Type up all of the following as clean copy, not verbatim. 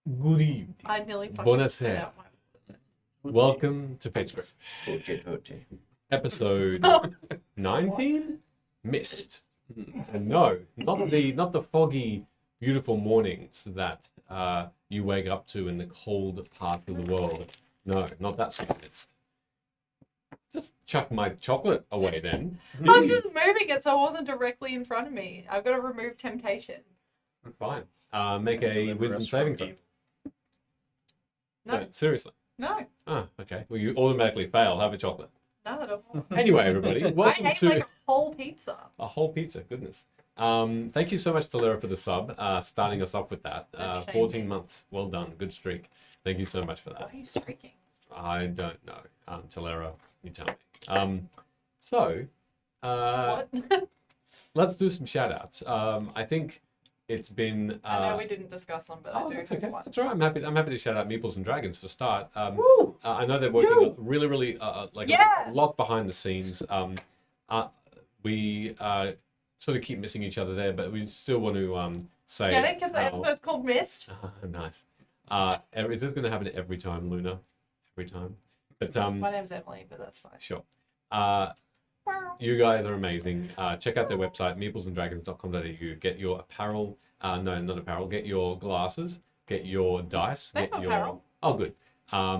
Good evening. I nearly fucking Buonasera. spit out my... Welcome to Page Grip. Tutti. Episode 19? Mist. And no, not the foggy, beautiful mornings that you wake up to in the cold part of the world. No, not that sort of mist. Just chuck my chocolate away then. I was just moving it so it wasn't directly in front of me. I've got to remove temptation. Fine. Make a wisdom saving throw. No, Seriously. no, Ah, okay. Well, you automatically fail. Have a chocolate. not at all. Anyway, everybody, I welcome ate to like a whole pizza. a whole pizza. Goodness. Thank you so much, Talera, for the sub. Starting us off with that. That's 14 shame. months. Well done. Good streak. Thank you so much for Why that. are you streaking? I don't know. Talera, you tell me. What? Let's do some shout outs. I think it's been. I know we didn't discuss them, but I do That's have okay. one. That's all right. I'm happy to shout out Meeples and Dragons for start. Woo! I know they're working really Yeah! a lot behind the scenes. We sort of keep missing each other there, but we still want to say. Get it? Because the how- episode's called Mist. Nice. Is this going to happen every time, Luna? Every time. But My name's Emily, but that's fine. sure. Wow. You guys are amazing. Check out their website, meeplesanddragons.com.au. Get your apparel. No, not apparel. Get your glasses. Get your dice. They Get have your. apparel. Oh, good.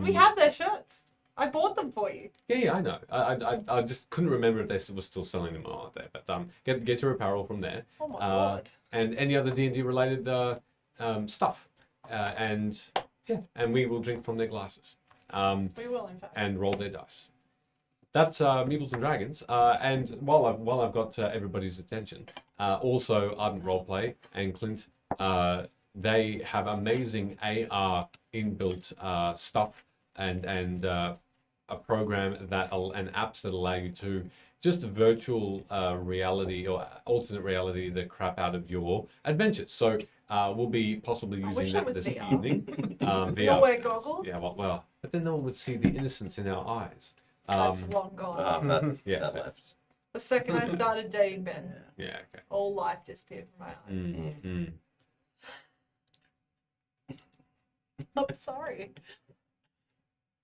We have their shirts. I bought them for you. Yeah, I know. I just couldn't remember if they were still selling them or not there. But get your apparel from there. Oh my god. And any other D&D related stuff. And we will drink from their glasses. We will, in fact. And roll their dice. That's Meeples and Dragons. And while I've got everybody's attention, also Ardent Roleplay and Clint, they have amazing AR inbuilt stuff and a program and apps that allow you to just virtual reality or alternate reality the crap out of your adventures. So we'll be possibly I using wish it that was this VR. evening. You'll wear goggles? Yeah, well, but then no one would see the innocence in our eyes. That's long gone. Yeah. That left. The second I started dating Ben, Yeah, okay. all life disappeared from my eyes. Mm. I'm sorry.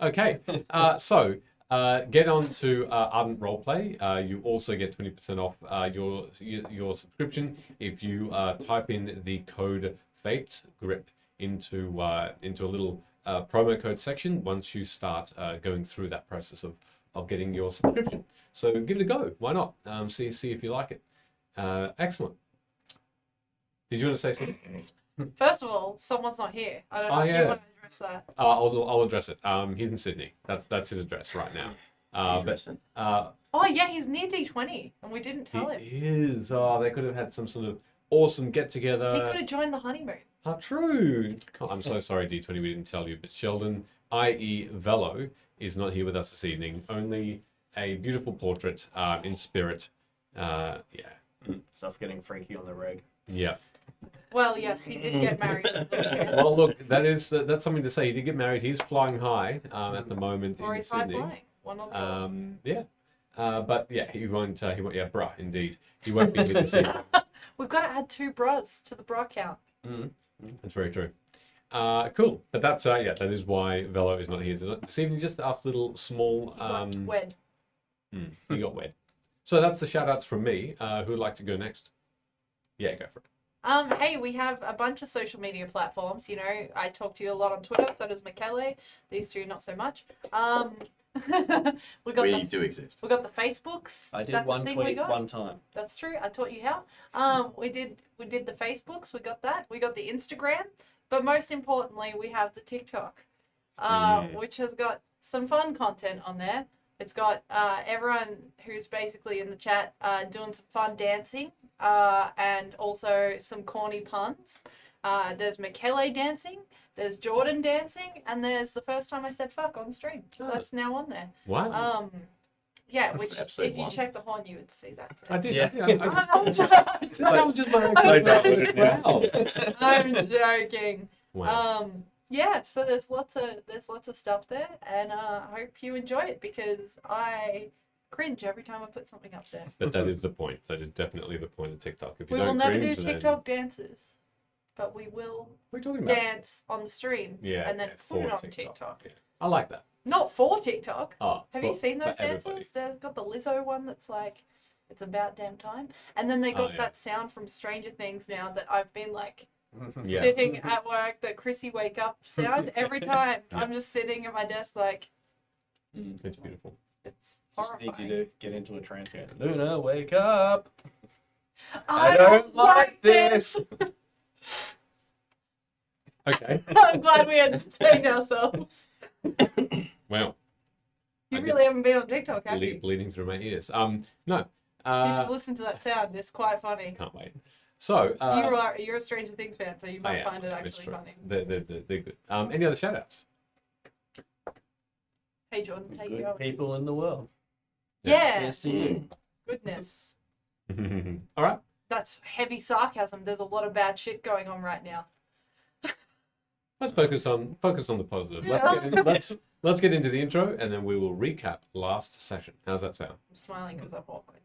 Okay, so get on to Ardent Roleplay. You also get 20% off your subscription if you type in the code FATEGRIP into a little promo code section once you start going through that process of getting your subscription. So give it a go. Why not? See if you like it. Excellent. Did you want to say something? First of all, someone's not here. I don't know Oh, if yeah. you want to address that. I'll address it. He's in Sydney. That's his address right now. Interesting. Oh, yeah, he's near D20, and we didn't tell him. He is. Oh, they could have had some sort of awesome get He together. could have joined the honeymoon. True. I'm so sorry, D20, we didn't tell you, but Sheldon, i.e. Velo, is not here with us this evening. Only a beautiful portrait in spirit. Yeah. Stuff getting freaky on the reg. Yeah. Well, yes, he did get married. Well, look, that's something to say. He did get married. He's flying high at the moment Or in he's high Sydney. flying. One or the other. Yeah. But yeah, he won't. Yeah, bruh, indeed. He won't be here this evening. We've got to add 2 bras to the bra count. That's very true. Cool. But that's that is why Velo is not here this evening. Just us little small. Wed. He got wed. So that's the shout outs from me. Who'd like to go next? Yeah, go for it. Hey, we have a bunch of social media platforms. You know, I talk to you a lot on Twitter, so does Michele. These two, not so much. we Do exist. We got the Facebooks. I did That's one the thing we tweet got. one time. That's true. I taught you how. We did the Facebooks. We got that. We got the Instagram. But most importantly, we have the TikTok, which has got some fun content on there. It's got everyone who's basically in the chat doing some fun dancing and also some corny puns. There's Michele dancing. There's Jordan dancing, and there's the first time I said fuck on stream. Oh. That's now on there. Wow. Yeah, That's which episode if you 1. check the horn, you would see that. I did. Yeah. That was just my So wow. I'm joking. Wow. Yeah, so there's lots of stuff there, and I hope you enjoy it because I cringe every time I put something up there. But that is the point. That is definitely the point of TikTok. If you We will don't never cringe, do then- TikTok dances. but we will What are you talking about? dance on the stream. Yeah, And then okay, put it for on TikTok. Yeah. I like that. Not for TikTok. Oh, Have you for- seen for those everybody. dances? They've got the Lizzo one that's like, it's about damn time. And then they Oh, got yeah. that sound from Stranger Things now that I've been like Yeah. sitting at work, the Chrissy wake up sound every time. Yeah. I'm just sitting at my desk like, It's beautiful. it's Just need horrifying. you to get into a trance. Going, Luna, wake up! I don't like this. Okay. I'm glad we entertained ourselves. Well, You I really haven't been on TikTok, have you? bleeding through my ears. No. You should listen to that sound. It's quite funny. Can't wait. So, You're a Stranger Things fan, so you might am. find it It's actually true. funny. They're good. Any other shout outs? Hey, Jordan, take you Good over. people in the world. Yeah. Here's to you. Goodness. All right. That's heavy sarcasm. There's a lot of bad shit going on right now. Let's focus on the positive. Yeah. Let's get into the intro, and then we will recap last session. How's that sound? I'm smiling because I'm awkward.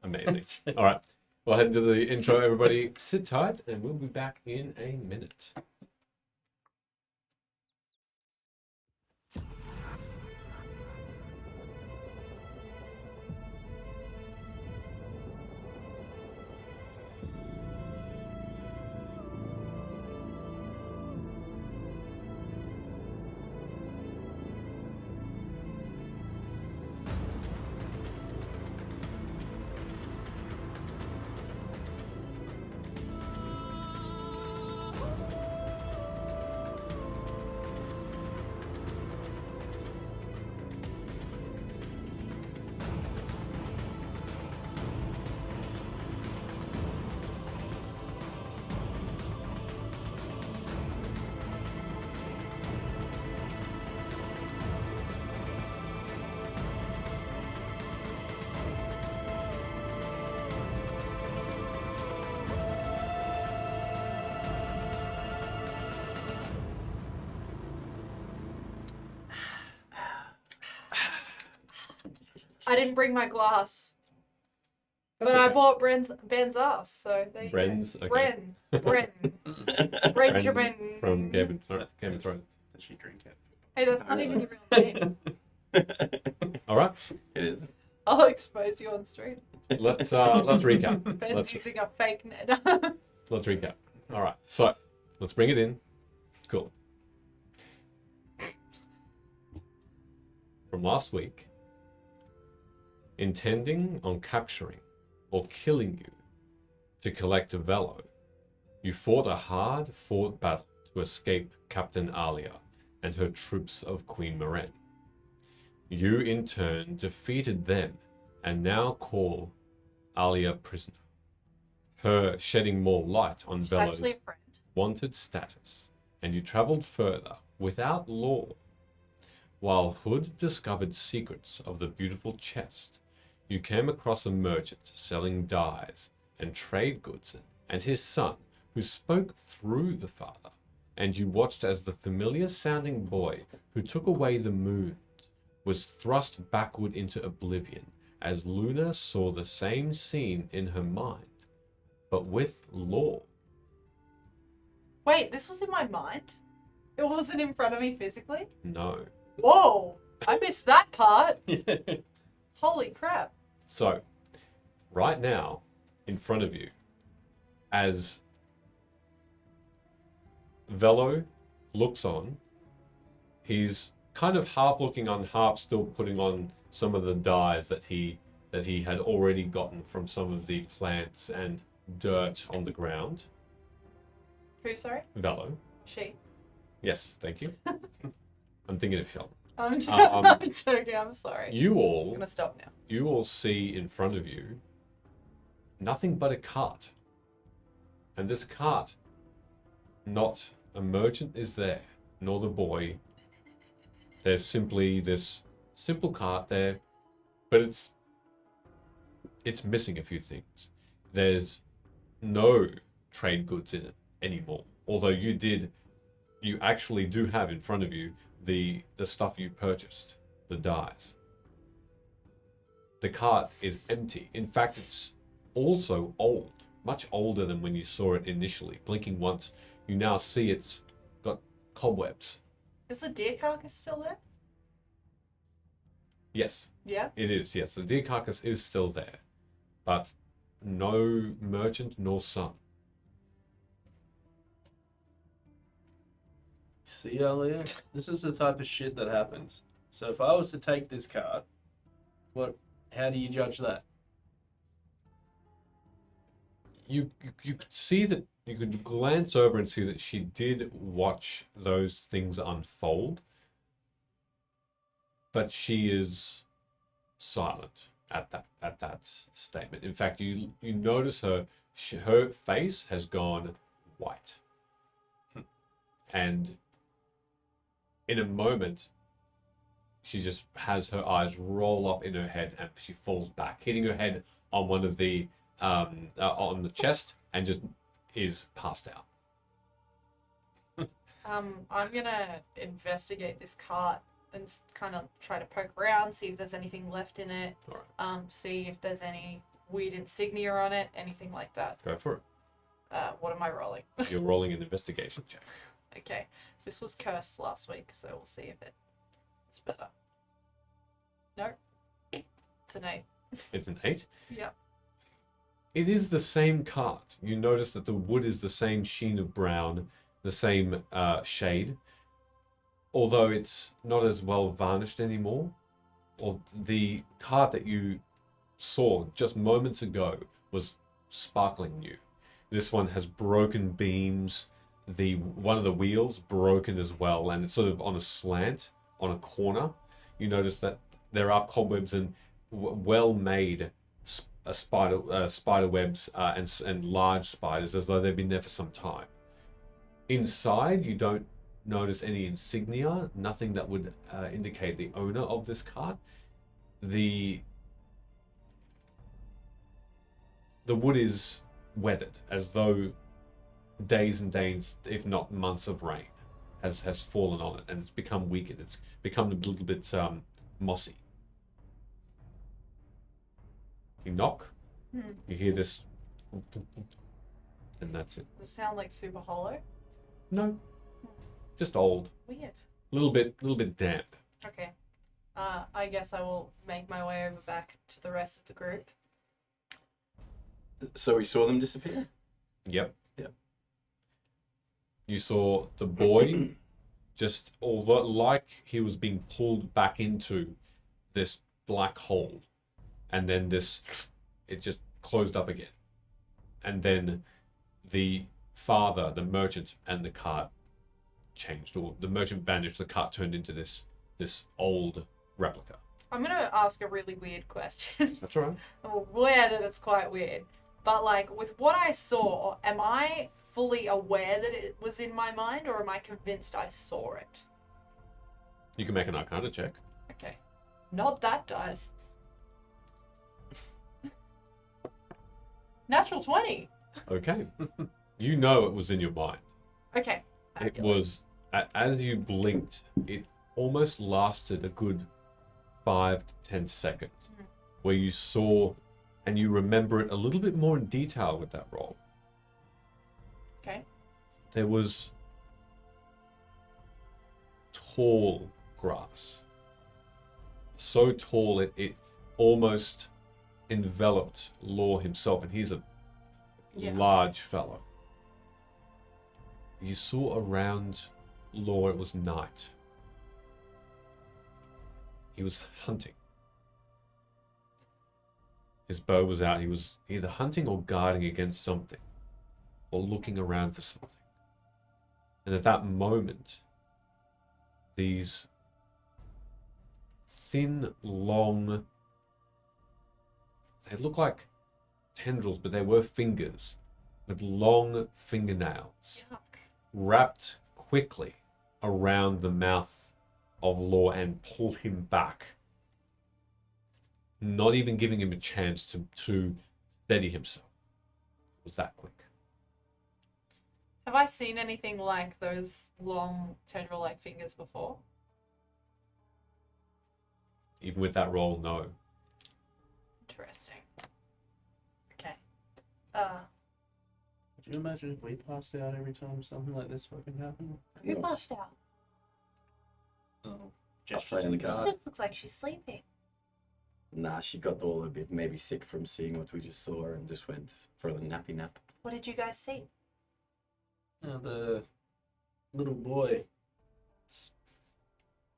Amazing. All right. We'll head into the intro, everybody. Sit tight, and we'll be back in a minute. I didn't bring my glass, That's but I okay. bought Ben's ass, so there you Bren's? go. Okay. Bren. Bren Bren. from Game of Thrones. Does she drink it? Hey, that's not even your real name. All right. It is. I'll expose you on stream. Let's recap. Ben's Let's using a fake net. let's recap. All right. So let's bring it in. Cool. From last week, intending on capturing or killing you to collect a Velo, you fought a hard-fought battle to escape Captain Alia and her troops of Queen Maren. You, in turn, defeated them and now call Alia prisoner, her shedding more light on She's Velo's actually a friend. wanted status, and you travelled further without law. While Hood discovered secrets of the beautiful chest, you came across a merchant selling dyes and trade goods and his son, who spoke through the father, and you watched as the familiar sounding boy who took away the moons was thrust backward into oblivion as Luna saw the same scene in her mind, but with law. Wait, this was in my mind? It wasn't in front of me physically? No. Whoa! I missed that part. Holy crap. So, right now, in front of you, as Velo looks on, he's kind of half looking on, half still putting on some of the dyes that he had already gotten from some of the plants and dirt on the ground. Who, sorry? Velo. She. Yes, thank you. I'm thinking of Sheldon. I'm joking, I'm sorry. You I'm all gonna stop now. you all see in front of you nothing but a cart. And this cart, not a merchant is there, nor the boy. There's simply this simple cart there, but it's missing a few things. There's no trade goods in it anymore. Although you actually do have in front of you the stuff you purchased, the dyes. The cart is empty. In fact, it's also old. much older than when you saw it initially. Blinking once, you now see it's got cobwebs. Is the deer carcass still there? Yes, Yeah. it is. Yes, the deer carcass is still there, but no merchant nor son. See, Alia, this is the type of shit that happens. So if I was to take this card, how do you judge that? You could see that, you could glance over and see that she did watch those things unfold, but she is silent at that statement. In fact, you notice her face has gone white, and in a moment, she just has her eyes roll up in her head, and she falls back, hitting her head on one of the on the chest, and just is passed out. I'm gonna investigate this cart and kind of try to poke around, see if there's anything left in it. All right, See if there's any weird insignia on it, anything like that. go for it. What am I rolling? You're rolling an investigation check. Okay, this was cursed last week, so we'll see if it's better. No, it's an 8. It's an 8. Yep. It is the same cart. You notice that the wood is the same sheen of brown, the same shade, although it's not as well varnished anymore. Or the cart that you saw just moments ago was sparkling new. This one has broken beams. One of the wheels broken as well, and it's sort of on a slant, on a corner. You notice that there are cobwebs and well-made spider webs and large spiders, as though they've been there for some time. Inside, you don't notice any insignia, nothing that would indicate the owner of this cart. The wood is weathered, as though days and days, if not months of rain has fallen on it, and it's become weakened. It's become a little bit mossy. You knock, you hear this, and that's it. Does it sound like super hollow? No, just old. Weird. Little bit damp. Okay. I guess I will make my way over back to the rest of the group. So we saw them disappear? Yep. Yep. You saw the boy just, although like he was being pulled back into this black hole, and then it just closed up again. And then the father, the merchant, and the cart changed, or the merchant vanished, the cart turned into this old replica. I'm gonna ask a really weird question. That's all right. I'm aware that it's quite weird. But like with what I saw, am I fully aware that it was in my mind, or am I convinced I saw it? You can make an Arcana check. Okay. Not that dice. Natural 20. Okay. You know it was in your mind. Okay. It was, as you blinked, it almost lasted a good 5 to 10 seconds, where you saw, and you remember it a little bit more in detail with that roll. Okay. There was tall grass. So tall it almost enveloped Law himself, and he's a large fellow. You saw around Law, it was night. He was hunting. His bow was out. He was either hunting or guarding against something, or looking around for something. And at that moment, these thin, long, they look like tendrils, but they were fingers with long fingernails Yuck. wrapped quickly around the mouth of Law and pulled him back, not even giving him a chance to steady himself. It was that quick. Have I seen anything like those long tendril-like fingers before? Even with that roll, no. Interesting. Okay. you imagine if we passed out every time something like this fucking happened? Who passed out? Oh, gesture play to in the the It card. just looks like she's sleeping. Nah, she got all a bit maybe sick from seeing what we just saw and just went for a nappy nap. What did you guys see? The little boy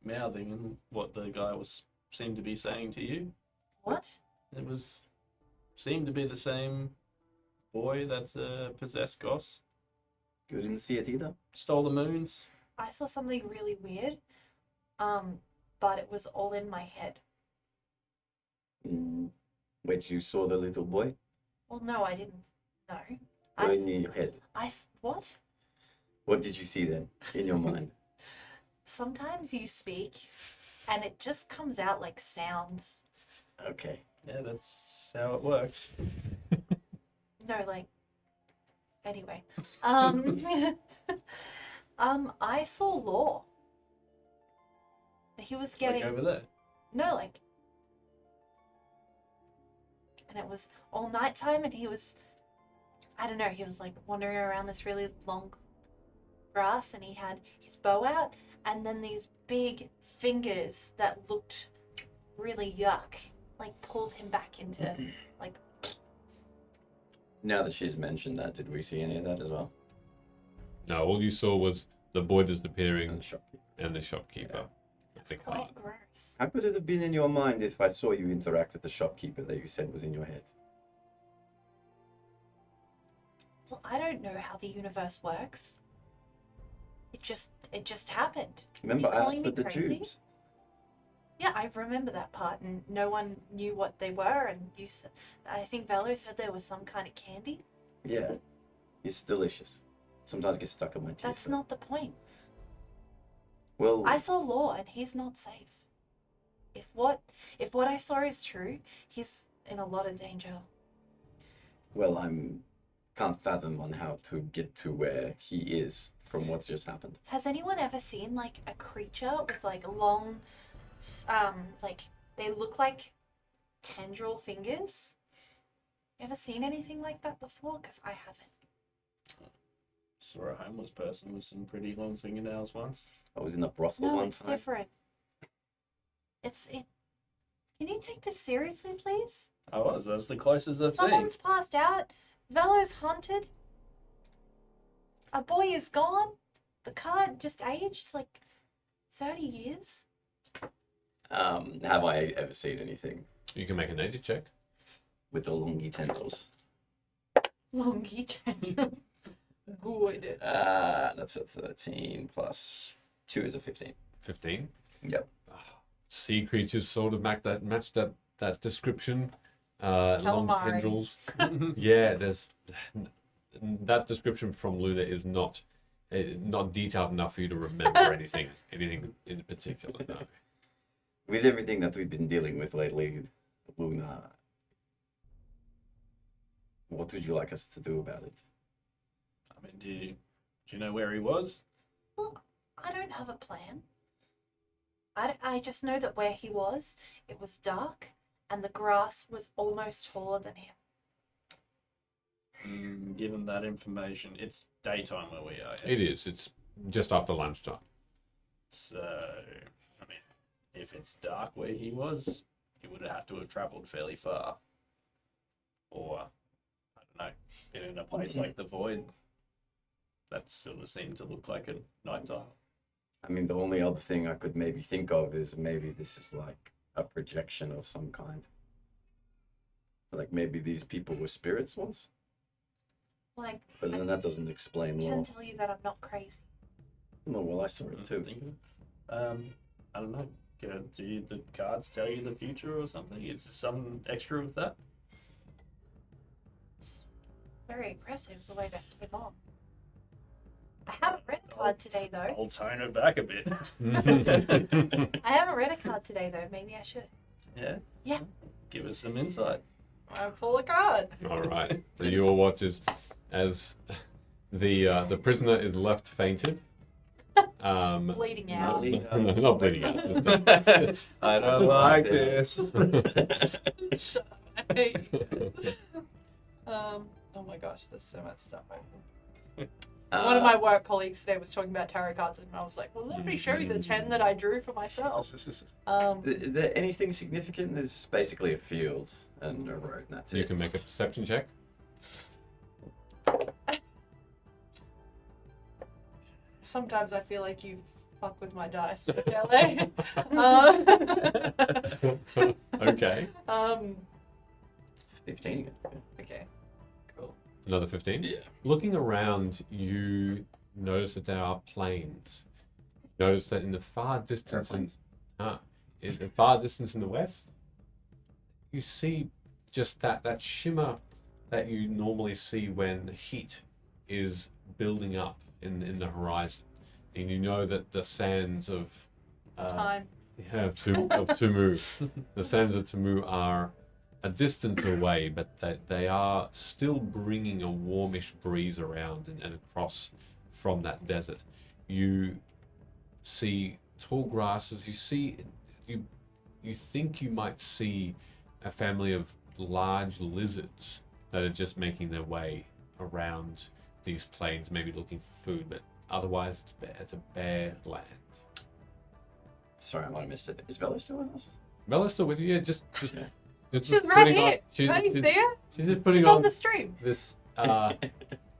mouthing what the guy seemed to be saying to you. What? It seemed to be the same boy that possessed Goss. You didn't see it either? Stole the moons. I saw something really weird. But it was all in my head. Wait, you saw the little boy? Well, no, I didn't. No. What in your head? What? What did you see then in your mind? Sometimes you speak, and it just comes out like sounds. Okay. Yeah, that's how it works. No, like. Anyway, I saw Law. He was getting Like over there. no, like, and it was all nighttime, and he was, I don't know, he was like wandering around this really long grass, and he had his bow out, and then these big fingers that looked really yuck, like pulled him back into, like, Now that she's mentioned that, did we see any of that as well? No, all you saw was the boy And disappearing the shopkeeper. and the shopkeeper. it's The card. quite gross. How could it have been in your mind if I saw you interact with the shopkeeper that you said was in your head? Well, I don't know how the universe works. It just happened. Remember, you I asked calling for me the crazy? tubes. Yeah, I remember that part, and no one knew what they were. And I think Valo said there was some kind of candy. Yeah. It's delicious. Sometimes gets stuck in my teeth. That's though. not the point. Well, I saw Law, and he's not safe. If what I saw is true, he's in a lot of danger. well, can't fathom on how to get to where he is from what's just happened. Has anyone ever seen like a creature with like long, like they look like tendril fingers? Ever seen anything like that before? Because I haven't. Saw a homeless person with some pretty long fingernails once. I was in a brothel No, one it's time. different. It. Can you take this seriously, please? That's the closest I've seen. Someone's passed out. Velo's hunted. A boy is gone. The card just aged like 30 years. Have I ever seen anything You can make a nature check. with the longy tendrils? Longy tendril. Good. That's a 13 plus 2 is a 15. 15. Yep. Sea creatures sort of match that description. Long Calamari. tendrils. Yeah, there's that description from Luna is not detailed enough for you to remember anything in particular. No. With everything that we've been dealing with lately, Luna, what would you like us to do about it? I mean, do you know where he was? Well, I don't have a plan. I just know that where he was, it was dark, and the grass was almost taller than him. Given that information, it's daytime where we are. It is. It's just after lunchtime. So, I mean, if it's dark where he was, he would have had to have travelled fairly far. Or, I don't know, been in a place like the Void. That sort of seemed to look like a nighttime. I mean, the only other thing I could maybe think of is maybe this is like a projection of some kind. Like maybe these people were spirits once, Like, but then that doesn't explain I more. can tell you that I'm not crazy. No, well, I saw it too. I don't know. Do the cards tell you the future or something? Is there some extra with that? It's very aggressive, is the way that came on. I haven't read a card today, though. I'll tone it back a bit. I haven't read a card today, though. Maybe I should. Yeah? Yeah. Give us some insight. I'm full of cards. All right. So you all watch as the prisoner is left fainted. Bleeding out. Not bleeding out. Just, I don't like this. Shut up. I hate you. Oh Oh my gosh, there's so much stuff open. One of my work colleagues today was talking about tarot cards, and I was like, well, let me show you the 10 that I drew for myself. Is there anything significant? There's just basically a field and a road, and that's You it. can make a perception check. Sometimes I feel like you fuck with my dice, but Okay. 15. Okay. Cool. Another 15? Yeah. Looking around, you notice that there are planes. Notice that in the far distance in the far distance in the west, you see just that shimmer that you normally see when heat is building up in the horizon. And you know that the sands of Time. of Tumu, the sands of Tumu are a distance away, but they are still bringing a warmish breeze around and across from that desert. You see tall grasses. You think you might see a family of large lizards that are just making their way around these plains, maybe looking for food, but otherwise it's a bare land. Sorry, I might have missed it. Is Vela still with us? Bella's still with you? Yeah, just She's putting right on- here. she's- Can't you she's- see her? She's just putting She's on on the stream. this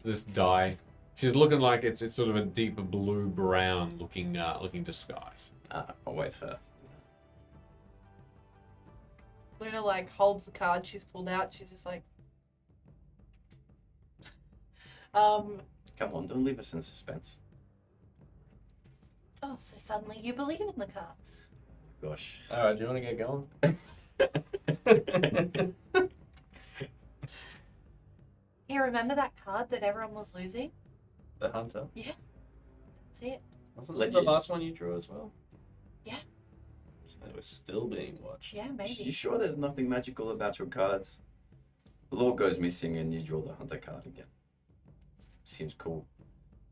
this dye. She's looking like it's sort of a deep blue brown looking disguise. I'll wait for her. Luna like holds the card she's pulled out. She's just like, Come on, don't leave us in suspense. oh, so suddenly you believe in the cards. Gosh. Alright, do you want to get going? Hey, remember that card that everyone was losing? The hunter. That's it. Wasn't that the Legend. last one you drew as well? Yeah. They were still being watched. Yeah, You maybe. sure there's nothing magical about your cards? The lore goes missing and you draw the hunter card again. Seems cool.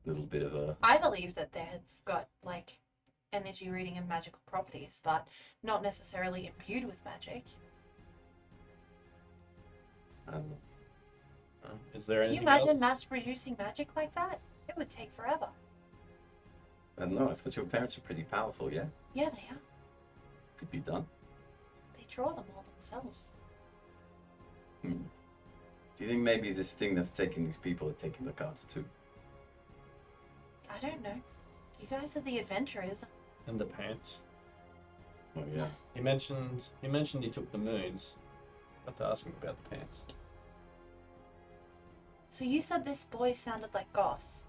Little bit of a... I believe that they've got like energy reading and magical properties, but not necessarily imbued with magic. Is there Can you anything imagine else? mass producing magic like that? It would take forever. I don't know, I thought your parents were pretty powerful, yeah? Yeah, they are. Could be done. They draw them all themselves. Do you think maybe this thing that's taking these people are taking the cards too? I don't know. You guys are the adventurers. And the pants. Oh yeah. He mentioned he took the moons. I have to ask him about the pants. So you said this boy sounded like Goss.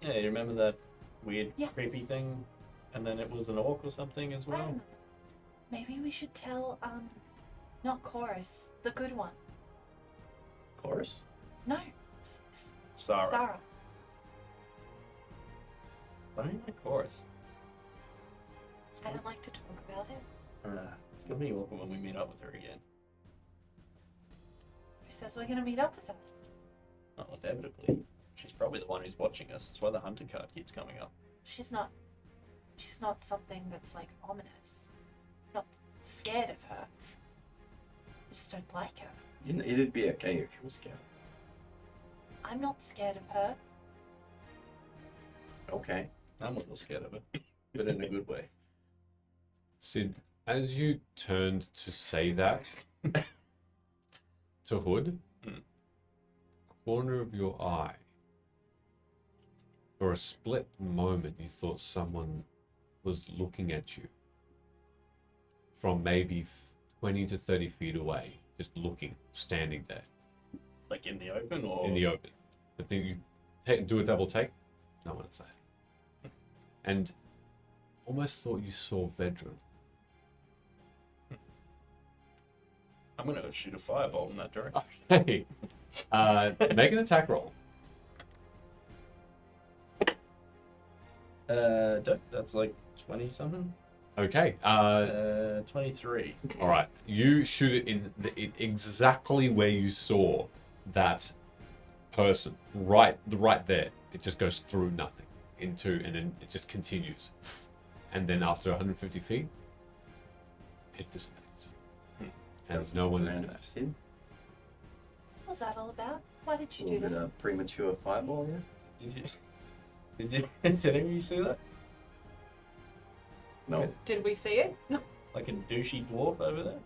Yeah, you remember that weird Yeah. creepy thing? And then it was an orc or something as I well? don't know. Maybe we should tell, not Chorus, the good one. Chorus? No, Sarah. Sarah. Why don't you like chorus? I don't like to talk about it. It's gonna be awkward when we meet up with her again. Who says we're gonna meet up with her? Oh, inevitably. She's probably the one who's watching us. That's why the hunter card keeps coming up. She's not something that's like ominous. Not scared of her. I just don't like her. It'd be okay if you were scared. I'm not scared of her. Okay. I'm a little scared of her, but in a good way. Sid, as you turned to say that to Hood, corner of your eye, for a split moment, you thought someone was looking at you from maybe 20 to 30 feet away, just looking, standing there Like in the open or in the open. But then you do a double take, no one's there. And almost thought you saw Vedran. I'm gonna shoot a firebolt in that direction. Okay. Make an attack roll. That's like 20 something. Okay. 23. All right. You shoot it in exactly where you saw that person. Right there. It just goes through nothing and then it just continues. And then after 150 feet, it dissipates. And no one is there. What was that all about? Why did you A do little bit that? of premature fireball, yeah? Did any of you see that? No. Did we see it? Like a douchey dwarf over there?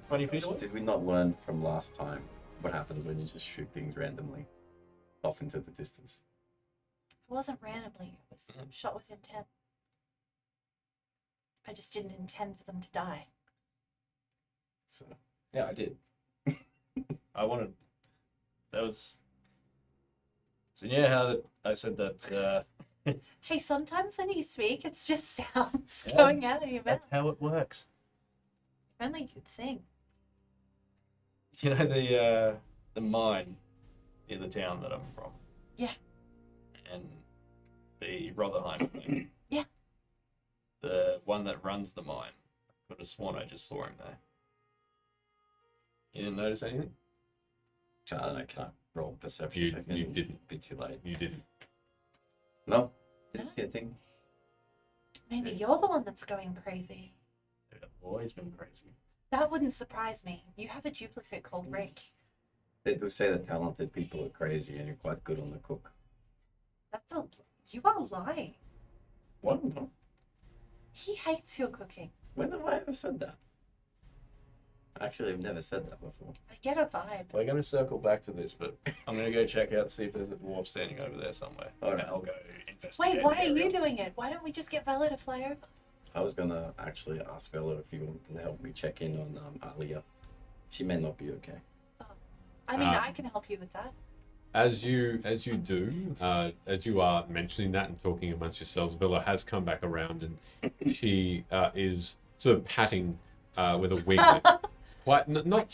20 feet away? Did we not learn from last time what happens when you just shoot things randomly off into the distance? It wasn't randomly. It was shot with intent. I just didn't intend for them to die. So Yeah, I did. I wanted. That was. So yeah, how I said that. Hey, sometimes when you speak, it's just sounds Yeah, going out of your mouth. That's how it works. If only you could sing. You know the mine in the town that I'm from. Yeah. And the Rotherheim thing. Yeah. The one that runs the mine. Could have sworn I just saw him there. You didn't notice anything? I don't know, can I roll perception You- check? you It'll didn't. be too late. You didn't. No? Didn't see a thing. Maybe Yes. you're the one that's going crazy. I've always been crazy. That wouldn't surprise me. You have a duplicate called Rick. They do say that talented people are crazy and you're quite good on the cook. That's a. You are lying. What? No. He hates your cooking. When have I ever said that? Actually, I've never said that before. I get a vibe. We're going to circle back to this, but I'm going to go check out to see if there's a dwarf standing over there somewhere. Alright. And I'll go investigate. Wait, why the are you area. doing it? Why don't we just get Vela to fly over? I was gonna actually ask Vela if you wanted to help me check in on Alia. She may not be okay. I mean, Um, I can help you with that. As you do, as you are mentioning that and talking amongst yourselves, Villa has come back around and she is sort of patting with a wing, quite not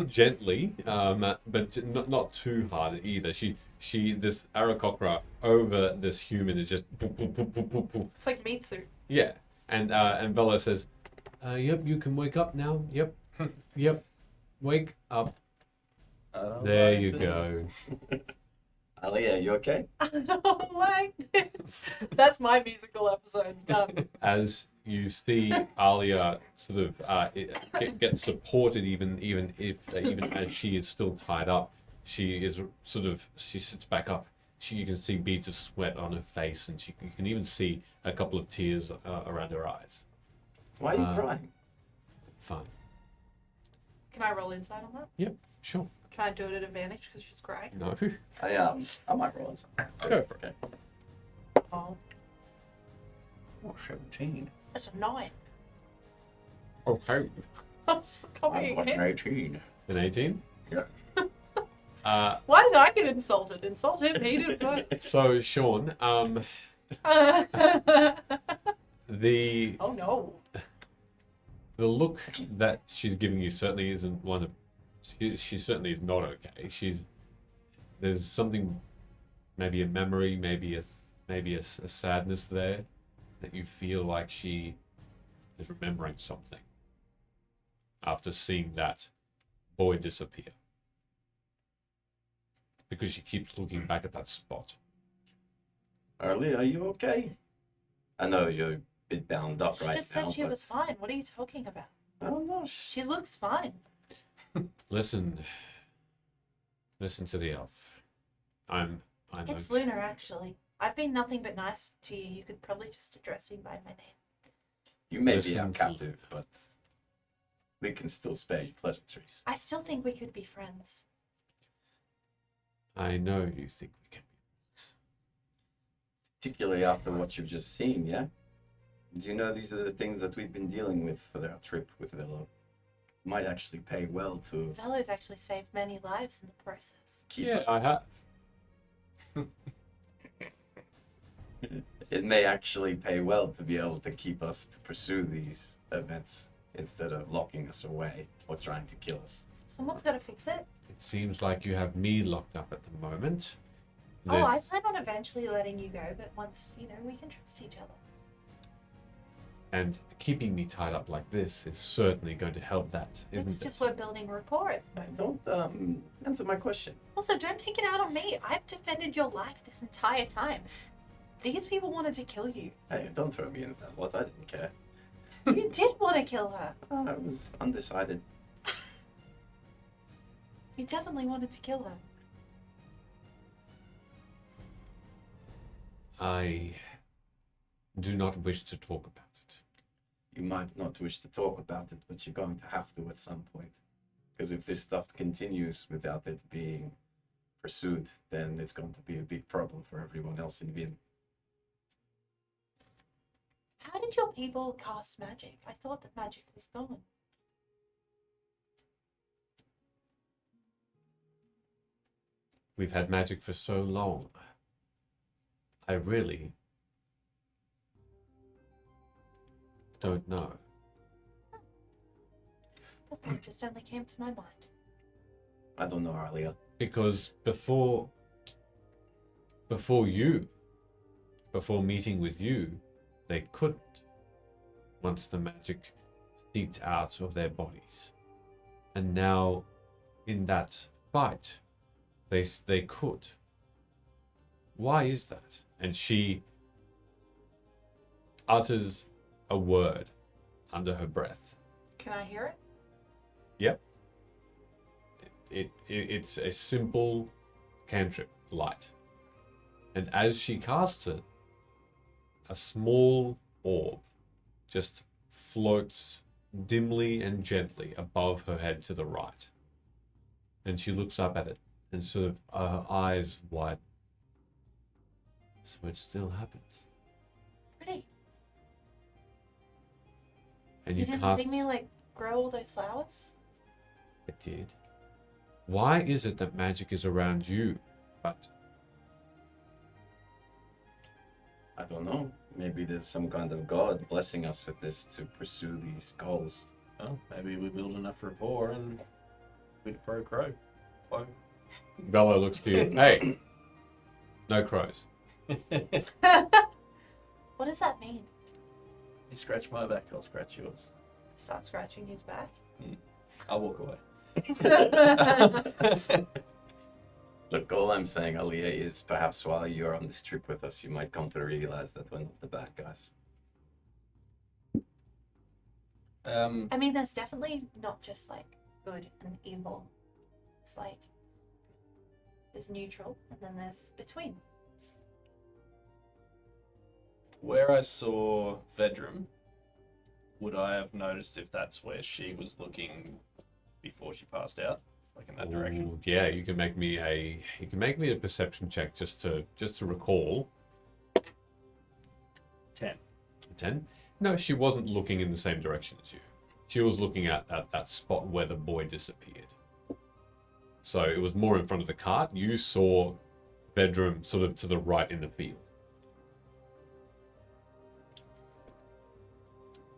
gently, but not too hard either. She this Aarakocra over this human is just boop, boop, boop, boop, boop, boop. It's like meat soup. Yeah, and Villa says, "Yep, you can wake up now. Yep, yep, wake up." I don't There like you this. go. Alia, you okay? I don't like this. That's my musical episode. Done. As you see Alia sort of get supported, even as she is still tied up, she sits back up. You can see beads of sweat on her face, and you can even see a couple of tears around her eyes. Why are you crying? Fine. Can I roll insight on that? Yep. Sure. Can I do it at advantage because she's crying? No. I might roll on something. Go. Okay. Oh, Oh, 17. it's a 9. Okay. It's coming I've got again. an 18. An 18. Yeah. Why did I get insulted? Insult him. He didn't put. So Sean, Oh the no. the look that she's giving you certainly isn't one of. She certainly is not okay. There's something, maybe a memory, maybe a sadness there, that you feel like she is remembering something after seeing that boy disappear, because she keeps looking back at that spot. Alia, are you okay? I know you're a bit bound up She right just now, said she but was fine. What are you talking about? I don't know. She looks fine. Listen to the elf. I know. It's Luna, actually. I've been nothing but nice to you. You could probably just address me by my name. You may be Listen our to- captive, but we can still spare you pleasantries. I still think we could be friends. I know you think we can be friends. Particularly after what you've just seen, yeah? Do you know these are the things that we've been dealing with for our trip with Velo? Might actually pay well to Velo's actually saved many lives in the process. keep Yeah, us. I have. It may actually pay well to be able to keep us to pursue these events instead of locking us away or trying to kill us. Someone's got to fix it. It seems like you have me locked up at the moment. Oh, I There's- plan on eventually letting you go, but once, we can trust each other. And keeping me tied up like this is certainly going to help that, isn't It's it? just we're building rapport at the moment. Don't answer my question. Also, don't take it out on me. I've defended your life this entire time. These people wanted to kill you. Hey, don't throw me into that lot. I didn't care. You did want to kill her. I was undecided. You definitely wanted to kill her. I do not wish to talk about it. You might not wish to talk about it, but you're going to have to at some point. Because if this stuff continues without it being pursued, then it's going to be a big problem for everyone else in Wien. How did your people cast magic? I thought that magic was gone. We've had magic for so long. I really don't know. But that just only came to my mind. I don't know, Alia. Because before meeting with you, they couldn't. Once the magic seeped out of their bodies. And now, in that fight, they could. Why is that? And she utters a word under her breath. Can I hear it? Yep. It's a simple cantrip, light. And as she casts it, a small orb just floats dimly and gently above her head to the right. And she looks up at it and sort of her eyes widen. So it still happens. Pretty. And You you didn't cast see me like grow all those flowers? it did. Why is it that magic is around you, but I don't know. Maybe there's some kind of god blessing us with this to pursue these goals. Well, maybe we build enough rapport and quid pro quo. Velo looks to you. Hey, no crows. What does that mean? You scratch my back, I'll scratch yours. Start scratching his back. I'll walk away. Look, all I'm saying, Alia, is perhaps while you're on this trip with us, you might come to realize that we're not the bad guys. I mean, there's definitely not just like good and evil. It's like there's neutral and then there's between. Where I saw Vedrum, would I have noticed if that's where she was looking before she passed out, like in that direction? Ooh, yeah, you can make me a perception check just to recall. 10. 10? No, she wasn't looking in the same direction as you. She was looking at that spot where the boy disappeared. So it was more in front of the cart. You saw Vedrum sort of to the right in the field.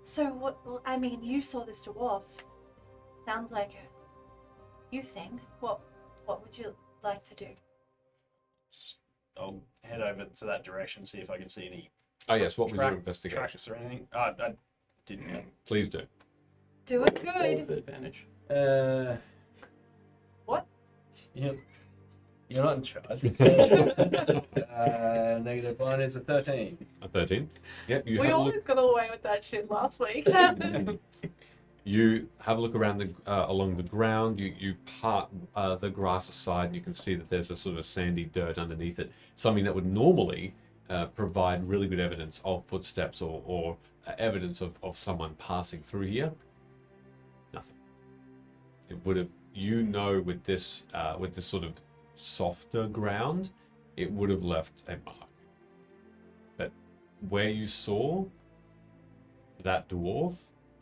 So what? Well, I mean, you saw this dwarf. Sounds like you think. What would you like to do? I'll head over to that direction, see if I can see any Oh yes, what was your Track- investigation? tracks or anything. I didn't yet. Please do. Do it Roll good. with advantage. What? You're not in charge. Negative one is a 13. A 13. Yep, you We have a always look. got away with that shit last week. You have a look around along the ground. You part the grass aside, and you can see that there's a sort of a sandy dirt underneath it. Something that would normally provide really good evidence of footsteps or evidence of someone passing through here. Nothing. It would have, with this sort of softer ground, it would have left a mark. But where you saw that dwarf,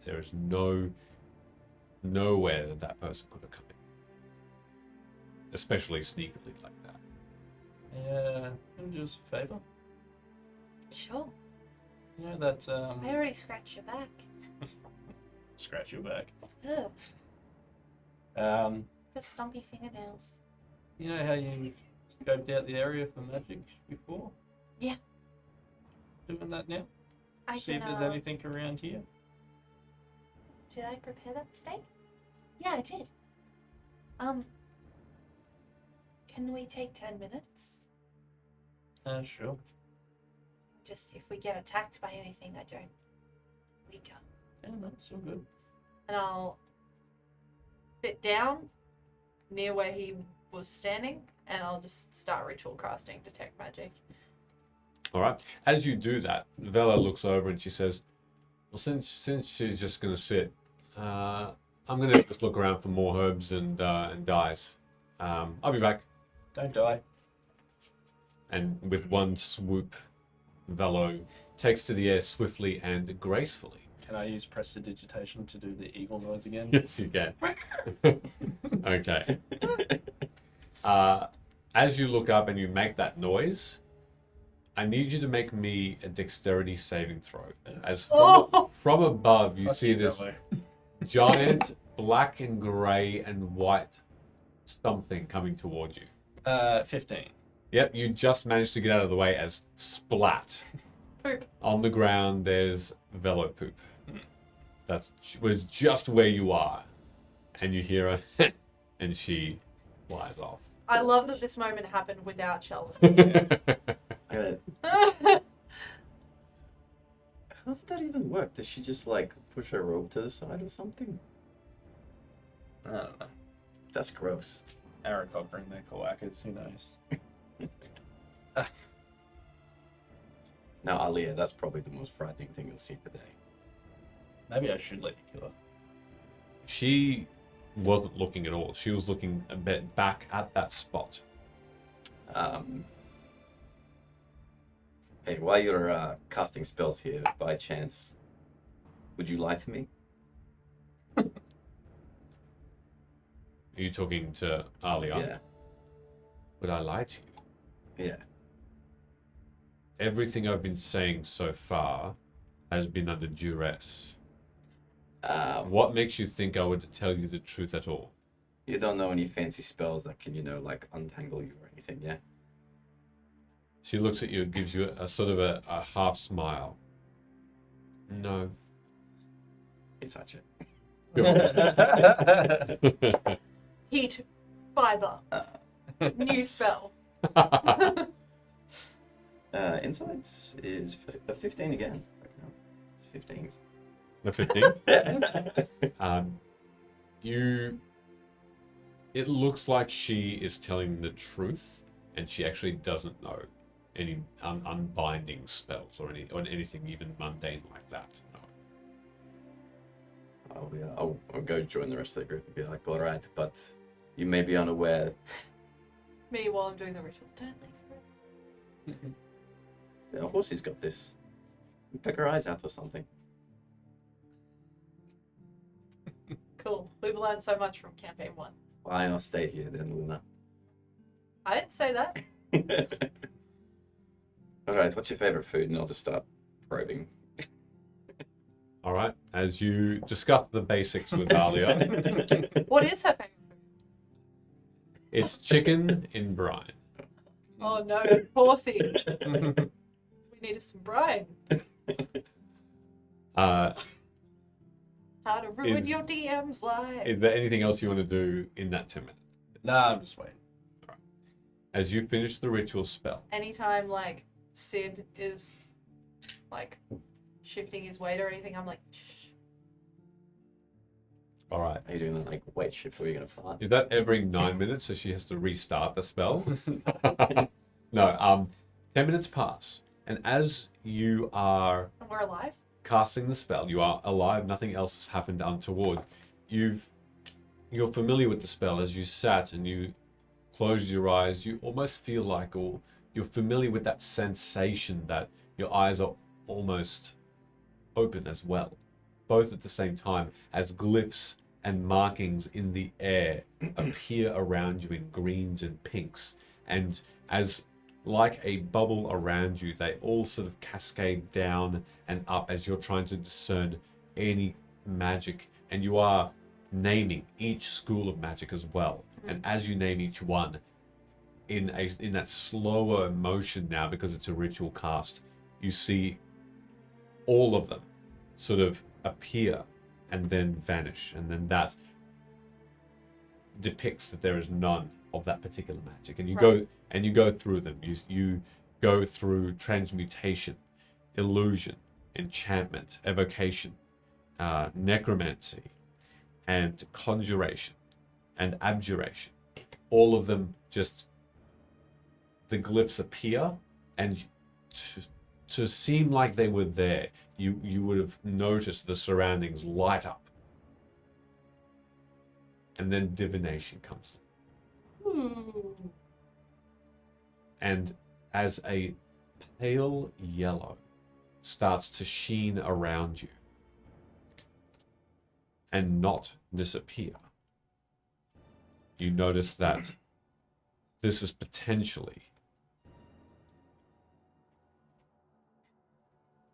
there is nowhere that person could have come in. Especially sneakily like that. Yeah, can you do us a favour? Sure. You know that I already scratched your back. scratch your back. Ugh. Um, Got stumpy fingernails. you know how you scoped out the area for magic before? Yeah. Doing that now? I See can, if there's anything around here. Did I prepare that today? Yeah, I did. Can we take 10 minutes? Sure. Just if we get attacked by anything, I don't weaker. Yeah, no, it's all good. And I'll sit down near where he was standing, and I'll just start ritual casting detect magic. All right. As you do that, Vela looks over and she says, "Well, since she's just gonna sit, I'm gonna just look around for more herbs and dyes. I'll be back." Don't die. And with one swoop, Velo takes to the air swiftly and gracefully. Can I use prestidigitation to do the eagle noise again? Yes, you can. Okay. As you look up and you make that noise, I need you to make me a dexterity saving throw. As from above, you see this giant black and grey and white something coming towards you. 15. Yep, you just managed to get out of the way as splat. Poop. On the ground, there's Velo poop. Was just where you are. And you hear her, and she flies off. I love that this moment happened without Sheldon. How does that even work? Does she just like push her robe to the side or something? I don't know. That's gross. Aracog bring their cloacas, who knows? Now, Alia, that's probably the most frightening thing you'll see today. Maybe I should let you kill her. She wasn't looking at all. She was looking a bit back at that spot. Hey, while you're casting spells here, by chance, would you lie to me? Are you talking to Alia? Yeah. Would I lie to you? Yeah. Everything I've been saying so far has been under duress. What makes you think I would tell you the truth at all? You don't know any fancy spells that can, like untangle you or anything, yeah? She looks at you and gives you a sort of a half smile. No. You touch it. Heat. Fiber. New spell. Insight is a 15 again. 15s. The 15? It looks like she is telling the truth, and she actually doesn't know any unbinding spells or anything even mundane like that. No. I'll go join the rest of the group and be like, all right, but you may be unaware. Me while I'm doing the ritual. Don't leave her. The Horsey's got this. Pick her eyes out or something. Cool. We've learned so much from campaign 1. Why I'll stay here then, Luna. I didn't say that. All right, what's your favorite food? And I'll just start probing. All right. As you discuss the basics with Alia, What is her favorite food? it's chicken in brine. Oh no, Horsey. We needed some brine. How to ruin Is- your DM's life. Is there anything else you want to do in that 10 minutes? Nah, I'm just waiting. As you finish the ritual spell, Anytime like Sid is like shifting his weight or anything, I'm like, shh. all right. Are you doing that like weight shift where you're gonna fart? Is that every 9 minutes, so she has to restart the spell? No. 10 minutes pass, and as you are And we're alive. casting the spell, you are alive. Nothing else has happened untoward. You're familiar with the spell. As you sat and you closed your eyes, you almost feel like, or you're familiar with that sensation that your eyes are almost open as well, both at the same time, as glyphs and markings in the air appear around you in greens and pinks, and as like a bubble around you, they all sort of cascade down and up as you're trying to discern any magic, and you are naming each school of magic as well. And as you name each one, in that slower motion now, because it's a ritual cast, you see all of them sort of appear and then vanish, and then that depicts that there is none of that particular magic. And you go through them. You go through transmutation, illusion, enchantment, evocation, necromancy, and conjuration, and abjuration. All of them, just the glyphs appear, and to seem like they were there, you would have noticed the surroundings light up. And then divination comes in. Ooh. And as a pale yellow starts to sheen around you and not disappear, you notice that this is potentially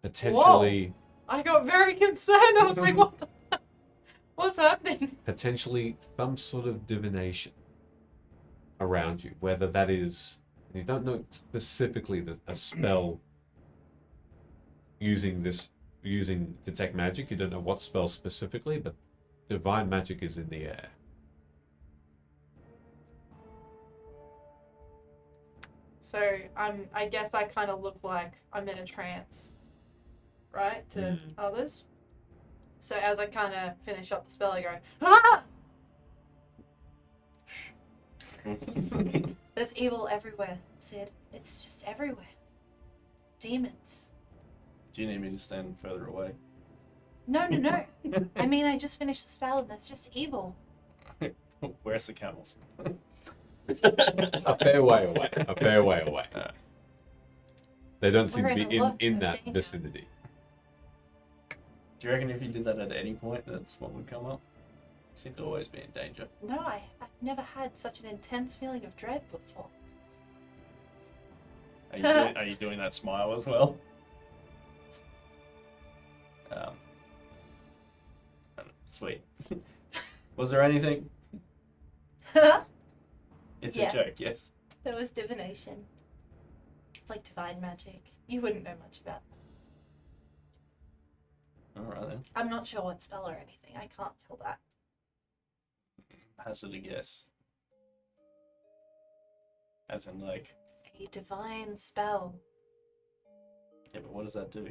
I got very concerned. I was like, what the what's happening? potentially some sort of divination around you, whether that is, you don't know specifically a spell using detect magic. You don't know what spell specifically, but divine magic is in the air. So I guess I kind of look like I'm in a trance, right, to others. So as I kind of finish up the spell, I go, ah! There's evil everywhere, Sid. It's just everywhere. Demons. Do you need me to stand further away? No. I mean, I just finished the spell and there's just evil. Where's the camels? A fair way away. They don't seem We're to in be a lot in of that danger. vicinity. Do you reckon if you did that at any point, that's what would come up? You seem to always be in danger. No, I've never had such an intense feeling of dread before. Are you doing that smile as well? Sweet. Was there anything? It's Yeah. a joke, yes. There was divination. It's like divine magic. You wouldn't know much about that. Alright then. I'm not sure what spell or anything. I can't tell that. Hazard a guess. As in, like, A divine spell. yeah, but what does that do?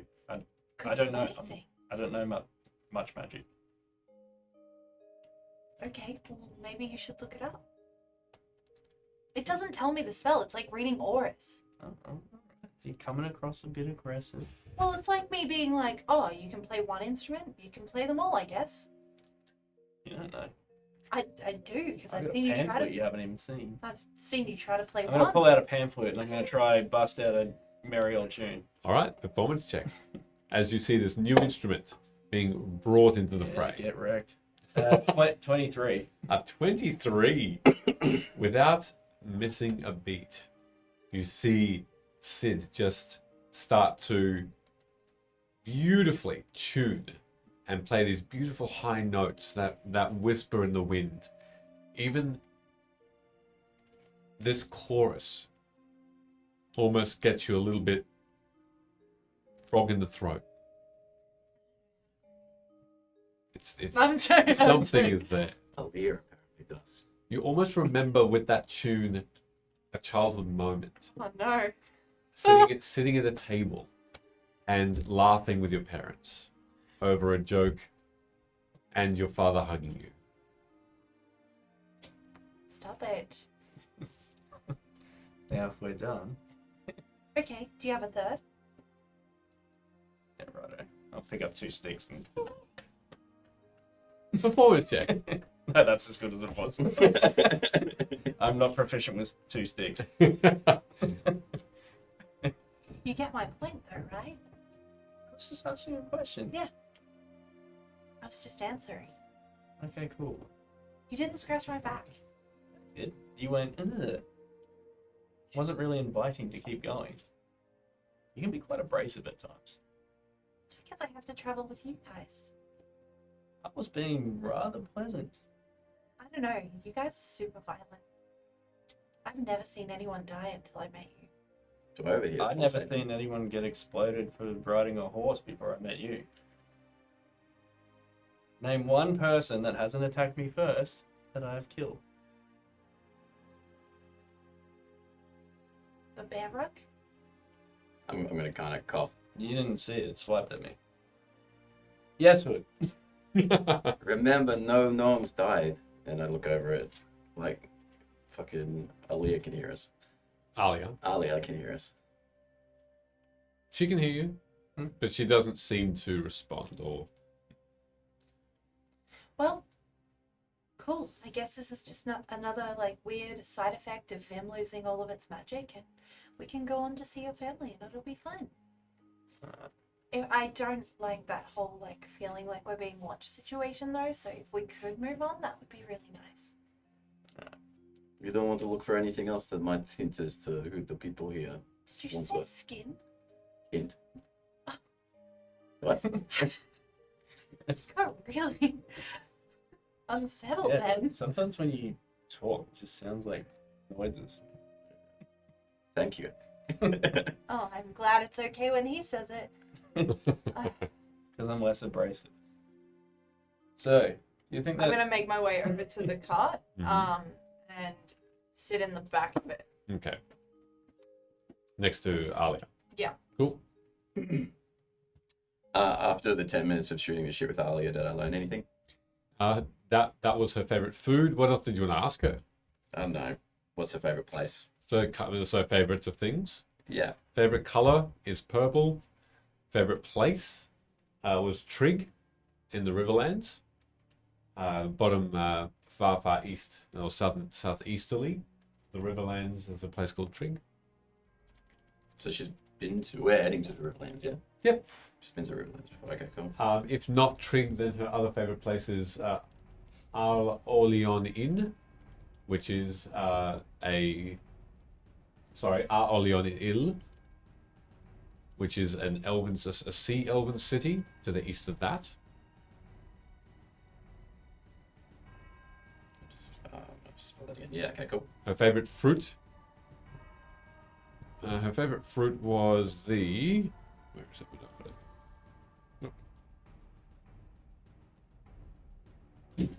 Could I don't do know. anything. I don't know much magic. Okay, well, maybe you should look it up. It doesn't tell me the spell. It's like reading auras. Oh, you're coming across a bit aggressive. Well, it's like me being like, oh, you can play one instrument. You can play them all, I guess. You don't know. I do, because I've I've got seen a you pan try flute to... you haven't even seen. I've seen you try to play I'm going to one. pull out a pan flute and I'm going to try bust out a merry old tune. All right, performance check. As you see this new instrument being brought into the Yeah, fray. get wrecked. 23. A 23 without missing a beat. You see Sid just start to beautifully tune and play these beautiful high notes that whisper in the wind. Even this chorus almost gets you a little bit frog in the throat. It's I'm joking. something is there. Alia apparently does. You almost remember with that tune a childhood moment, Oh, no. sitting at a table and laughing with your parents over a joke and your father hugging you. Stop it. Now, if we're done. Okay, do you have a third? Yeah, righto. I'll pick up 2 sticks and. Performance check. No, that's as good as it was. I'm not proficient with 2 sticks. You get my point, though, right? I was just asking a question. Yeah. I was just answering. Okay, cool. You didn't scratch my back. You went, ugh. Wasn't really inviting to keep going. You can be quite abrasive at times. It's because I have to travel with you guys. I was being rather pleasant. I don't know. You guys are super violent. I've never seen anyone die until I met you. So over here. I'd never seen anyone get exploded for riding a horse before I met you. Name one person that hasn't attacked me first that I have killed. The bear rug? I'm gonna kind of cough. You didn't see it, it swiped at me. Yes, Hood. Remember, no gnomes died. And I look over it, like, fucking Alia can hear us. Alia. Alia can hear us. She can hear you, but she doesn't seem to respond or. Well, cool. I guess this is just not another like weird side effect of Vim losing all of its magic, and we can go on to see your family, and it'll be fine. I don't like that whole like feeling like we're being watched situation though. So if we could move on, that would be really nice. You don't want to look for anything else that might hint as to who the people here Did you Once say what? skin? hint. What? Got really unsettled then. Sometimes when you talk, it just sounds like noises. Thank you. Oh, I'm glad it's okay when he says it. Because I'm less abrasive. So, do you think that... I'm gonna make my way over to the cart, Mhm. and sit in the back of it. Okay. Next to Alia. Yeah. Cool. After the 10 minutes of shooting the shit with Alia, did I learn anything? That was her favorite food. What else did you want to ask her? I don't know. What's her favorite place? So favorites of things. Yeah. Favorite color is purple. Favorite place was Trig in the Riverlands. Bottom far east or southeasterly. The Riverlands is a place called Trig. So she's been to... We're heading to the Riverlands, yeah? Yep. She's been to the Riverlands before. Okay, cool. If not Trig, then her other favorite place is Al Oleon Inn, which is Al Oleon Ill, which is a sea elven city to the east of that. Spell that again. Yeah, okay, cool. Her favorite fruit. Her favorite fruit was the. Where is it? Where did I put it? Nope.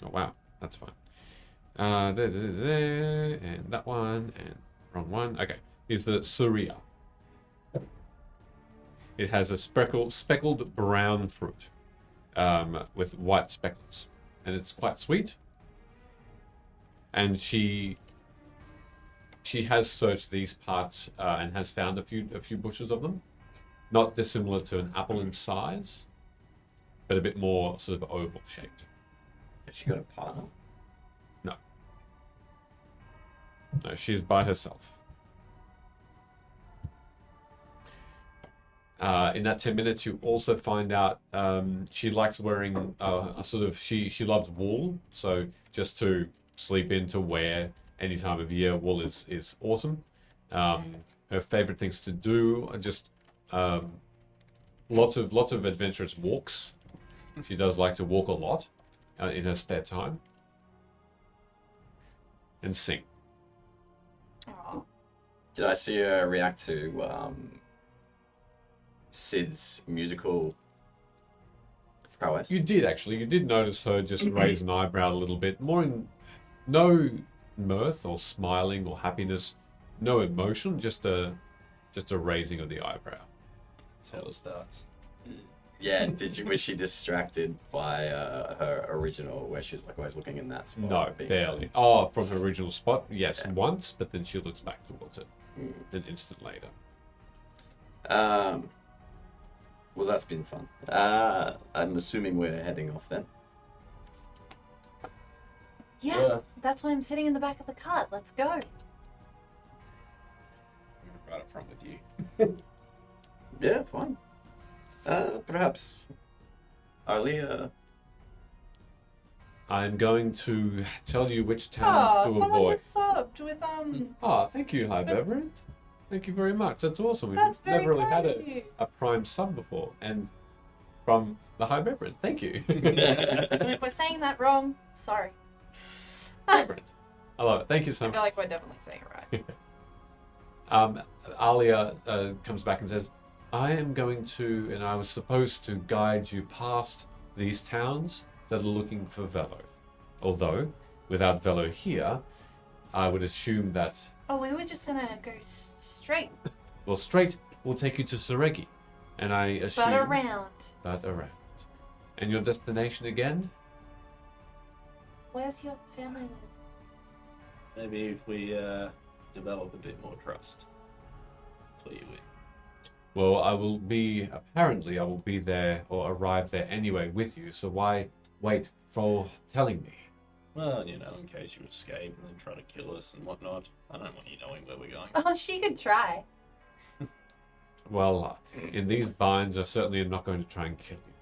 Oh wow, that's fine. There, and that one, and wrong one. Okay, is the Surya. It has a speckled brown fruit, with white speckles, and it's quite sweet. And she has searched these parts and has found a few bushes of them, not dissimilar to an apple in size, but a bit more sort of oval shaped. Has she got a partner? No, she's by herself. In that 10 minutes, you also find out she likes wearing a sort of she loves wool, so just to sleep in, to wear any time of year, wool is awesome. Her favorite things to do are just lots of adventurous walks. She does like to walk a lot in her spare time, and sing. Aw. Did I see her react to Sid's musical prowess? You did actually. You did notice her just raise an eyebrow a little bit, more in no mirth or smiling or happiness, no emotion, just a raising of the eyebrow. That's how it starts. Yeah, was she distracted by her original, where she's like always looking in that spot? No, being barely. Oh, from her original spot, yes, Yeah. once, but then she looks back towards it Mm. an instant later. Well, that's been fun. I'm assuming we're heading off then. Yeah, that's why I'm sitting in the back of the cart. Let's go. I'm right up front with you. Yeah, fine. Perhaps Alia. I'm going to tell you which towns to someone avoid. just subbed with Oh, thank you, High Beverett. Thank you very much. That's awesome. We've That's very never really had kind of you. a prime sub before, and from the High Beverett. Thank you. And if we're saying that wrong, sorry. Beverett. I love it. Thank you so I much. feel like we're definitely saying it right. Alia comes back and says, I am going to, and I was supposed to guide you past these towns that are looking for Velo. Although, without Velo here, I would assume that, Oh, we were just gonna go straight, well, straight will take you to Seregi. And I assume... but around. But around. And your destination again? Where's your family then? Maybe if we develop a bit more trust, clue you in. Well, I will be there or arrive there anyway with you, so why wait for telling me? Well, you know, in case you escape and then try to kill us and whatnot. I don't want you knowing where we're going. Oh, she could try. Well, in these binds, I certainly am not going to try and kill you.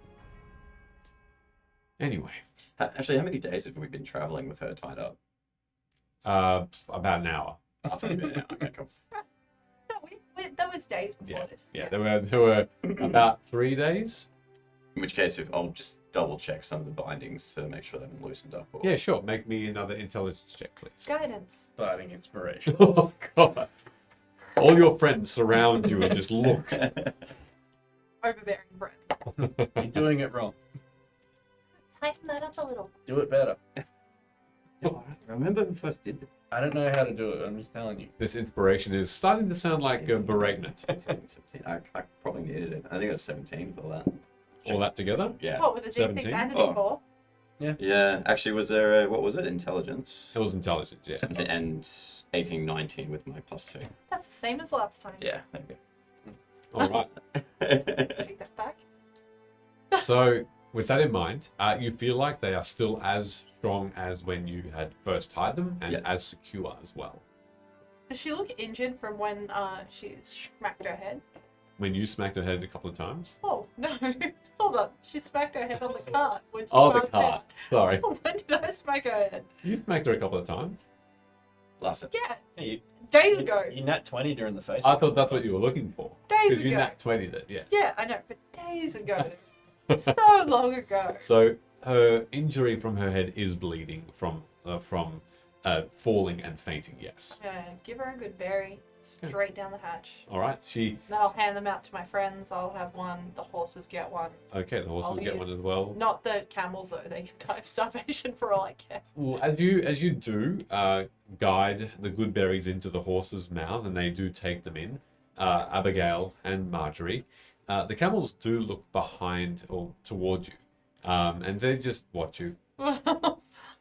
Anyway, Actually, how many days have we been traveling with her tied up? about an hour. I'll tell you now. Okay, cool. No, that was days before Yeah, this. yeah. There were about 3 days. In which case, if I'll just double check some of the bindings to make sure they haven't loosened up. Or... Yeah, sure. Make me another intelligence check, please. Guidance. Fighting inspiration. Oh God! All your friends surround you and just look. Overbearing friends. You're doing it wrong. Tighten that up a little. Do it better. Remember who first did I don't know how to do it. I'm just telling you. This inspiration is starting to sound like a beratement. I probably needed it. I think it was 17 for that. All that together? Yeah. What, with a D6 17? and a Oh. D4? Yeah. Actually, was there what was it? Intelligence. It was intelligence, yeah. 17 and 18, 19 with my +2. That's the same as last time. Yeah. There we All right. go. Take that back. So, with that in mind, you feel like they are still as strong as when you had first tied them, and Yeah. as secure as well. Does she look injured from when she smacked her head? When you smacked her head a couple of times. Oh, no. Hold on. She smacked her head on the cart when she Oh, the passed cart. Sorry. out. When did I smack her head? You smacked her a couple of times. Last episode. Yeah, Hey, days ago. You nat 20 during the face. I thought that's what you were looking for. Days Because you ago. nat 20 that, yeah. Yeah, I know, but days ago. So long ago. So her injury from her head is bleeding from falling and fainting, yes. Yeah, give her a good berry. Straight down the hatch. All right. Then I'll hand them out to my friends. I'll have one. The horses get one. Okay, the horses I'll get use- one as well. Not the camels, though. They can die of starvation for all I care. Well, as you do guide the good berries into the horse's mouth, and they do take them in, Abigail and Marjorie, the camels do look behind or toward you, and they just watch you.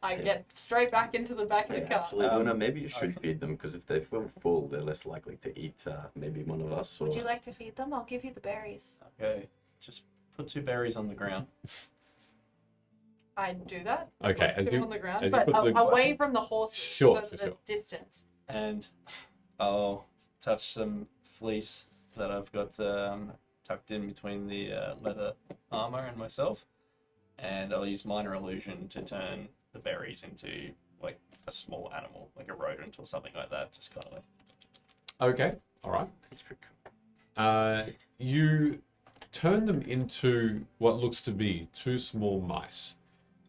I get straight back into the back of the Yeah, car. actually, Luna, maybe you should feed them because if they feel full, they're less likely to eat maybe one of us. Or... Would you like to feed them? I'll give you the berries. Okay, just put 2 berries on the ground. I do that. Okay, Put as two you- on the ground, as you but put the- away from the horses, Sure, so that sure, there's distance. And I'll touch some fleece that I've got tucked in between the leather armor and myself. And I'll use minor illusion to turn the berries into like a small animal, like a rodent or something like that. Just kind of like. Okay, all right. That's pretty cool. You turn them into what looks to be 2 small mice,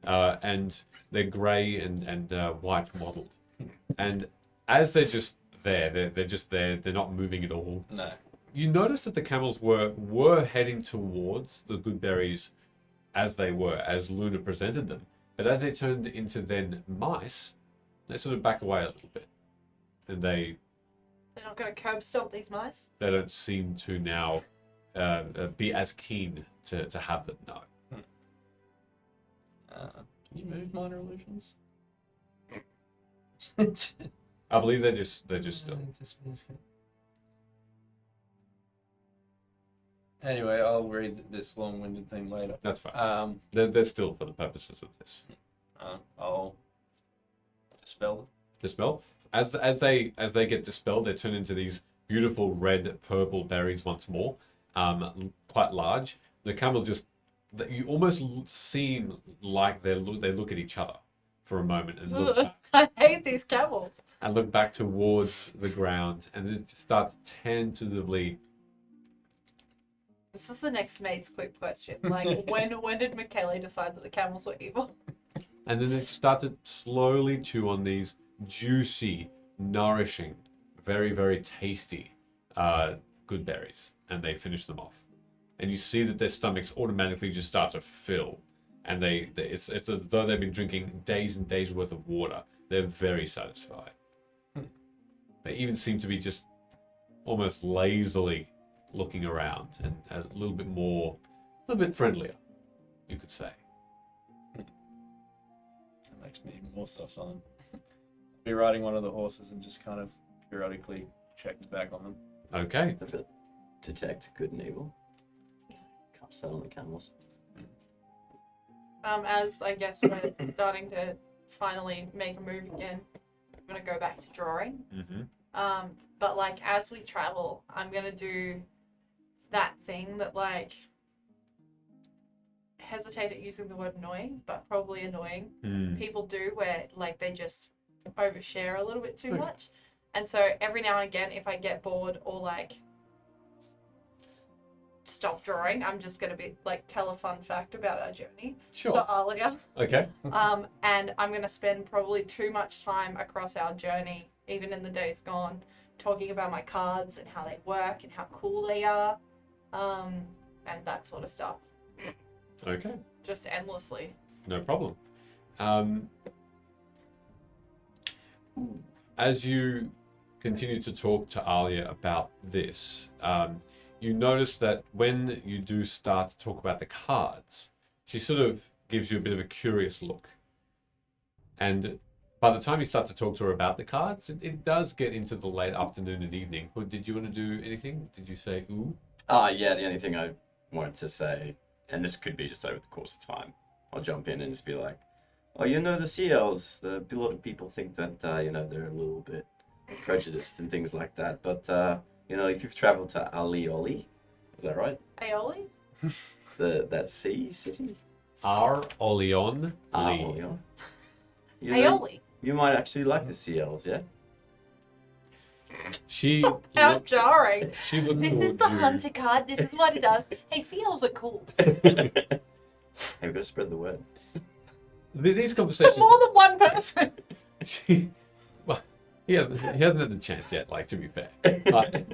and they're grey and white mottled. And as they're just there, they're just there. They're not moving at all. No. You notice that the camels were heading towards the good berries as Luna presented them. But as they turned into then mice, they sort of back away a little bit, and they They're not going to curb stomp these mice. don't seem to now be as keen to have them. No. Can you move minor illusions? I believe they're just still. Anyway, I'll read this long-winded thing later. That's fine. Um, They're still for the purposes of this. I'll dispel them. Dispel. As they get dispelled, they turn into these beautiful red purple berries once more, quite large. The camels you almost seem like they look at each other for a moment and look back, I hate these camels. towards the ground, and then just start tentatively. This is the next mate's quick question. Like, when did Michele decide that the camels were evil? And then they just start to slowly chew on these juicy, nourishing, very, very tasty good berries. And they finish them off. And you see that their stomachs automatically just start to fill. And it's as though they've been drinking days and days worth of water. They're very satisfied. They even seem to be just almost lazily looking around and a little bit friendlier, you could say. That makes me more sus on them. Be riding one of the horses and just kind of periodically check the back on them. Okay. detect good and evil. Cast that on the camels. As I guess we're starting to finally make a move again, I'm gonna go back to drawing. Mm-hmm. But like as we travel, I'm gonna do that thing that like hesitate at using the word annoying, but probably annoying people do, where like they just overshare a little bit too much. And so every now and again, if I get bored or like stop drawing, I'm just gonna be like tell a fun fact about our journey Sure. to Alia. Okay. And I'm gonna spend probably too much time across our journey, even in the days gone, talking about my cards and how they work and how cool they are, and that sort of stuff, Okay. just endlessly. No problem. As you continue to talk to Alia about this, you notice that when you do start to talk about the cards, she sort of gives you a bit of a curious look. And by the time you start to talk to her about the cards, it does get into the late afternoon and evening. Did you want to do anything? Did you say ooh? Yeah, the only thing I wanted to say, and this could be just over the course of time, I'll jump in and just be like, oh, you know, the sea elves, a lot of people think that, they're a little bit prejudiced and things like that. But, if you've traveled to Alia, is that right? Aioli? That sea city? Ar Olion Lee. Alia. Aioli. You might actually like the sea elves, yeah? She How looked, jarring. she looked This is towards the you. hunter card. This is what it does. Hey, sea elves are cool. Hey, we've got to spread the word. These To conversations. more than one person. Well, he hasn't had the chance yet. Like, to be fair, but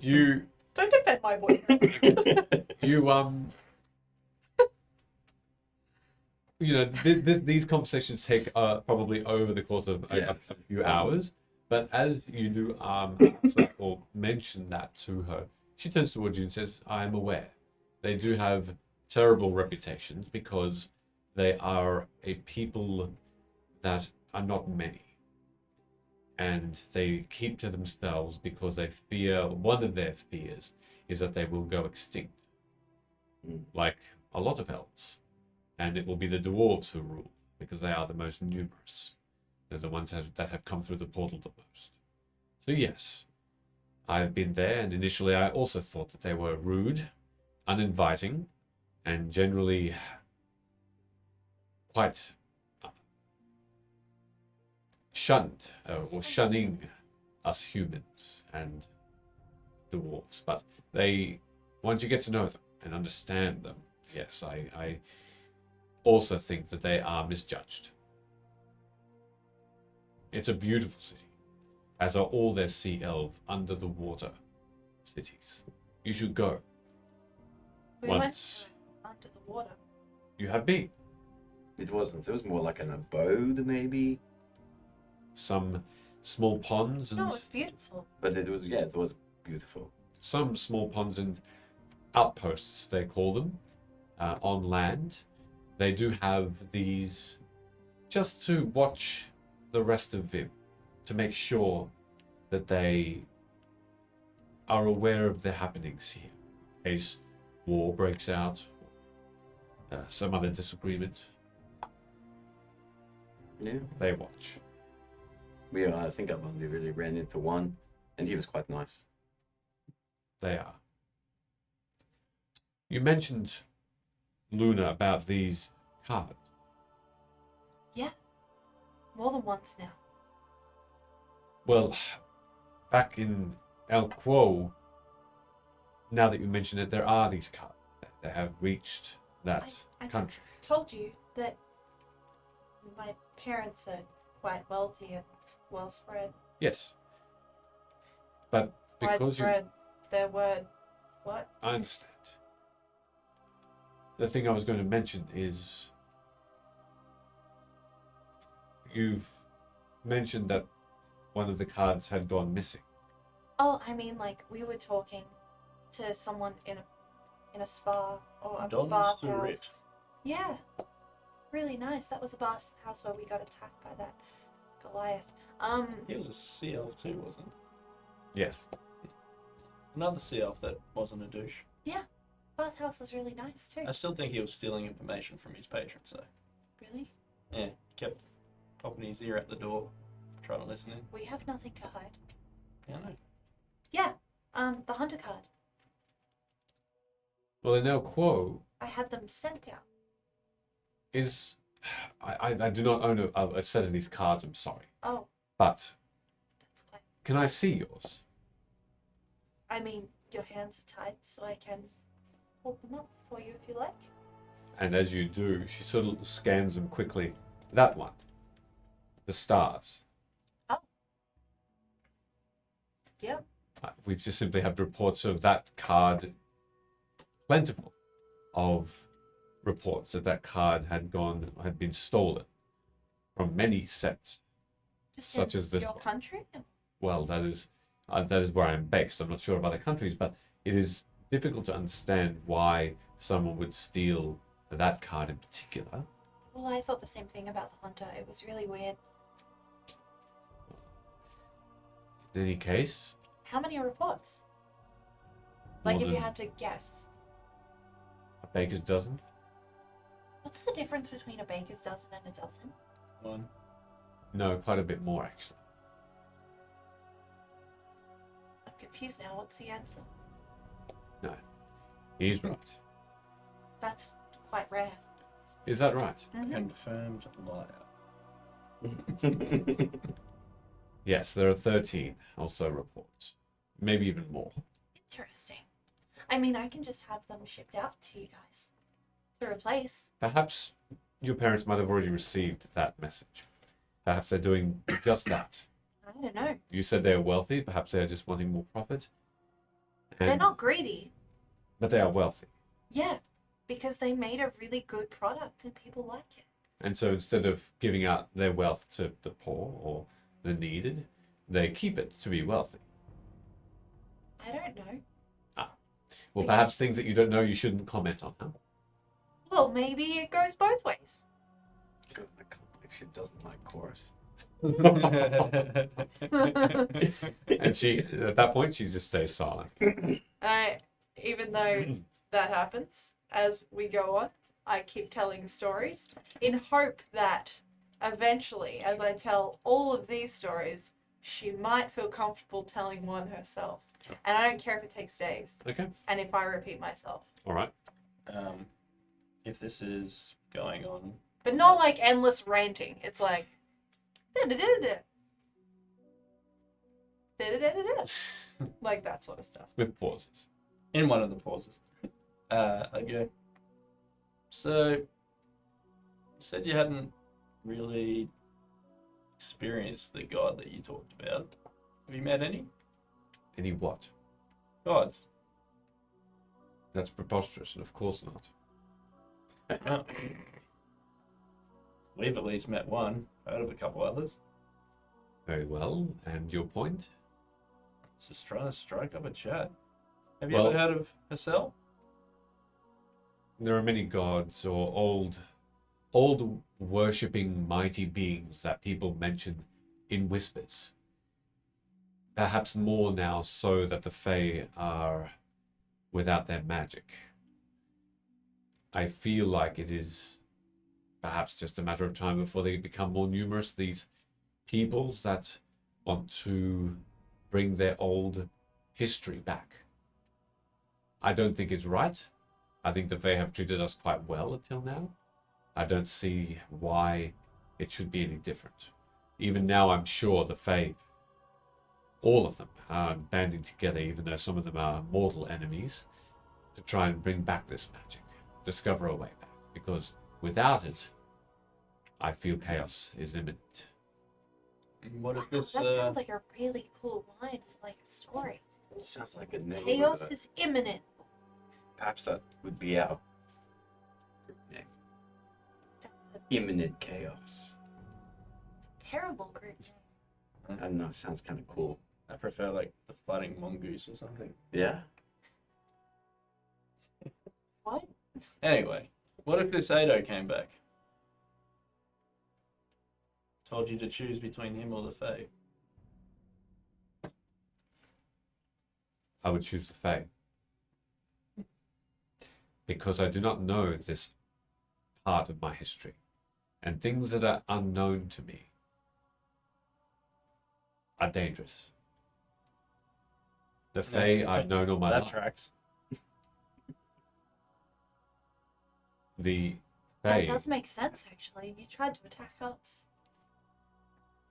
you Don't defend my boyfriend. these conversations take probably over the course of a few hours. But as you do answer or mention that to her, she turns towards you and says, "I am aware. They do have terrible reputations because they are a people that are not many. And they keep to themselves because they fear, one of their fears is that they will go extinct. Like a lot of elves. And it will be the dwarves who rule because they are the most numerous. They're the ones that have come through the portal the most. So yes, I've been there, and initially I also thought that they were rude, uninviting, and generally quite shunned or shunning us humans and dwarves. But once you get to know them and understand them, yes, I also think that they are misjudged. It's a beautiful city, as are all their sea elf under the water cities. You should go. We Once went under the water. you have been. It wasn't. It was more like an abode, maybe. Some small ponds No, and it's beautiful. But it was beautiful. some small ponds and outposts, they call them, on land. They do have these just to watch the rest of Vim, to make sure that they are aware of the happenings here. In case war breaks out, some other disagreement, Yeah. they watch. I think I've only really ran into one, and he was quite nice. They are. You mentioned, Luna, about these cards. Yeah. More than once now. Well, back in El Quo, now that you mention it, there are these cards that have reached that I country. told you that my parents are quite wealthy and well spread. Yes. But because you... Widespread. Their word. What? I understand. The thing I was going to mention is you've mentioned that one of the cards had gone missing. Oh, I mean, like we were talking to someone in a spa or a Don's bathhouse. rich. Yeah, really nice. That was the bathhouse where we got attacked by that Goliath. He was a sea elf too, wasn't Yes. Another sea elf that wasn't a douche. Bathhouse is really nice too. I still think he was stealing information from his patrons, though. Really? Yeah, kept popping his ear at the door, trying to listen in. We have nothing to hide. Yeah, I know. Yeah. The hunter card. Well, in El Quo I had them sent out. is. I do not own a set of these cards, I'm sorry. Oh, But that's quite. can I see yours? I mean, your hands are tied, so I can hold them up for you if you like. And as you do, she sort of scans them quickly. That one. The stars. Yeah. We've just simply had reports of that card, plentiful of reports that that card had been stolen from many sets, Just such in as this your one. country. Well, that is where I'm based. I'm not sure of other countries, but it is difficult to understand why someone would steal that card in particular. Well, I thought the same thing about the hunter. It was really weird. In any case, How many reports? Like, more if you than had to guess. a baker's dozen. What's the difference between a baker's dozen and a dozen? One. No, quite a bit more actually. I'm confused now. What's the answer? No, he's right. That's quite rare. Is that right? Mm-hmm. Confirmed liar. Yes, there are 13 also reports, maybe even more. Interesting. I mean, I can just have them shipped out to you guys to replace. Perhaps your parents might have already received that message. Perhaps they're doing just that. I don't know. You said they're wealthy. Perhaps they're just wanting more profit. They're not greedy. But they are wealthy. Yeah, because they made a really good product and people like it. And so instead of giving out their wealth to the poor or the needed, they keep it to be wealthy. I don't know. Well, perhaps things that you don't know you shouldn't comment on, huh? Well, maybe it goes both ways. God, I can't believe she doesn't like chorus. And she, at that point, she just stays silent. Even though that happens as we go on, I keep telling stories in hope that eventually, as I tell all of these stories, she might feel comfortable telling one herself. Sure. And I don't care if it takes days. Okay. And if I repeat myself. All right. If this is going on, But not like endless ranting. It's like da-da-da-da-da. Da-da-da-da-da. Like that sort of stuff. With pauses. in one of the pauses, I go, so, you said you hadn't really experienced the god that you talked about. Have you met any Any what? gods? That's preposterous, and of course not. Well, we've at least met one. Heard of a couple others. Very well. And your point? Just trying to strike up a chat. Have you Well- ever heard of Hassel? There are many gods or old worshipping mighty beings that people mention in whispers. Perhaps more now so that the Fae are without their magic. I feel like it is perhaps just a matter of time before they become more numerous, these peoples that want to bring their old history back. I don't think it's right. I think the Fae have treated us quite well until now. I don't see why it should be any different. Even now, I'm sure the Fae, all of them, are banding together, even though some of them are mortal enemies, to try and bring back this magic, discover a way back. Because without it, I feel chaos is imminent. What if this? That sounds like a really cool line, like a story. Sounds like a name. Chaos is imminent. Perhaps that would be our group name. That's a Imminent Chaos. terrible group name. I don't know, it sounds kind of cool. I prefer like the fighting mongoose or something. Yeah? What? Anyway, what if this Ado came back? Told you to choose between him or the Fae. I would choose the Fae. Because I do not know this part of my history. And things that are unknown to me are dangerous. The Fae I've known all my That life. tracks. The That Fae, does make sense, actually. You tried to attack us.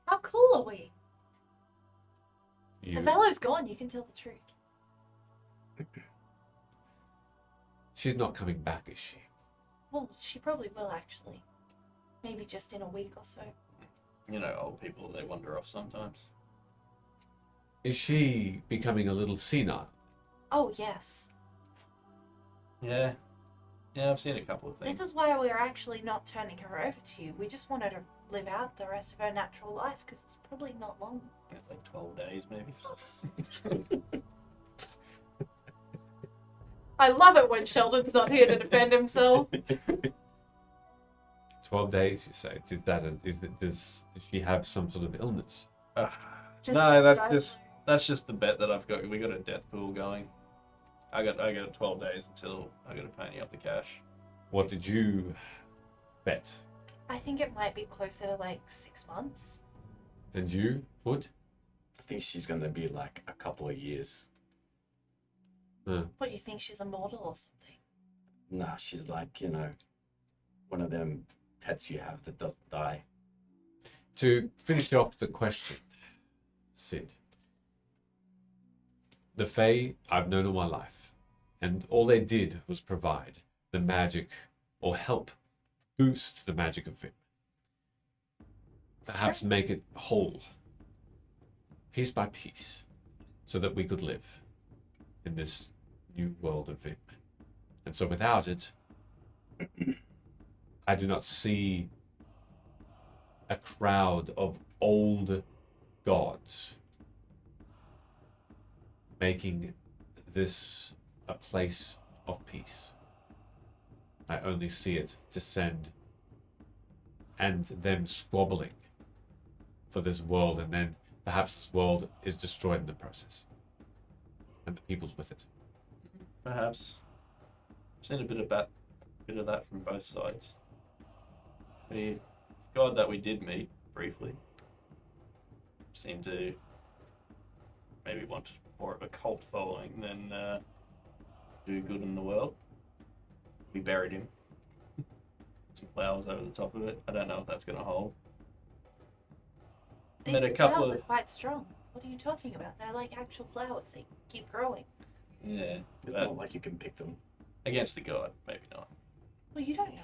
How cool are we? you, The fellow's gone, you can tell the truth. she's not coming back, is she? Well, she probably will, actually. Maybe just in a week or so. You know, old people, they wander off sometimes. Is she becoming a little senile? Oh, yes. Yeah. Yeah, I've seen a couple of things. This is why we're actually not turning her over to you. We just want her to live out the rest of her natural life, because it's probably not long. It's like 12 days, maybe. I love it when Sheldon's not here to defend himself. 12 days, you say. Does she have some sort of illness? Just No, that's don't just know. that's just the bet that I've got. We got a death pool going. I got 12 days until I got to pony up the cash. What did you bet? I think it might be closer to like 6 months. And you, Wood? I think she's gonna be like a couple of years. What, you think she's immortal or something? Nah, she's like, one of them pets you have that doesn't die. To finish off the question, Sid. The Fae I've known all my life, and all they did was provide the magic, or help boost the magic of Vim. Perhaps make it whole, piece by piece, so that we could live in this new world of Vim. And so without it, I do not see a crowd of old gods making this a place of peace. I only see it descend and them squabbling for this world, and then perhaps this world is destroyed in the process. And the people's with it. Perhaps. I've seen a bit of that from both sides. The god that we did meet briefly seemed to maybe want more of a cult following than do good in the world. We buried him. Some flowers over the top of it. I don't know if that's going to hold. These Met a couple flowers of are quite strong. What are you talking about? They're like actual flowers. They keep growing. yeah. It's that- not like you can pick them. against the god, maybe not. Well, you don't know.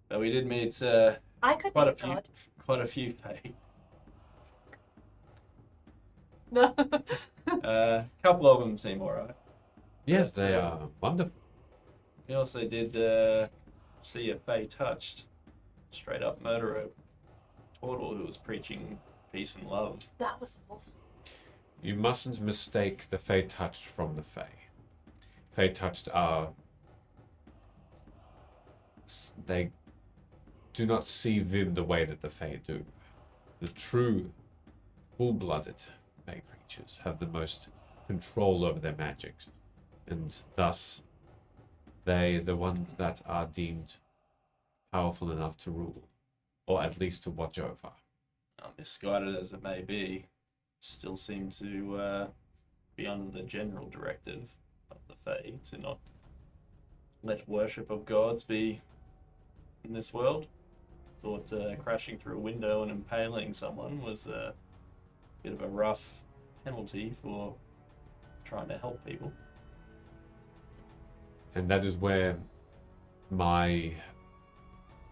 But we did meet I could quite be a a few, god. quite a few Fae. No. A couple of them seem alright. Yes, But, they are wonderful. We also did see a Fae touched, straight up murder a turtle who was preaching peace and love. That was awful. You mustn't mistake the Fae touched from the Fae. Fae touched are. They do not see Vim the way that the Fae do. The true, full-blooded Fae creatures have the most control over their magics, and thus they, the ones that are deemed powerful enough to rule, or at least to watch over. Misguided as it may be, still seem to be under the general directive of the Fae to not let worship of gods be in this world. Thought crashing through a window and impaling someone was a bit of a rough penalty for trying to help people. And that is where my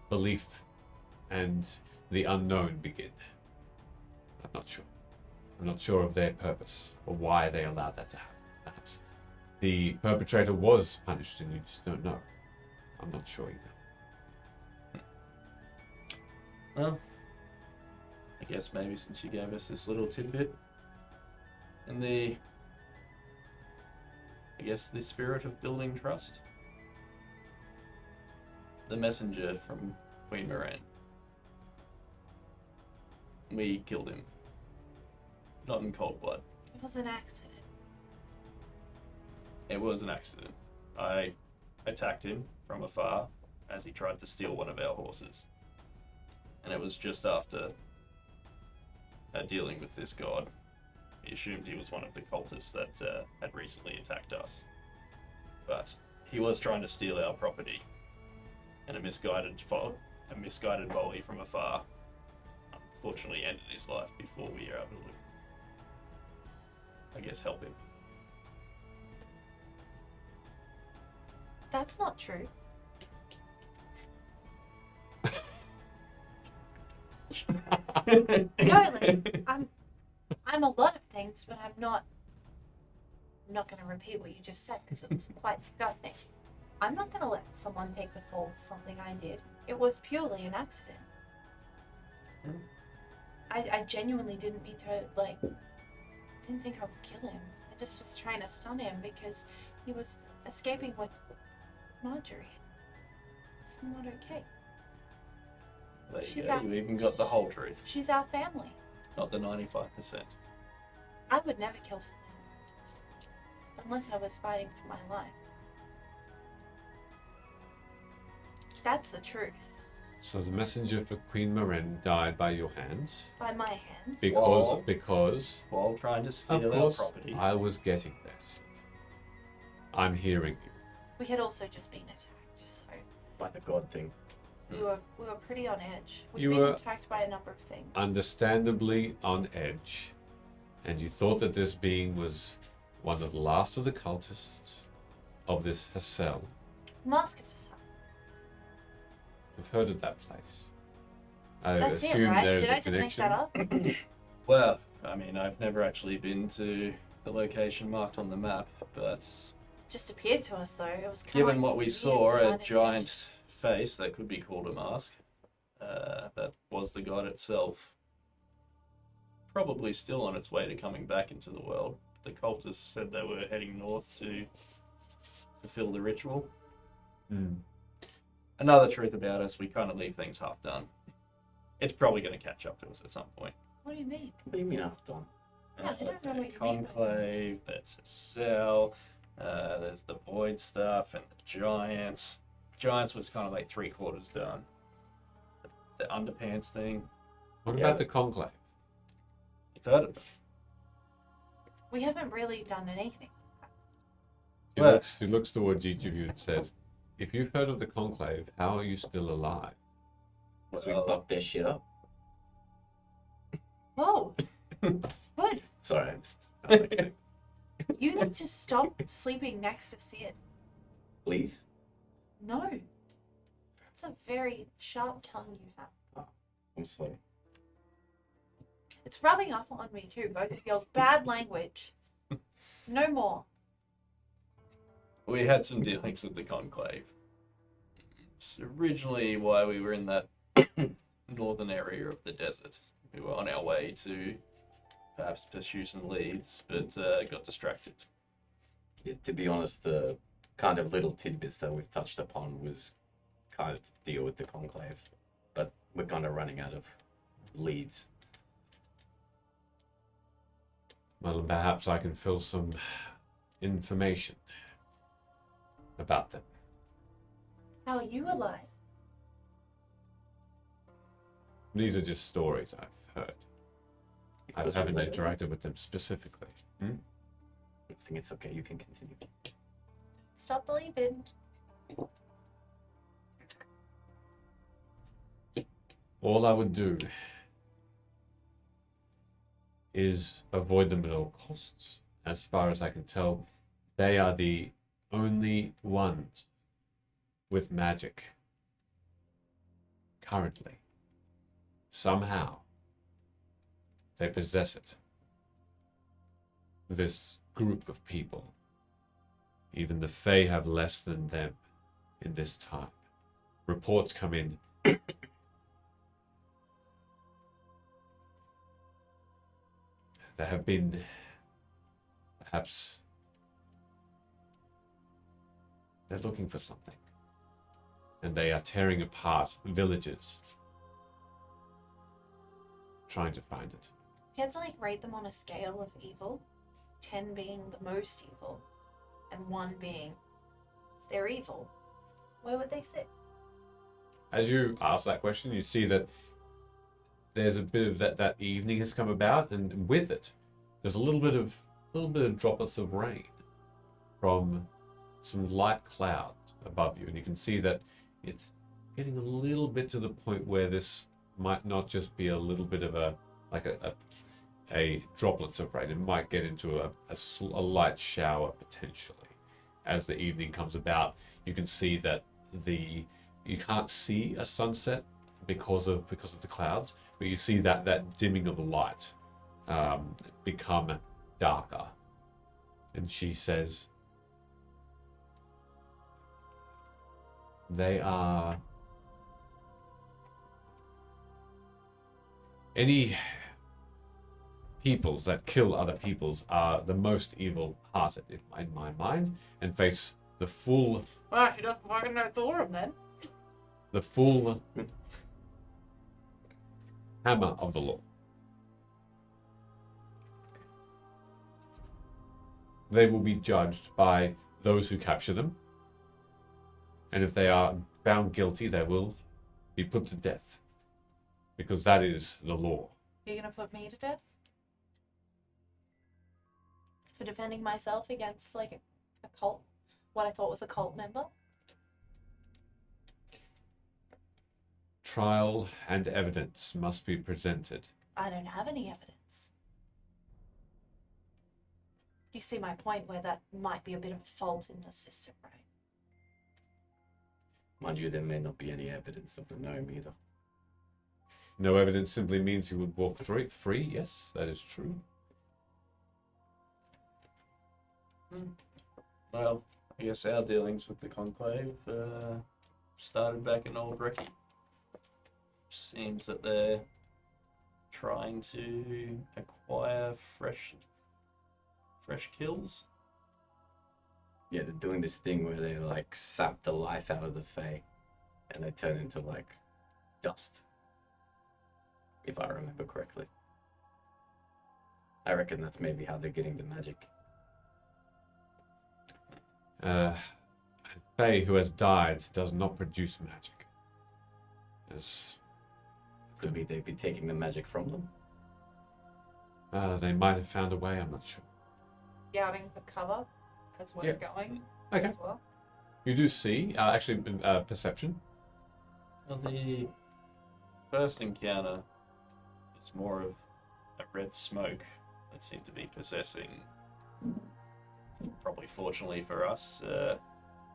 belief and the unknown begin. I'm not sure. I'm not sure of their purpose or why they allowed that to happen. Perhaps the perpetrator was punished and you just don't know. I'm not sure either. Well, I guess maybe since you gave us this little tidbit, in the spirit of building trust, the messenger from Queen Moran, we killed him. Not in cold blood. It was an accident. It was an accident. I attacked him from afar as he tried to steal one of our horses. And it was just after dealing with this god. He assumed he was one of the cultists that had recently attacked us. But he was trying to steal our property. And a misguided volley from afar unfortunately ended his life before we were able to, I guess, help him. That's not true. No, like, I'm a lot of things, but I'm not going to repeat what you just said because it was quite disgusting. I'm not going to let someone take the fall for something I did. It was purely an accident. I genuinely didn't mean to, didn't think I would kill him. I just was trying to stun him because he was escaping with Marjorie. It's not okay. There you She's go. out. You even got the whole truth, She's our family. not the 95%. I would never kill someone else unless I was fighting for my life. That's the truth. So the messenger for Queen Maren died by your hands By my hands. because While trying to of steal our course property. I was getting that. I'm hearing you. We had also just been attacked, so By the god thing. we were pretty on edge. We've You been were- attacked by a number of things. Understandably on edge, and you thought that this being was one of the last of the cultists of this Hassel. Mask of Hassan. I've heard of that place. I That's it, assume right? there's Did a I just make connection. that up? Well, I mean, I've never actually been to the location marked on the map, but Just appeared to us though. It was kind given of what we saw, a giant face that could be called a mask, that was the god itself, probably still on its way to coming back into the world. The cultists said they were heading north to fulfill the ritual. Hmm. Another truth about us, we kind of leave things half done. It's probably going to catch up to us at some point. What do you mean? What do you mean half done? Yeah, I don't know what you mean by that. Conclave, there's a cell, there's the void stuff, and the giants. Giants was kind of like 3/4 done. The underpants thing, What Yeah. about the conclave? you've heard of them. We haven't really done anything. Well- She looks towards each of you and says, if you've heard of the conclave, how are you still alive? Because we Well- fucked their shit up. Whoa! What? Sorry, I just You need to stop sleeping next to Sid. please. No. That's a very sharp tongue you have. I'm sorry. It's rubbing off on me too, both of your bad language. No more. We had some dealings with the conclave. It's originally why we were in that northern area of the desert. We were on our way to perhaps pursue some leads, but got distracted. Yeah, to be honest, the kind of little tidbits that we've touched upon was kind of to deal with the conclave, but we're kind of running out of leads. Well, perhaps I can fill some information about them. How are you alive? These are just stories I've heard. I Because haven't we're late. interacted with them specifically. I think it's okay. You can continue. Stop believing. All I would do is avoid them at all costs. As far as I can tell, they are the only ones with magic currently. Somehow, they possess it. This group of people. Even the Fae have less than them in this time. Reports come in. There have been perhaps they're looking for something. And they are tearing apart villages, trying to find it. You have to rate them on a scale of evil. 10 being the most evil. and one being they're evil, where would they sit? As you ask that question, you see that there's a bit of that evening has come about, and with it, there's a little bit of droplets of rain from some light clouds above you, and you can see that it's getting a little bit to the point where this might not just be a little bit of a droplets of rain. It might get into a light shower potentially. As the evening comes about, you can see that you can't see a sunset because of the clouds, but you see that dimming of the light become darker. And she says, they are any peoples that kill other peoples are the most evil-hearted, in my mind, and face the full Well, she doesn't fucking know Thorum then. hammer of the law. They will be judged by those who capture them, and if they are found guilty, they will be put to death, because that is the law. You're gonna put me to death? For defending myself against, like, a cult? What I thought was a cult member? Trial and evidence must be presented. I don't have any evidence. You see my point where that might be a bit of a fault in the system, right? Mind you, there may not be any evidence of the gnome either. No evidence simply means you would walk through it free. Yes, that is true. Well, I guess our dealings with the Conclave started back in Old Recky. Seems that they're trying to acquire fresh kills. Yeah, they're doing this thing where they like sap the life out of the Fae, and they turn into like dust. If I remember correctly. I reckon that's maybe how they're getting the magic. A Fae who has died does not produce magic. Yes. Could be they'd be taking the magic from them. They might have found a way, I'm not sure. Scouting for cover as we're going Okay. as well. You do see, perception. Well, the first encounter is more of a red smoke that seemed to be possessing, probably fortunately for us,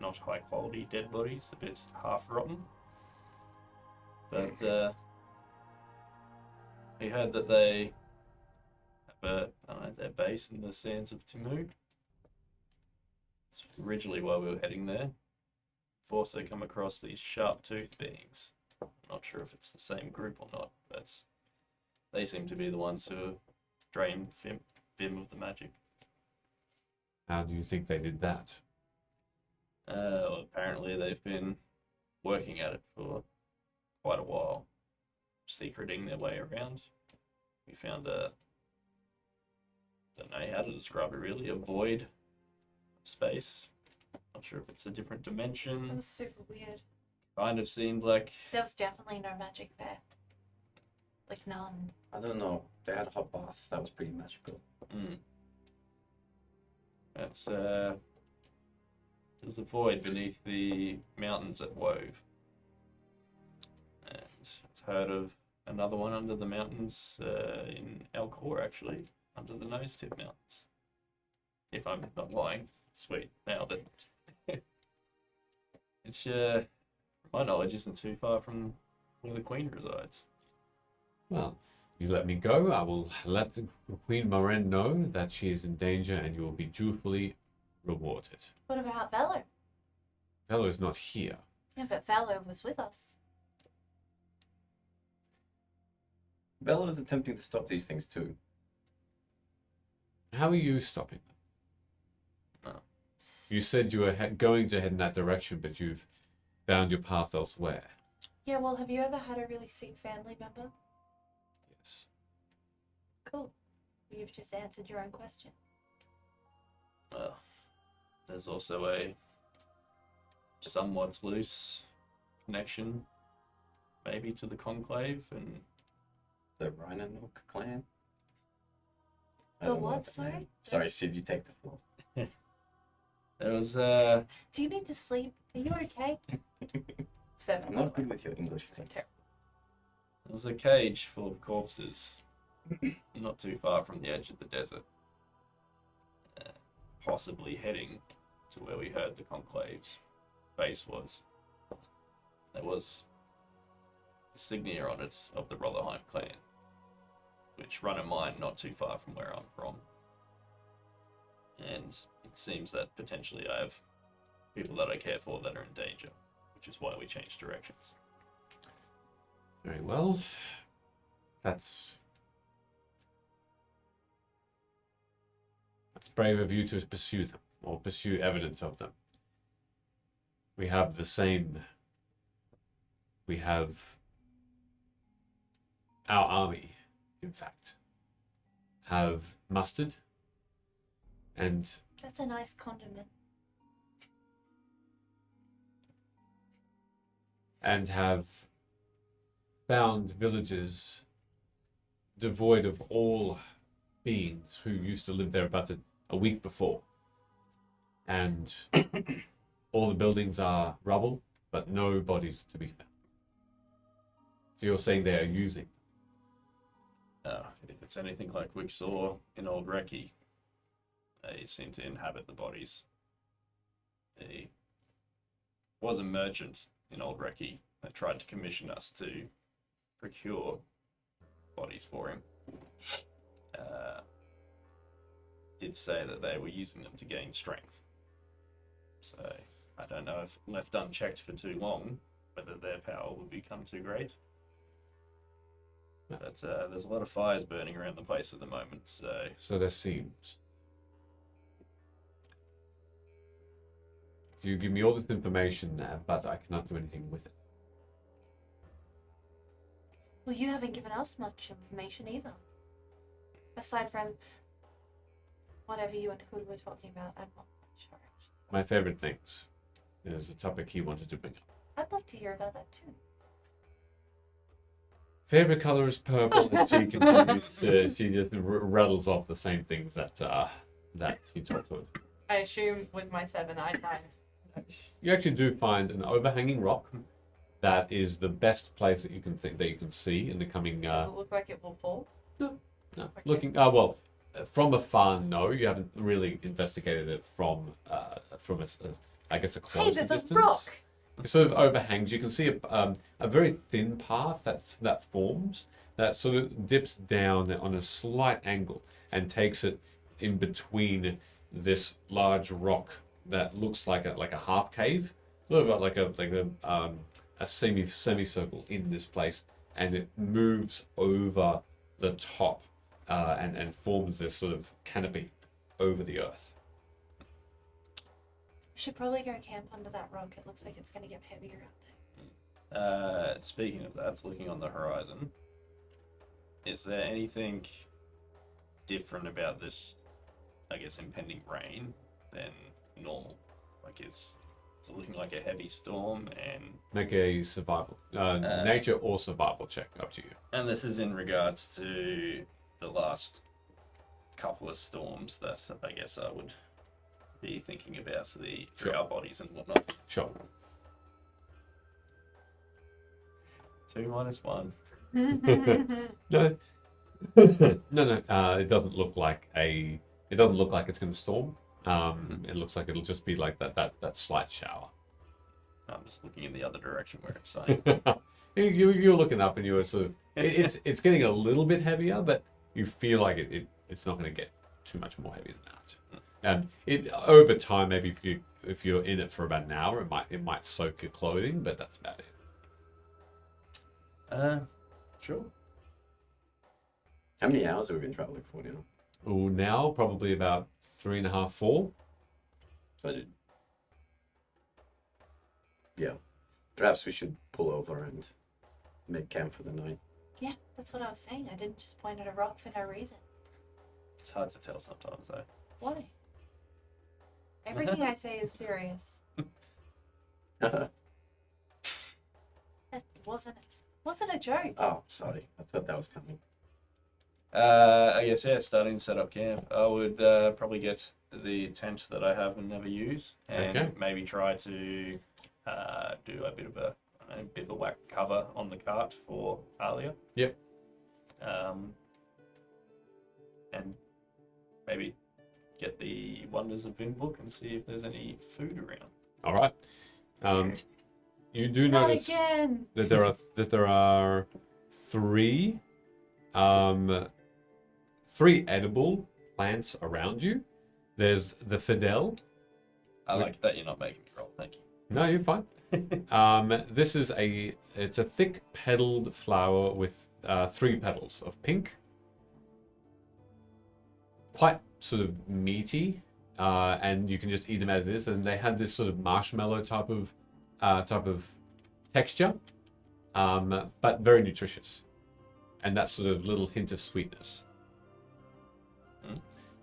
not high quality dead bodies, a bit half rotten. But we heard that they have their base in the sands of Timu. It's originally why we were heading there. We've also come across these sharp-toothed beings. I'm not sure if it's the same group or not, but they seem to be the ones who drained Vim of the magic. How do you think they did that? Well, apparently they've been working at it for quite a while, secreting their way around. We found don't know how to describe it really, a void space. Not sure if it's a different It dimension. was super weird. Kind of seemed like There was definitely no magic there. Like, none. I don't know. They had hot baths. That was pretty magical. that's there's a void beneath the mountains at Wove. And I've heard of another one under the mountains in Alcor, actually, under the Nose Tip Mountains. If I'm not lying. Sweet, nailed it. It's, from my knowledge, isn't too far from where the Queen resides. Well, you let me go. I will let the Queen Moraine know that she is in danger, and you will be dutifully rewarded. What about Velo? Fellow is not here. Yeah, but Velo was with us. Bella is attempting to stop these things too. How are you stopping them? You said you were going to head in that direction, but you've found your path elsewhere. Yeah, well, have you ever had a really sick family member? Yes. Cool. You've just answered your own question. Well, There's also a somewhat loose connection, maybe to the Conclave and The Rhinanook clan. I The don't know what, the sorry? name. Sorry, Sid, you take the floor. there was Do you need to sleep? Are you okay? 7. I'm not good with your English accents. Terrible. there was a cage full of corpses, not too far from the edge of the desert, possibly heading to where we heard the Conclave's base was. There was insignia on it of the Rollerheim clan, which run a mine not too far from where I'm from. And it seems that potentially I have people that I care for that are in danger, which is why we changed directions. Very well. That's brave of you to pursue them, or pursue evidence of them. We have the same. We have our army, in fact, have mustard and That's a nice condiment. have found villages devoid of all beings who used to live there about a week before. And all the buildings are rubble, but no bodies to be found. So you're saying they are using. If it's anything like we saw in Old Recce, they seem to inhabit the bodies. There was a merchant in Old Recce that tried to commission us to procure bodies for him. Did say that they were using them to gain strength. So I don't know if left unchecked for too long, whether their power would become too great. But there's a lot of fires burning around the place at the moment, so... So there seems. You give me all this information, but I cannot do anything with it. Well, you haven't given us much information either. Aside from whatever you and Hood were talking about, I'm not sure. My favorite things is a topic he wanted to bring up. I'd like to hear about that too. Favorite color is purple, and she continues to. She just rattles off the same things that he talked about. I assume with my 7, I find. You actually do find an overhanging rock that is the best place that you can see in the coming. Does it look like it will fall? No. Okay. Looking. From afar, no. You haven't really investigated it from a I guess a Hey, closer there's distance. a rock! It sort of overhangs. You can see a very thin path that forms that sort of dips down on a slight angle and takes it in between this large rock that looks like a half cave, sort of like a semicircle in this place, and it moves over the top and forms this sort of canopy over the earth. We should probably go camp under that rock. It looks like it's going to get heavier out there. Speaking of that, looking on the horizon, is there anything different about this, I guess, impending rain than normal? Like, is it looking like a heavy storm? And Make a survival, nature or survival check, up to you. and this is in regards to the last couple of storms that I guess I would be thinking about for Sure. our bodies and whatnot. Sure. 2 minus 1. No. No. It doesn't look like it's going to storm. It looks like it'll just be like that slight shower. I'm just looking in the other direction where it's sunny. You're looking up and you're sort of it's getting a little bit heavier, but you feel like it's not going to get too much more heavy than that. And it over time, maybe if you're in it for about an hour, it might soak your clothing, but that's about it. Sure. How many hours have we been traveling for now? Oh, now probably about 3.5, 4. So, yeah, perhaps we should pull over and make camp for the night. Yeah, that's what I was saying. I didn't just point at a rock for no reason. It's hard to tell sometimes, though. Why? Everything I say is serious. That wasn't a joke. Oh, sorry. I thought that was coming. I guess, yeah, starting to set up camp. I would probably get the tent that I have and never use, and Okay. maybe try to do a bit of a bivouac cover on the cart for Alia. Yep. And maybe get the Wonders of Vin book and see if there's any food around. All right. You do Not notice again. that there are three edible plants around you. There's the Fidel. I like that you're not making me roll. Thank you. No, you're fine. This is it's a thick petaled flower with 3 petals of pink. Quite sort of meaty, and you can just eat them as is. And they have this sort of marshmallow type of texture, but very nutritious, and that sort of little hint of sweetness.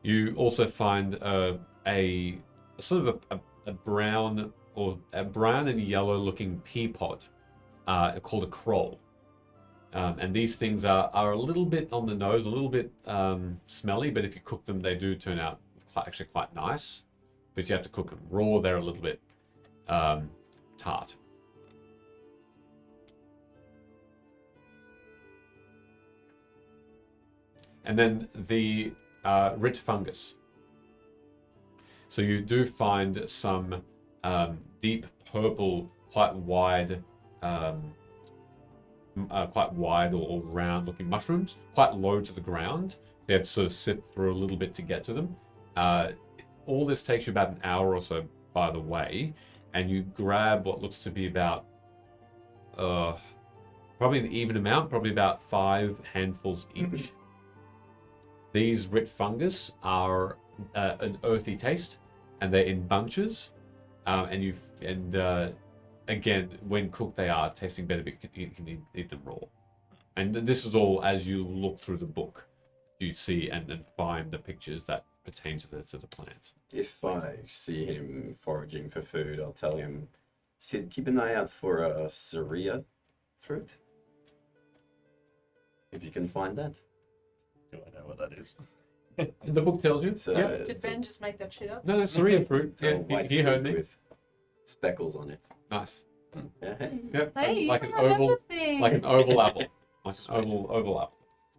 You also find a sort of a brown and yellow looking pea pod called a kroll. And these things are a little bit on the nose, a little bit smelly, but if you cook them, they do turn out actually quite nice. But you have to cook them raw; they're a little bit tart. And then the rich fungus. So you do find some deep purple, quite wide or round-looking mushrooms, quite low to the ground. So you have to sort of sift through a little bit to get to them. All this takes you about an hour or so, by the way, and you grab what looks to be about, probably an even amount, probably about 5 handfuls each. These rich fungus are an earthy taste, and they're in bunches. Again, when cooked, they are tasting better because you can eat them raw. And this is all as you look through the book. You see and find the pictures that pertain to the plant. If I see him foraging for food, I'll tell him, Sid, keep an eye out for a Syria fruit. If you can find that. Do I know what that is? The book tells you. It's a, Yeah. Did it's a- Ben just make that shit up? No, that's Syrian fruit. it's a Yeah, white he heard fruit me. with speckles on it. Nice. Yeah, hey. Yep. Hey, like you an oval, remember things. like an oval apple. Like an oval apple.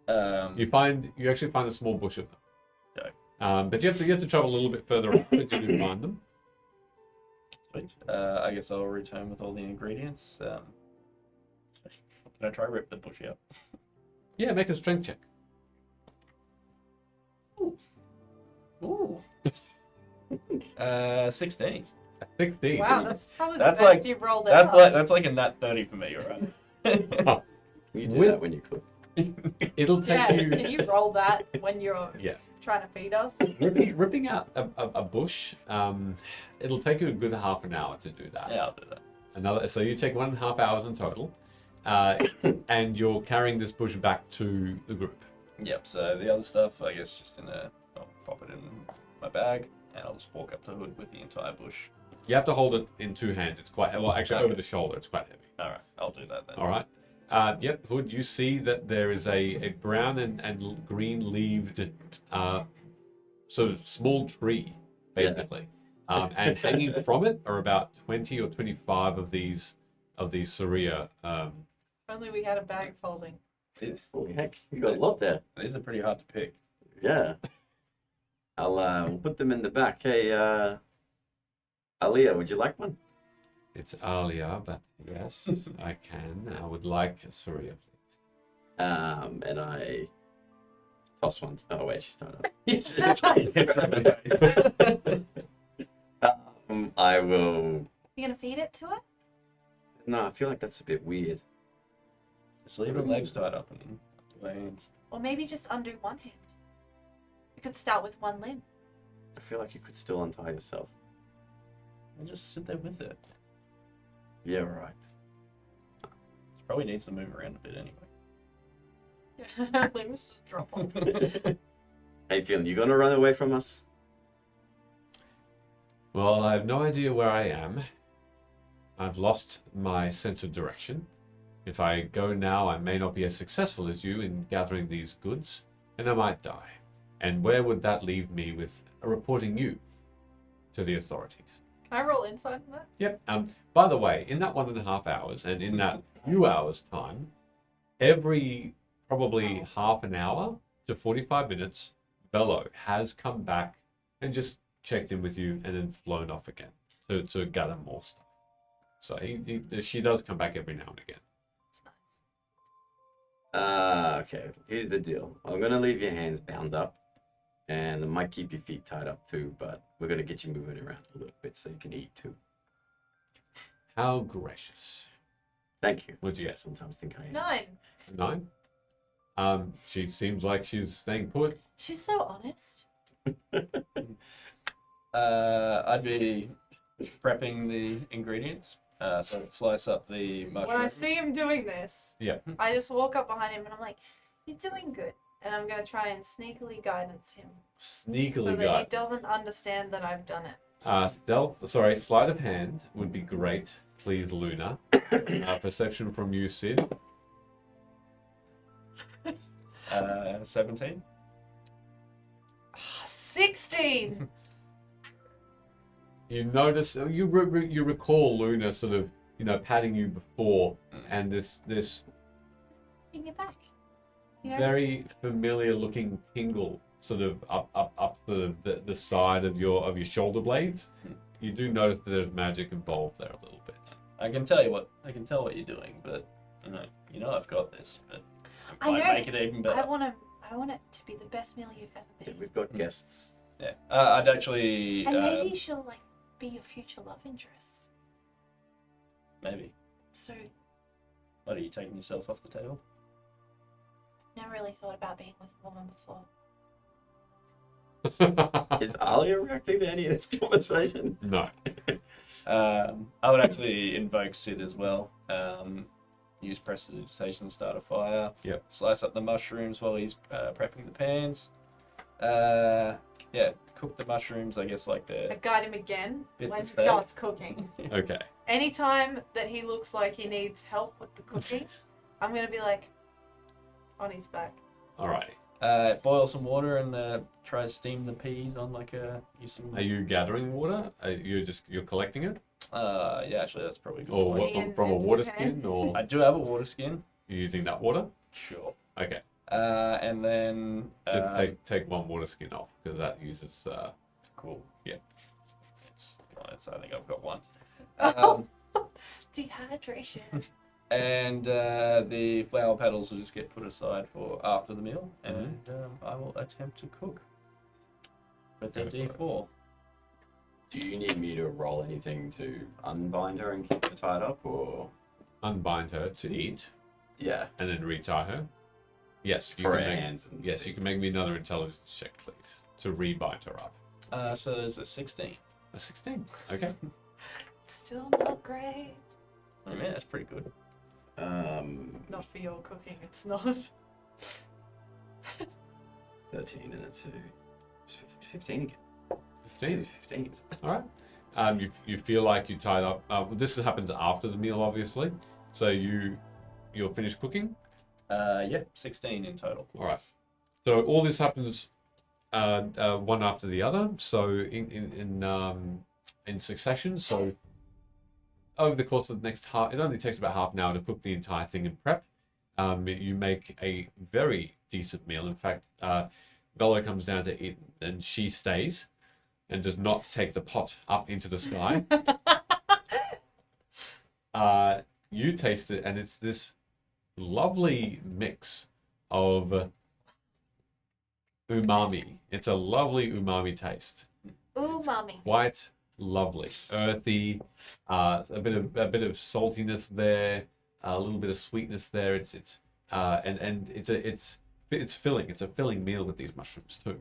Um, You actually find a small bush of them. Okay. But you have to travel a little bit further up, but you do find them. Sweet. I guess I'll return with all the ingredients. Can I try rip the bush out? Yeah, make a strength check. Ooh. 16. 16. Wow, that's probably That's the best like- you've rolled That's ever. like a nat 30 for me, alright? You do With- that when you cook. It'll take Yeah, you. can you roll that when you're Yeah. trying to feed us? Ripping out a bush, it'll take you a good half an hour to do that. Yeah, I'll do that. So you take 1.5 hours in total, and you're carrying this bush back to the group. Yep, so the other stuff, I guess, I'll pop it in my bag, and I'll just walk up the hood with the entire bush. You have to hold it in 2 hands. It's quite actually Okay. over the shoulder. It's quite heavy. Alright, I'll do that then. All right. Yep, Hood, you see that there is a brown and green-leaved sort of small tree, basically. And hanging from it are about 20 or 25 of these Syria. If only we had a bag folding. Holy heck, you got a lot there. These are pretty hard to pick. Yeah. We'll put them in the back. Hey, Alia, would you like one? It's Alia, but yes, I can. I would like Syria, please. And I toss one. Oh wait, she's not up. It's recommended. I will. You gonna feed it to it? No, I feel like that's a bit weird. Just leave her legs tied up and do her hands. Or maybe just undo one hand. You could start with one limb. I feel like you could still untie yourself. And just sit there with it. Yeah, right. She probably needs to move around a bit anyway. Yeah, limbs just drop off. How you feeling? You gonna run away from us? Well, I have no idea where I am. I've lost my sense of direction. If I go now, I may not be as successful as you in gathering these goods, and I might die. And where would that leave me with reporting you to the authorities? Can I roll insight on that? Yep. By the way, in that 1.5 hours and in that few hours time, every probably half an hour to 45 minutes, Bello has come back and just checked in with you and then flown off again to gather more stuff. So she does come back every now and again. That's nice. Okay, here's the deal. I'm going to leave your hands bound up, and I might keep your feet tied up too, but we're going to get you moving around a little bit so you can eat too. How gracious. Thank you. What'd you get? Sometimes think I am. 9. 9? She seems like she's staying put. She's so honest. I'd be prepping the ingredients. So I'd slice up the mushrooms. When I see him doing this, Yeah. I just walk up behind him and I'm like, "You're doing good." And I'm going to try and sneakily guidance him Sneakily so that he got. doesn't understand that I've done it. Sleight of hand would be great, please, Luna. Perception from you, Sid. 17. 16! You notice, you recall Luna sort of, patting you before, and this Bring it back. You know? very familiar looking tingle sort of up the side of your shoulder blades. You do notice that there's magic involved there a little bit. I can tell what you're doing, but I've got this. But I might know. make it even better. I want it to be the best meal you've ever Yeah, been. we've got guests. Yeah, I'd actually And maybe she'll be your future love interest. maybe. So, What, are you taking yourself off the table? never really thought about being with a woman before. Is Alia reacting to any of this conversation? No. I would actually invoke Sid as well. Use prestidigitation to start a fire. Yep. Slice up the mushrooms while he's prepping the pans. Cook the mushrooms, I guess, like I the guide him again Bits when of he steak. starts cooking. Okay. Anytime that he looks like he needs help with the cooking, I'm going to be like, on his back. All right. boil some water and try to steam the peas on use some. Are you gathering water? You're collecting it, Yeah, actually, that's probably good. or Sweet. what, from a It's water okay. skin, or I do have a water skin. you're using that water? Sure. Okay. And then Just take one water skin off because that uses. cool. Yeah. I think I've got one. Dehydration. And the flower petals will just get put aside for after the meal, and I will attempt to cook with a Go for it. D4. Do you need me to roll anything to unbind her and keep her tied up, or? Unbind her to eat Yeah, and then retie her. Yes, you for can her make. hands. And Yes, you can make me another intelligence check, please, to rebind her up. So there's a 16. A 16. Okay. Still not great. I mean, that's pretty good. Not for your cooking, it's not. 13 and a 2. 15 again. 15. 15. All right. You feel like you tied up. This happens after the meal, obviously. So you're finished cooking. Yeah, 16 in total. All right. So all this happens one after the other. So in succession. So over the course of the next it only takes about half an hour to cook the entire thing and prep. You make a very decent meal. In fact, Bella comes down to eat, and she stays and does not take the pot up into the sky. You taste it, and it's this lovely mix of umami. It's a lovely umami taste. Ooh, mommy. Quite lovely, earthy, a bit of saltiness there, a little bit of sweetness there. It's filling. It's a filling meal with these mushrooms too.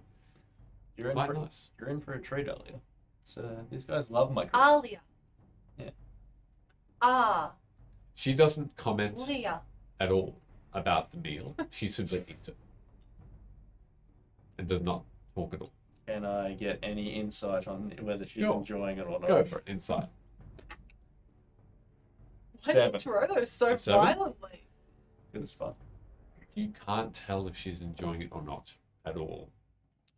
You're in Quite for nice. you're in for a treat, Alia. These guys love my cooking. Alia. Yeah. Ah, She doesn't comment Leah. at all about the meal. She simply eats it and does not talk at all. Can I get any insight on whether she's Sure. enjoying it or not? Go for it. Insight. Why do you 7. throw those so 7? violently? Because it's fun. You can't tell if she's enjoying it or not at all.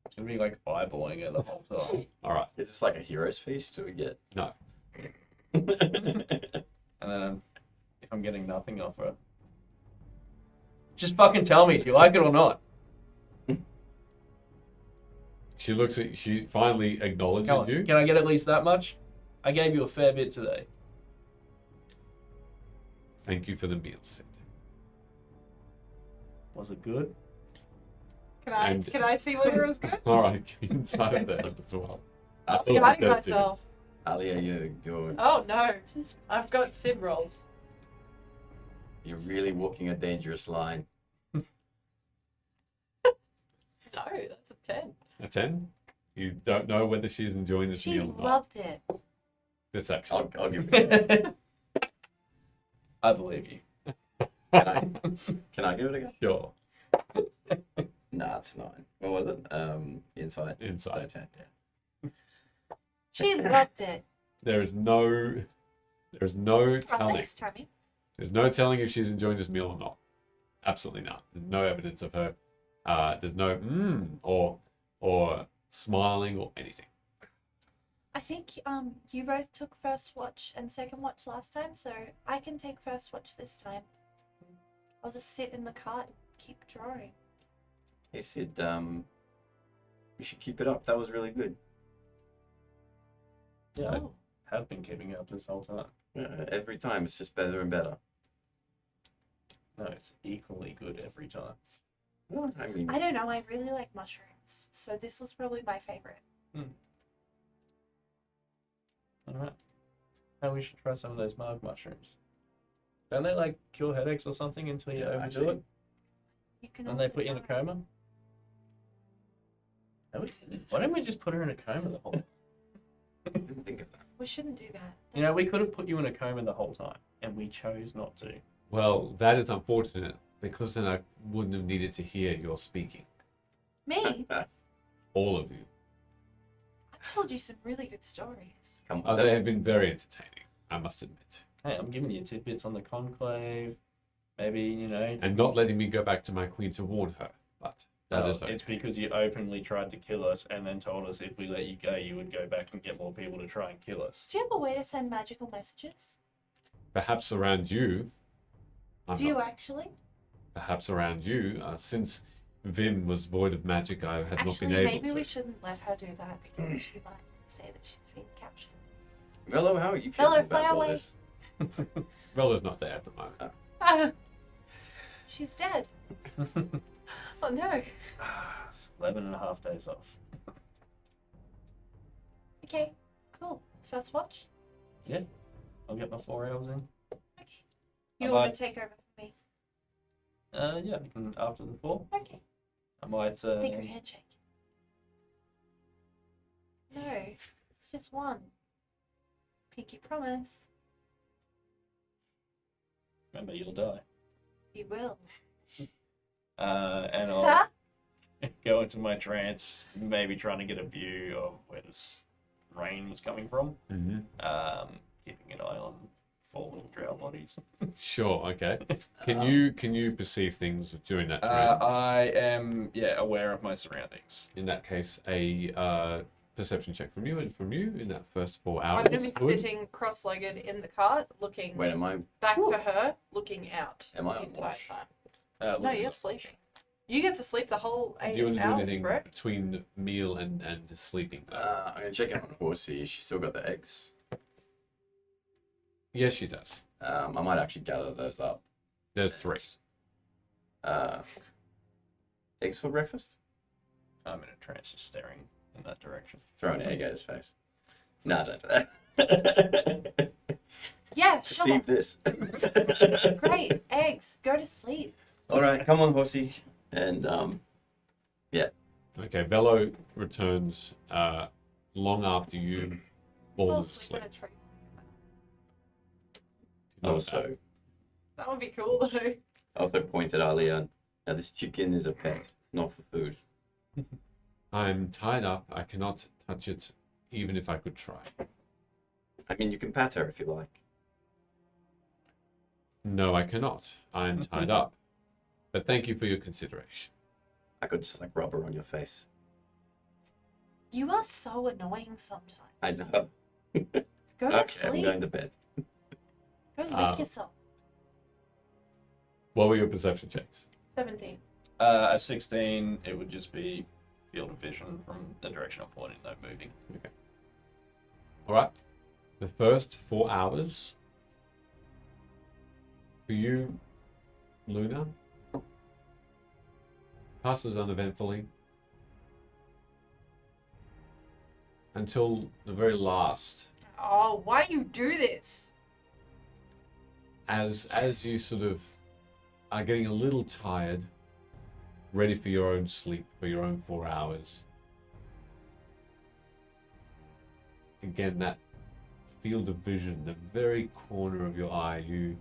It's gonna be like eyeballing her the whole time. All right. Is this like a hero's feast? Do we get? No. And then if I'm getting nothing off her, just fucking tell me if you like it or not. She looks at. She finally acknowledges Come on, you. can I get at least that much? I gave you a fair bit today. Thank you for the meal set. Was it good? And- Can I see whether it was good? All right. Inside there as well. That's I'm all she behind says to you. myself. Alia, you're Oh no, I've got sim rolls. really walking a dangerous line. No, that's a 10. A 10? You don't know whether she's enjoying this She meal or not. loved it. Deception. I'll give it. I believe you. Can I give it a go? Sure. Nah, it's 9. What was it? Insight. Insight. So 10. Yeah. She loved it. There's no Oh, telling. thanks, Tammy. There's no telling if she's enjoying this meal or not. Absolutely none. There's no evidence of her. There's no or smiling or anything. I think you both took first watch and second watch last time, so I can take first watch this time. I'll just sit in the cart and keep drawing. He said, you should keep it up. That was really good. Yeah, Oh, I have been keeping up this whole time. Every time it's just better and better. No, it's equally good every time. Well, I mean, I don't know. I really like mushrooms, so this was probably my favorite. Alright. Now we should try some of those mug mushrooms. Don't they like cure headaches or something until you Yeah, overdo actually. it? You can And they also put you in a die. coma? Why don't we just put her in a coma the whole time? I didn't think of that. We shouldn't do that. You know, we could have put you in a coma the whole time, and we chose not to. Well, that is unfortunate because then I wouldn't have needed to hear your speaking. Me? All of you. I've told you some really good stories. Come Oh, on. they have been very entertaining, I must admit. Hey, I'm giving you tidbits on the conclave. Maybe, you know. And not letting me go back to my queen to warn her. But that is okay. It's because you openly tried to kill us and then told us if we let you go, you would go back and get more people to try and kill us. Do you have a way to send magical messages? Perhaps around you. I'm Do you not- actually? Perhaps around you. Since Vim was void of magic, I had not Actually, been able maybe to. we shouldn't let her do that because she might say that she's been captured. Hello, how are you Fellow feeling about all fly away. this? Bella's not there at the moment. She's dead. Oh no. 11 and a half days off. Okay, cool. First watch. I'll get my 4 hours in. Okay. You I want might- to take over for me? Yeah, we can after the 4. Okay. I might. Secret handshake. No, it's just one. Pinky promise. Remember, you'll die. You will. And I'll go into my trance, maybe trying to get a view of where this rain was coming from. Mm-hmm. Keeping an eye on falling drow bodies. Sure. Okay. Can you perceive things during that trance? I am aware of my surroundings. In that case, a perception check from you and from you in that first 4 hours. I'm going to be would- sitting cross-legged in the cart, looking Wait, am I? back to her, looking out Am I the on entire watch? time. Uh, No, you're sleeping. You get to sleep the whole Do 8 you want to do hours, anything bro. between meal and sleeping? I'm gonna check in on Horsey. She still got the eggs. Yes, she does. I might actually gather those up. There's 3. Eggs for breakfast? I'm in a trance, just staring in that direction. Throw an egg at his face. Nah, don't do that. Yeah, sure. Perceive this. Great. Eggs. Go to sleep. All right, come on, Horsey. And Okay, Velo returns long after you Fall fall asleep asleep. in a tree. also That would be cool though. pointed Alia. Now this chicken is a pet. It's not for food. I'm tied up. I cannot touch it, even if I could try. I mean, you can pat her if you like. No, I cannot. I'm tied up. But thank you for your consideration. I could just like rub her on your face. You are so annoying sometimes. I know. Go to Okay, I'm sleep. going to bed. Go lick Ah. yourself. What were your perception checks? 17. At 16, it would just be field of vision from the direction I'm pointing, though moving. All right. The first 4 hours for you, Luna, passes uneventfully until the very last. Oh, why do you do this? As you sort of are getting a little tired, ready for your own sleep, for your own 4 hours. Again, that field of vision, the very corner of your eye, you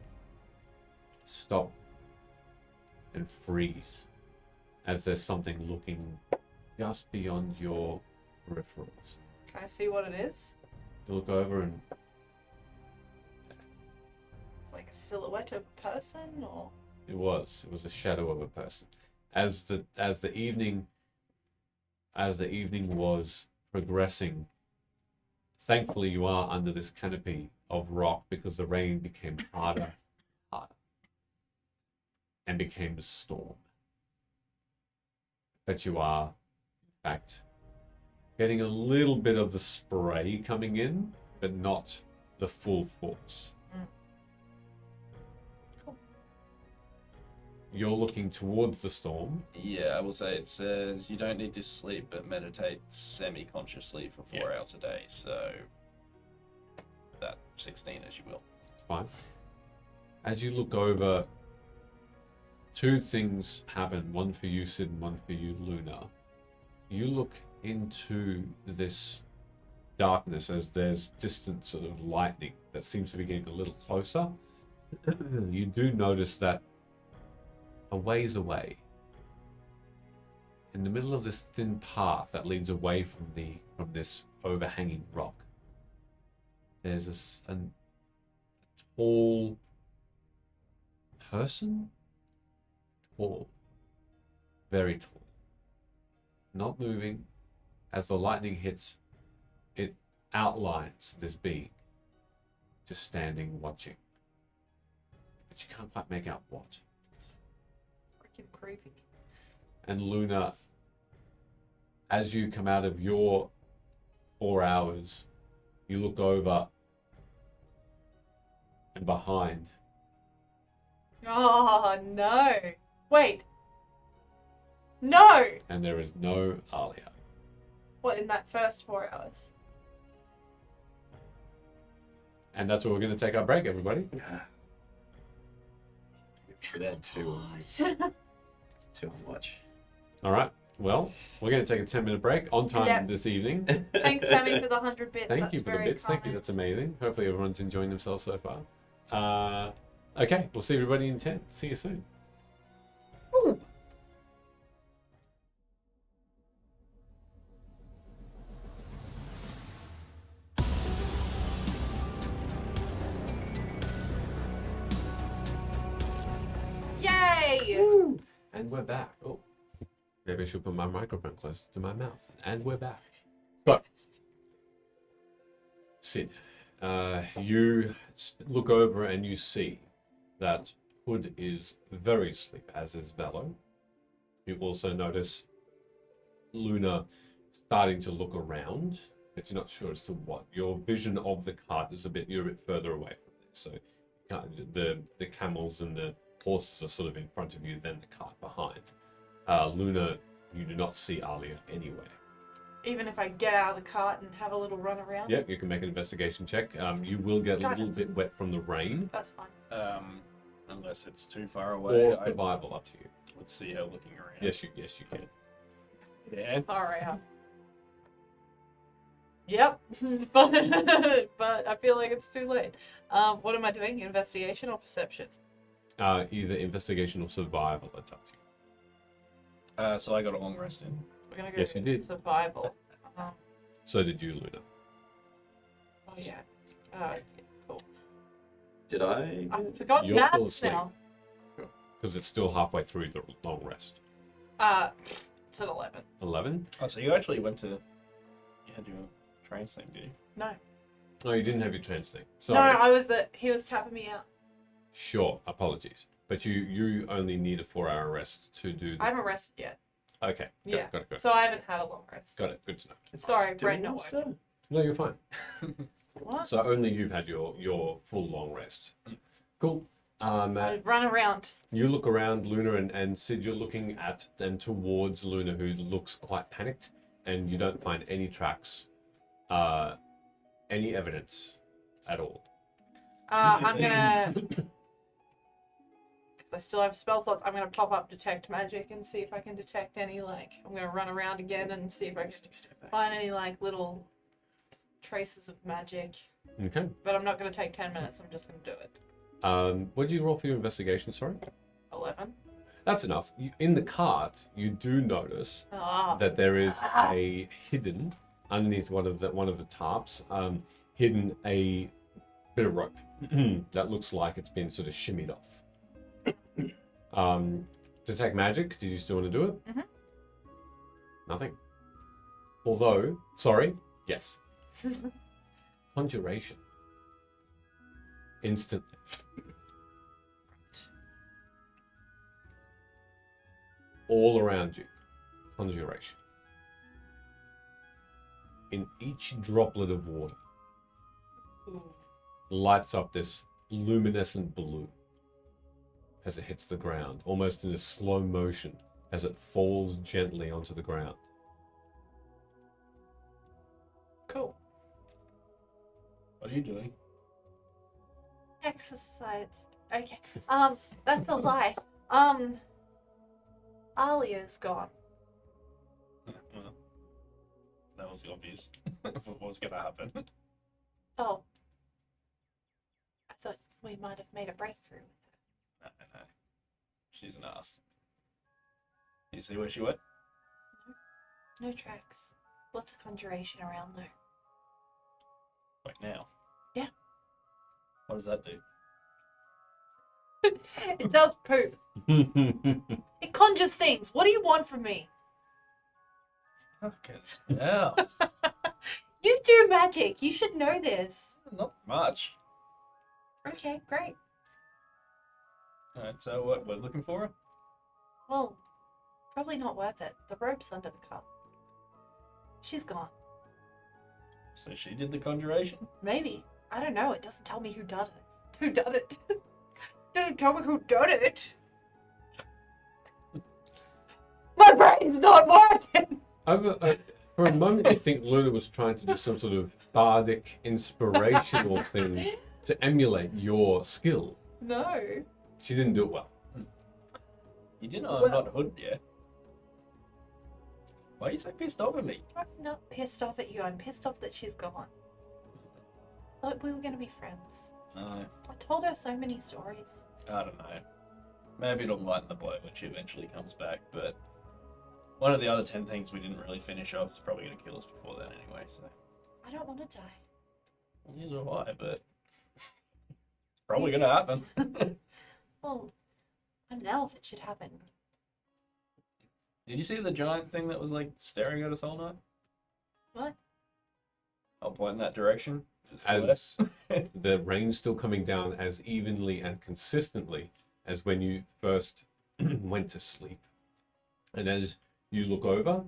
stop and freeze as there's something looking just beyond your peripherals. Can I see what it is? You look over and It's like a silhouette of a person, or it was a shadow of a person. As the evening was progressing, thankfully you are under this canopy of rock because the rain became harder, and became a storm. But you are, in fact, getting a little bit of the spray coming in, but not the full force. Cool. You're looking towards the storm. Yeah, I will say it says you don't need to sleep, but meditate semi-consciously for 4 hours a day. So that 16 as you will. It's fine. As you look over, two things happen. One for you, Sid, and one for you, Luna. You look into this darkness as there's distant sort of lightning that seems to be getting a little closer. You do notice that a ways away, in the middle of this thin path that leads away from this overhanging rock, there's a tall person. Tall, very tall, not moving. As the lightning hits, it outlines this being just standing watching, but you can't quite make out what. freaking creepy. And Luna, as you come out of your 4 hours, you look over and behind. Oh no! Wait. No! And there is no Alia. What, in that first 4 hours? And that's where we're going to take our break, everybody. It's that too much. All right. Well, we're going to take a 10-minute break on time Yep. this evening. Thanks, Tammy, for the 100 bits. Thank That's you for the very bits. Thank you. kind. That's amazing. Hopefully everyone's enjoying themselves so far. Okay. We'll see everybody in 10. See you soon. Yay! And we're back. Oh, maybe I should put my microphone closer to my mouth. And we're back. So, Sid, you look over and you see that Hood is very asleep, as is Velo. You also notice Luna starting to look around, but you're not sure as to what. Your vision of the cart is you're a bit further away from it. So the camels and the horses are sort of in front of you, then the cart behind. Luna, you do not see Alia anywhere. Even if I get out of the cart and have a little run around? Yep, you can make an investigation check. You will get a little Guidance. bit wet from the rain, That's fine. Unless it's too far away, or I survival, up to you. would see her looking around. Yes, you can. Yeah. Alright. Yep. but I feel like it's too late. What am I doing? Investigation or perception? Either investigation or survival, that's up to you. So I got a long rest in. gonna go Yes, you did. survival. So did you, Luna. Oh yeah. Yeah, cool. Did I? I've forgotten You're still maths asleep. now. Because it's still halfway through the long rest. It's at 11. 11? Oh, so you actually went to. You had your train thing, did you? No. Oh, you didn't have your trance thing. No, Sorry. he was tapping me out. Sure, apologies. But you only need a 4-hour rest to do the... I haven't rested yet. Okay, Yeah. got it. So I haven't had a long rest. Got it, good to know. Sorry, Still brain not lost working. No, you're fine. What? So only you've had your full long rest. Cool. I run around. You look around, Luna, and Sid, you're looking at and towards Luna, who looks quite panicked, and you don't find any tracks, any evidence at all. I'm gonna, because I still have spell slots, I'm gonna pop up detect magic and see if I can detect any, like, I'm gonna run around again and see if I can find any, like, little traces of magic. Okay. But I'm not gonna take 10 minutes, I'm just gonna do it. What did you roll for your investigation, sorry? 11. That's enough. In the cart, you do notice Ah. that there is a hidden, underneath one of the tarps, hidden a bit of rope that looks like it's been sort of shimmied off. Detect magic, did you still want to do it? Mhm. Nothing. Although, sorry, yes. Conjuration. Instantly. All around you, conjuration. In each droplet of water, Ooh. lights up this luminescent blue as it hits the ground, almost in a slow motion as it falls gently onto the ground. Cool. What are you doing? Exercise. Okay. That's a lie. Alia's gone. Well, that was obvious. What was gonna happen? Oh. I thought we might have made a breakthrough with her. No. She's an ass. You see where she went? No tracks. Lots of conjuration around though. Like now. Yeah. What does that do? It does poop. It conjures things. What do you want from me? Fucking hell. You do magic. You should know this. Not much. Okay, great. Alright, so what? We're looking for her? Well, probably not worth it. The rope's under the cup. She's gone. So she did the conjuration? Maybe. I don't know. It doesn't tell me who done it. Who done it? Doesn't tell me who done it. My brain's not working. For a moment, you think Luna was trying to do some sort of bardic, inspirational thing to emulate your skill. No. She didn't do it well. You did know I'm Well- not hood, yeah? Why are you so pissed off at me? I'm not pissed off at you. I'm pissed off that she's gone. Thought we were gonna be friends. No, I told her so many stories. I don't know. Maybe it'll lighten the blow when she eventually comes back, but one of the other 10 things we didn't really finish off is probably going to kill us before then anyway, so. I don't want to die. Well, neither do I, but it's probably going to happen. Well, an elf, it should happen. Did you see the giant thing that was like staring at us all night? What? I'll point in that direction. Is it still As there? the rain's still coming down as evenly and consistently as when you first went to sleep. And as you look over,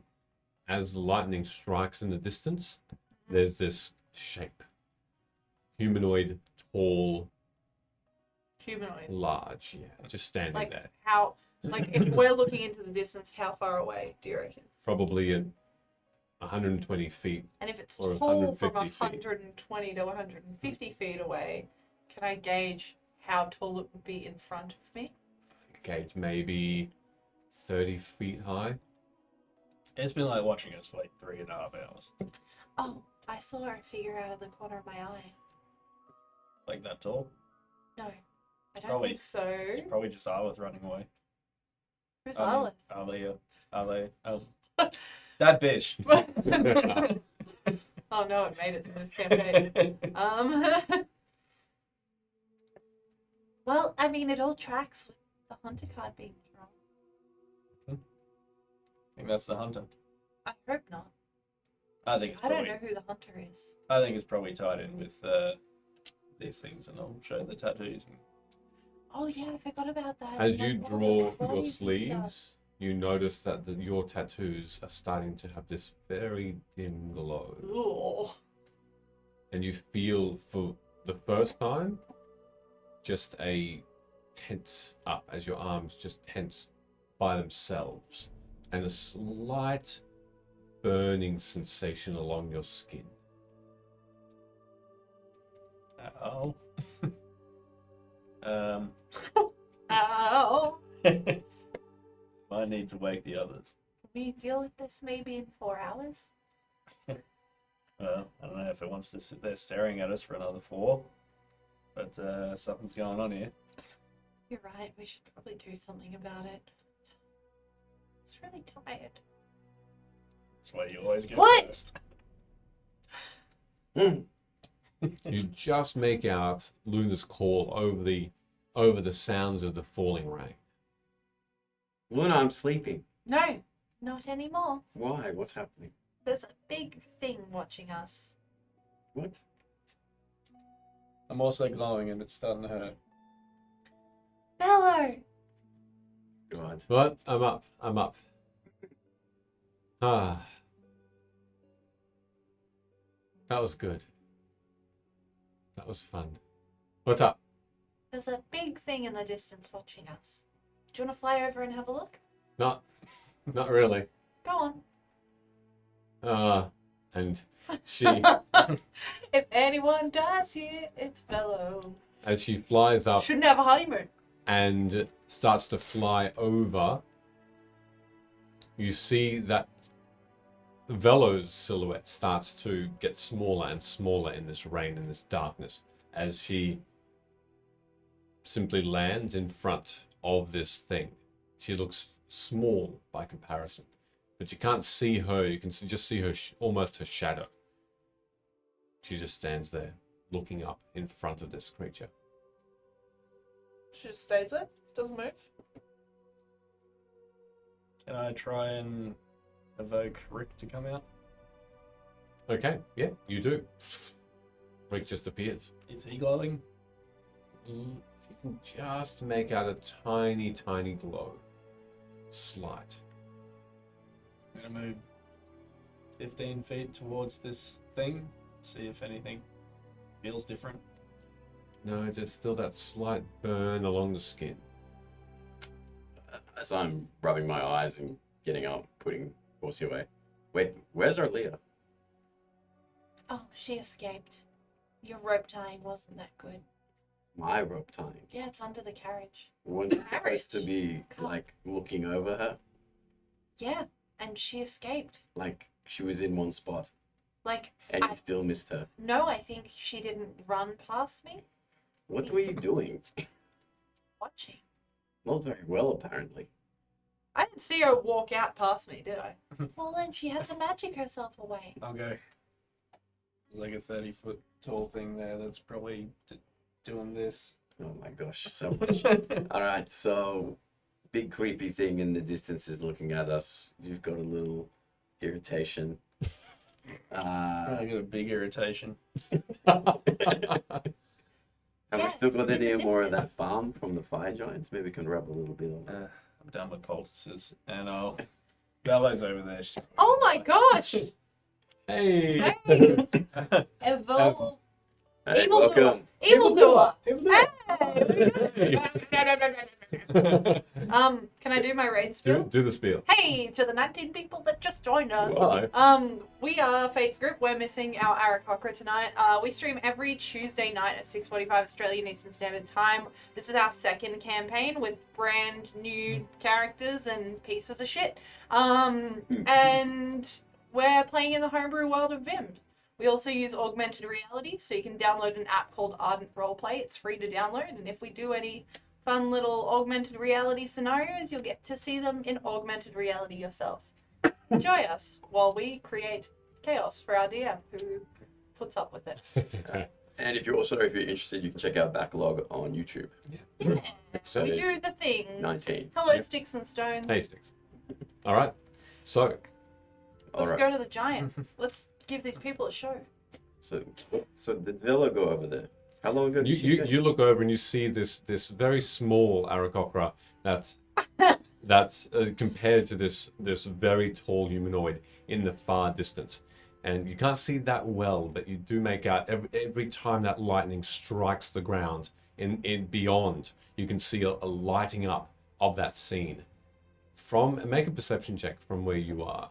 as the lightning strikes in the distance, there's this shape. Humanoid, tall, Humanoid. large, yeah, just standing Like there. how? Like if we're looking into the distance, how far away do you reckon? Probably at 120 feet. And if it's Or tall from 150 feet. 120 to 150 feet away, can I gauge how tall it would be in front of me? Gauge maybe 30 feet high. It's been like watching us for like 3.5 hours. Oh, I saw her figure out of the corner of my eye. Like that tall. No, I don't Probably. think So It's probably just Arlith running away. Who's I mean, Olive? Alia. Alia. That bitch. Oh no, it made it to this campaign. Well, I mean, it all tracks with the hunter card being drawn. I think that's the hunter. I hope not. I think it's I don't probably. know who the hunter is. I think it's probably tied in with these things, and I'll show the tattoos. Oh yeah, I forgot about that. As Like, you all the draw your bodies and stuff. sleeves, you notice that your tattoos are starting to have this very dim glow. Ooh. And you feel for the first time just a tense up as your arms just tense by themselves and a slight burning sensation along your skin. Oh. Ow. Might need to wake the others. Can we deal with this maybe in 4 hours? Well, I don't know if it wants to sit there staring at us for another 4, but something's going on here. You're right. We should probably do something about it. It's really tired. That's why you always go What? first. You just make out Luna's call over the sounds of the falling rain. Luna, I'm sleeping. No, not anymore. Why? What's happening? There's a big thing watching us. What? I'm also glowing and it's starting to hurt. Bello! God. But I'm up. Ah. That was good. That was fun. What's up? There's a big thing in the distance watching us. Do you want to fly over and have a look? Not really. Go on. And she, If anyone dies here, it's Bello. as she flies up Shouldn't have a honeymoon. and starts to fly over, you see that Velo's silhouette starts to get smaller and smaller in this rain, in this darkness, as she simply lands in front of this thing. She looks small by comparison, but you can't see her. You can just see her, almost her shadow. She just stands there, looking up in front of this creature. She just stays there, doesn't move. Can I try and evoke Rick to come out? Okay, yeah, you do. Rick just appears. Is he glowing? You can just make out a tiny, tiny glow. Slight. I'm gonna move 15 feet towards this thing, see if anything feels different. No, it's still that slight burn along the skin. As I'm rubbing my eyes and getting up, putting Horsey away. Wait, where's Alia? Oh, she escaped. Your rope tying wasn't that good. My rope tying. Yeah, it's under the carriage. Wasn't it supposed to be like looking over her? Yeah, and she escaped. Like she was in one spot Like, and you still missed her. no, I think she didn't run past me. What were you doing? Watching. Not very well, apparently. I didn't see her walk out past me, did I? Well, then she had to magic herself away. I'll go. There's like a 30-foot tall thing there that's probably doing this. Oh my gosh, so much. Alright, so big creepy thing in the distance is looking at us. You've got a little irritation. I got a big irritation. Have we Yeah, still it's got in any the more of that balm from the fire giants? Maybe we can rub a little bit on. I'm done with poultices, and I'll. Bella's over there. Oh my gosh! Hey! Hey! Evil. Hey, Evil welcome. Evil doer! Hey! Can I do my raid spiel? Do the spiel. Hey, to the 19 people that just joined us. Hello. We are Fate's group. We're missing our Aarakocra tonight. We stream every Tuesday night at 6:45 Australian Eastern Standard Time. This is our second campaign with brand new characters and pieces of shit. And we're playing in the homebrew world of Vim. We also use augmented reality, so you can download an app called Ardent Roleplay. It's free to download, and if we do any fun little augmented reality scenarios, you'll get to see them in augmented reality yourself. enjoy us while we create chaos for our DM, who puts up with it. And if you're interested, you can check out Backlog on YouTube. Yeah, So we do the things. 19. Hello, Yep. Sticks and Stones. Hey, Sticks. All right. So, Let's Alright. go to the giant. Let's give these people a show. So did Villa go over there? How long ago did she go? you look over and you see this very small Aarakocra that's compared to this very tall humanoid in the far distance, and you can't see that well, but you do make out every time that lightning strikes the ground in beyond, you can see a lighting up of that scene. Make a perception check from where you are.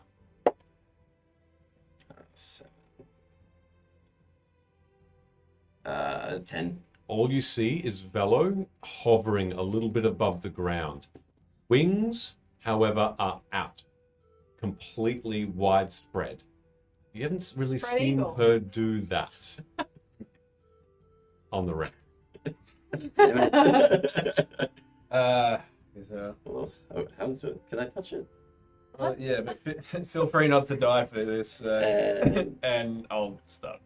10. All you see is Velo hovering a little bit above the ground. Wings, however, are out, completely widespread. You haven't really Spread seen eagle. her do that on the wreck. Oh, how's it? Can I touch it? Yeah, but feel free not to die for this, and I'll start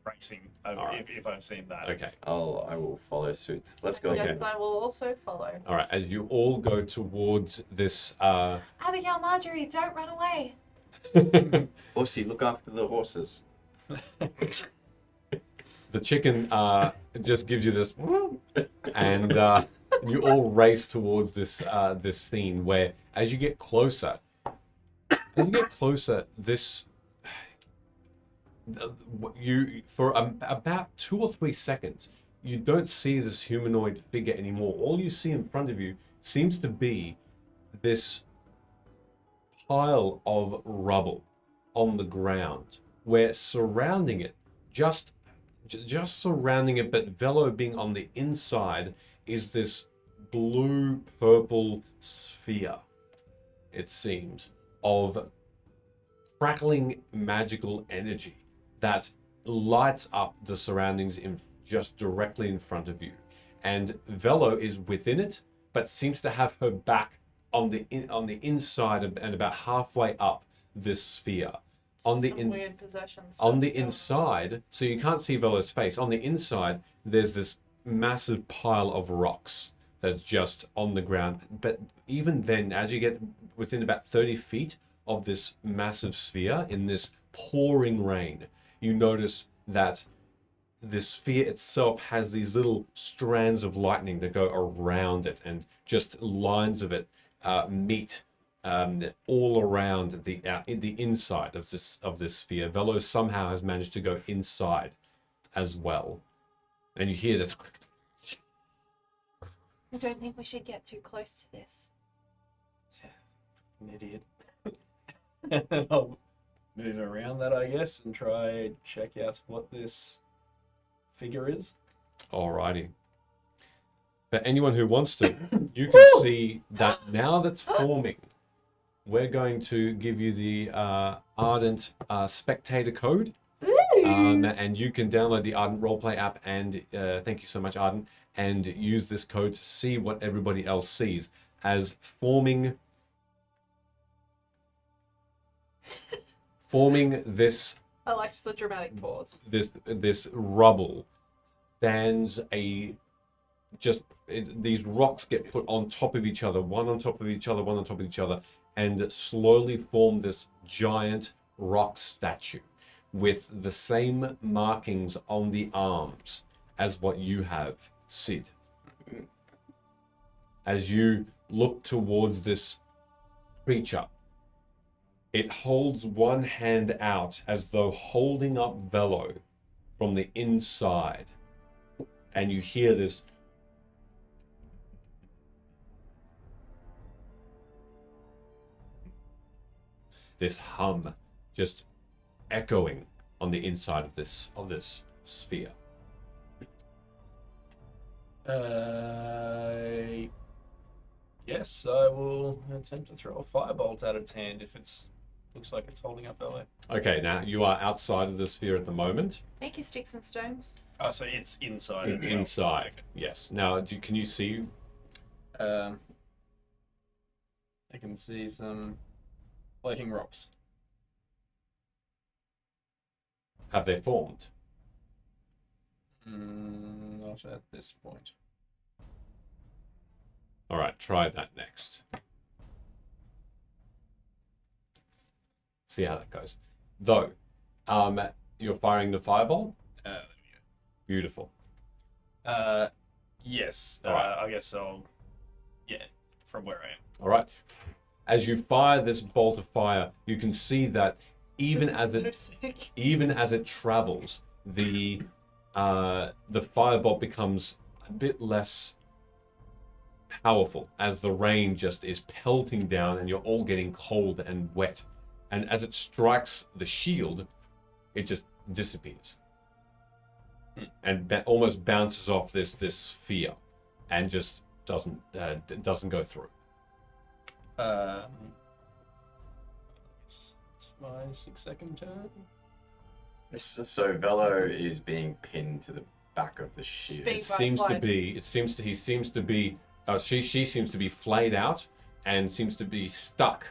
racing Alright. if I've seen that. Okay. I will follow suit. Let's go. Yes, I will also follow. All right. As you all go towards this, Abigail, Marjorie, don't run away. Horsey, look after the horses. the chicken just gives you this, and you all race towards this scene where, as you get closer, this you for about 2 or 3 seconds, you don't see this humanoid figure anymore. All you see in front of you seems to be this pile of rubble on the ground, where surrounding it, just surrounding it, but Velo being on the inside, is this blue-purple sphere, it seems, of crackling magical energy that lights up the surroundings just directly in front of you. And Velo is within it, but seems to have her back on the inside and about halfway up this sphere. Some weird possessions. On the inside, so you can't see Velo's face. On the inside, there's this massive pile of rocks that's just on the ground. But even then, as you get within about 30 feet of this massive sphere in this pouring rain, you notice that the sphere itself has these little strands of lightning that go around it, and just lines of it meet all around the inside of this sphere. Velo somehow has managed to go inside as well, and you hear this. I don't think we should get too close to this. An idiot. And I'll move around that, I guess, and try check out what this figure is. Alrighty. For anyone who wants to, you can see that now that's forming. We're going to give you the Ardent Spectator code. And you can download the Ardent Roleplay app, and thank you so much, Ardent, and use this code to see what everybody else sees as forming this I liked the dramatic pause. this rubble stands these rocks get put on top of each other, one on top of each other, one on top of each other, and slowly form this giant rock statue with the same markings on the arms as what you have, Sid. As you look towards this creature, it holds one hand out as though holding up Velo from the inside. And you hear this hum just echoing on the inside of this sphere. Yes, I will attempt to throw a firebolt at its hand if looks like it's holding up LA. Okay, now you are outside of the sphere at the moment. Thank you, Sticks and Stones. Oh, so it's inside. It's as well. inside, yes. Now, can you see? I can see some Floating rocks. Have they formed? Not at this point. All right, try that next. See how that goes. Though, you're firing the fireball. Beautiful. Yes. All right. I guess I'll. Yeah, from where I am. All right. As you fire this bolt of fire, you can see that even This as is it so sick. even as it travels, the firebolt becomes a bit less powerful as the rain just is pelting down and you're all getting cold and wet. And as it strikes the shield, it just disappears and almost bounces off this sphere and just doesn't go through. It's my 6-second turn. So Velo is being pinned to the back of the shield. Speak. It seems to flight. be. He seems to be. She seems to be flayed out and seems to be stuck,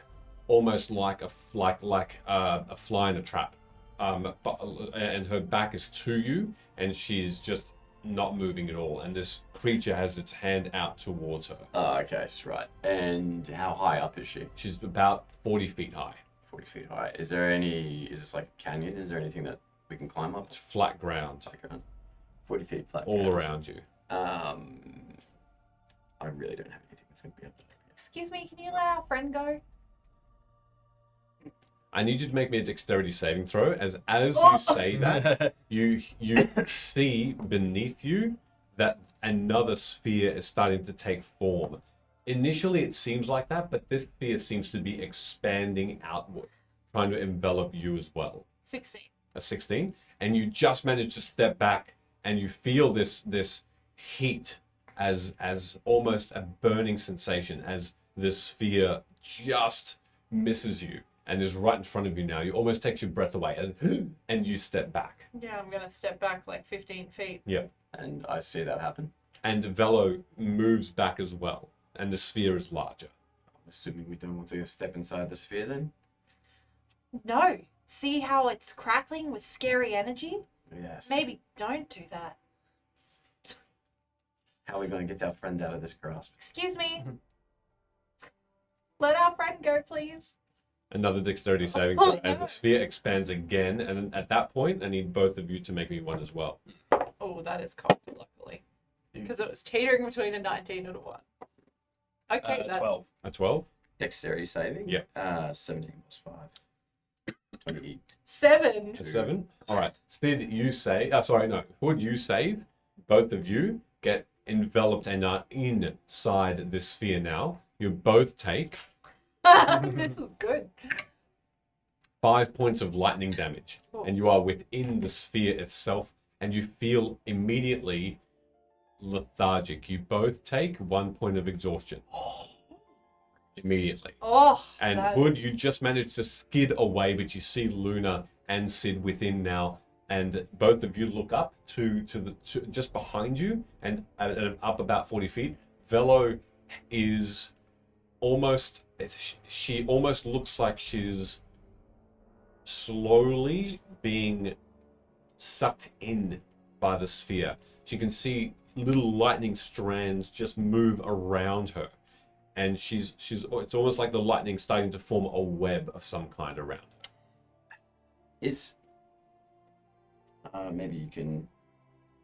almost like a fly in a trap. And her back is to you, and she's just not moving at all. And this creature has its hand out towards her. Oh, okay, that's right. And how high up is she? She's about 40 feet high. 40 feet high. Is this like a canyon? Is there anything that we can climb up? It's flat ground Like around 40 feet flat. all ground. around you. I really don't have anything that's going to be up there. Excuse me, can you let our friend go? I need you to make me a dexterity saving throw. As you say that, you see beneath you that another sphere is starting to take form. Initially, it seems like that, but this sphere seems to be expanding outward, trying to envelop you as well. 16. A 16, and you just manage to step back, and you feel this heat as almost a burning sensation as this sphere just misses you and is right in front of you now. You almost takes your breath away and you step back. Yeah, I'm gonna step back like 15 feet. And I see that happen. And Velo moves back as well, and the sphere is larger. I'm assuming we don't want to step inside the sphere then? No. See how it's crackling with scary energy? Yes. Maybe don't do that. How are we going to get our friend out of this grasp? Excuse me. Let our friend go, please. Another dexterity saving throw as the sphere expands again, and at that point, I need both of you to make me one as well. Oh, that is cocked, luckily. Because it was teetering between a 19 and a 1. Okay, that's 12. A 12? Dexterity saving? Yeah. 17 plus 5. 28. 7. A 7? Alright. Sid, you say... Hood, you save. Both of you get enveloped and are inside this sphere now. You both take This is good. 5 points of lightning damage. Oh. And you are within the sphere itself. And you feel immediately lethargic. You both take 1 point of exhaustion. Immediately. Oh, And that- Hood, you just managed to skid away, but you see Luna and Sid within now, and both of you look up to just behind you, and up about 40 feet. Velo is almost. She almost looks like she's slowly being sucked in by the sphere. She can see little lightning strands just move around her. And it's almost like the lightning starting to form a web of some kind around her. Is... maybe you can...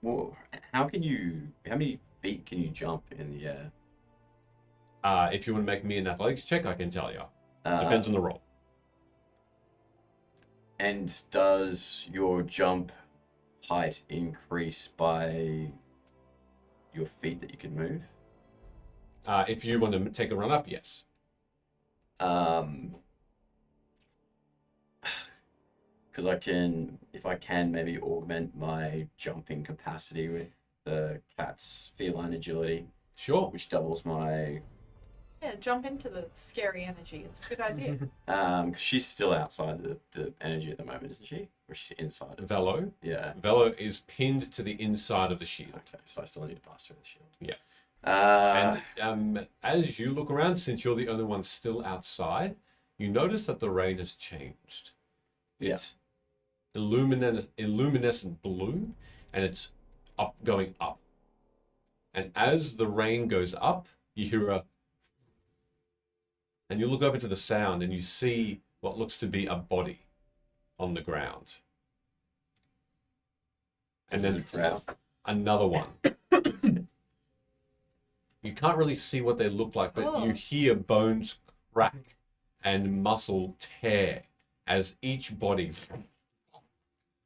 Well, how many feet can you jump in the air? If you want to make me an athletics check, I can tell you. Uh, Depends on the roll. And does your jump height increase by your feet that you can move? If you want to take a run up, yes. Because if I can, maybe augment my jumping capacity with the cat's feline agility, Sure. which doubles my... Yeah, jump into the scary energy. It's a good idea. 'Cause she's still outside the energy at the moment, isn't she? Or she's inside of... Velo. Yeah. Velo is pinned to the inside of the shield. Okay, so I still need to pass through the shield. Yeah. Uh, And as you look around, since you're the only one still outside, you notice that the rain has changed. Yeah. It's illuminescent blue, and it's going up. And as the rain goes up, you hear and you look over to the sound, and you see what looks to be a body on the ground. And then another one. You can't really see what they look like, but you hear bones crack and muscle tear as each body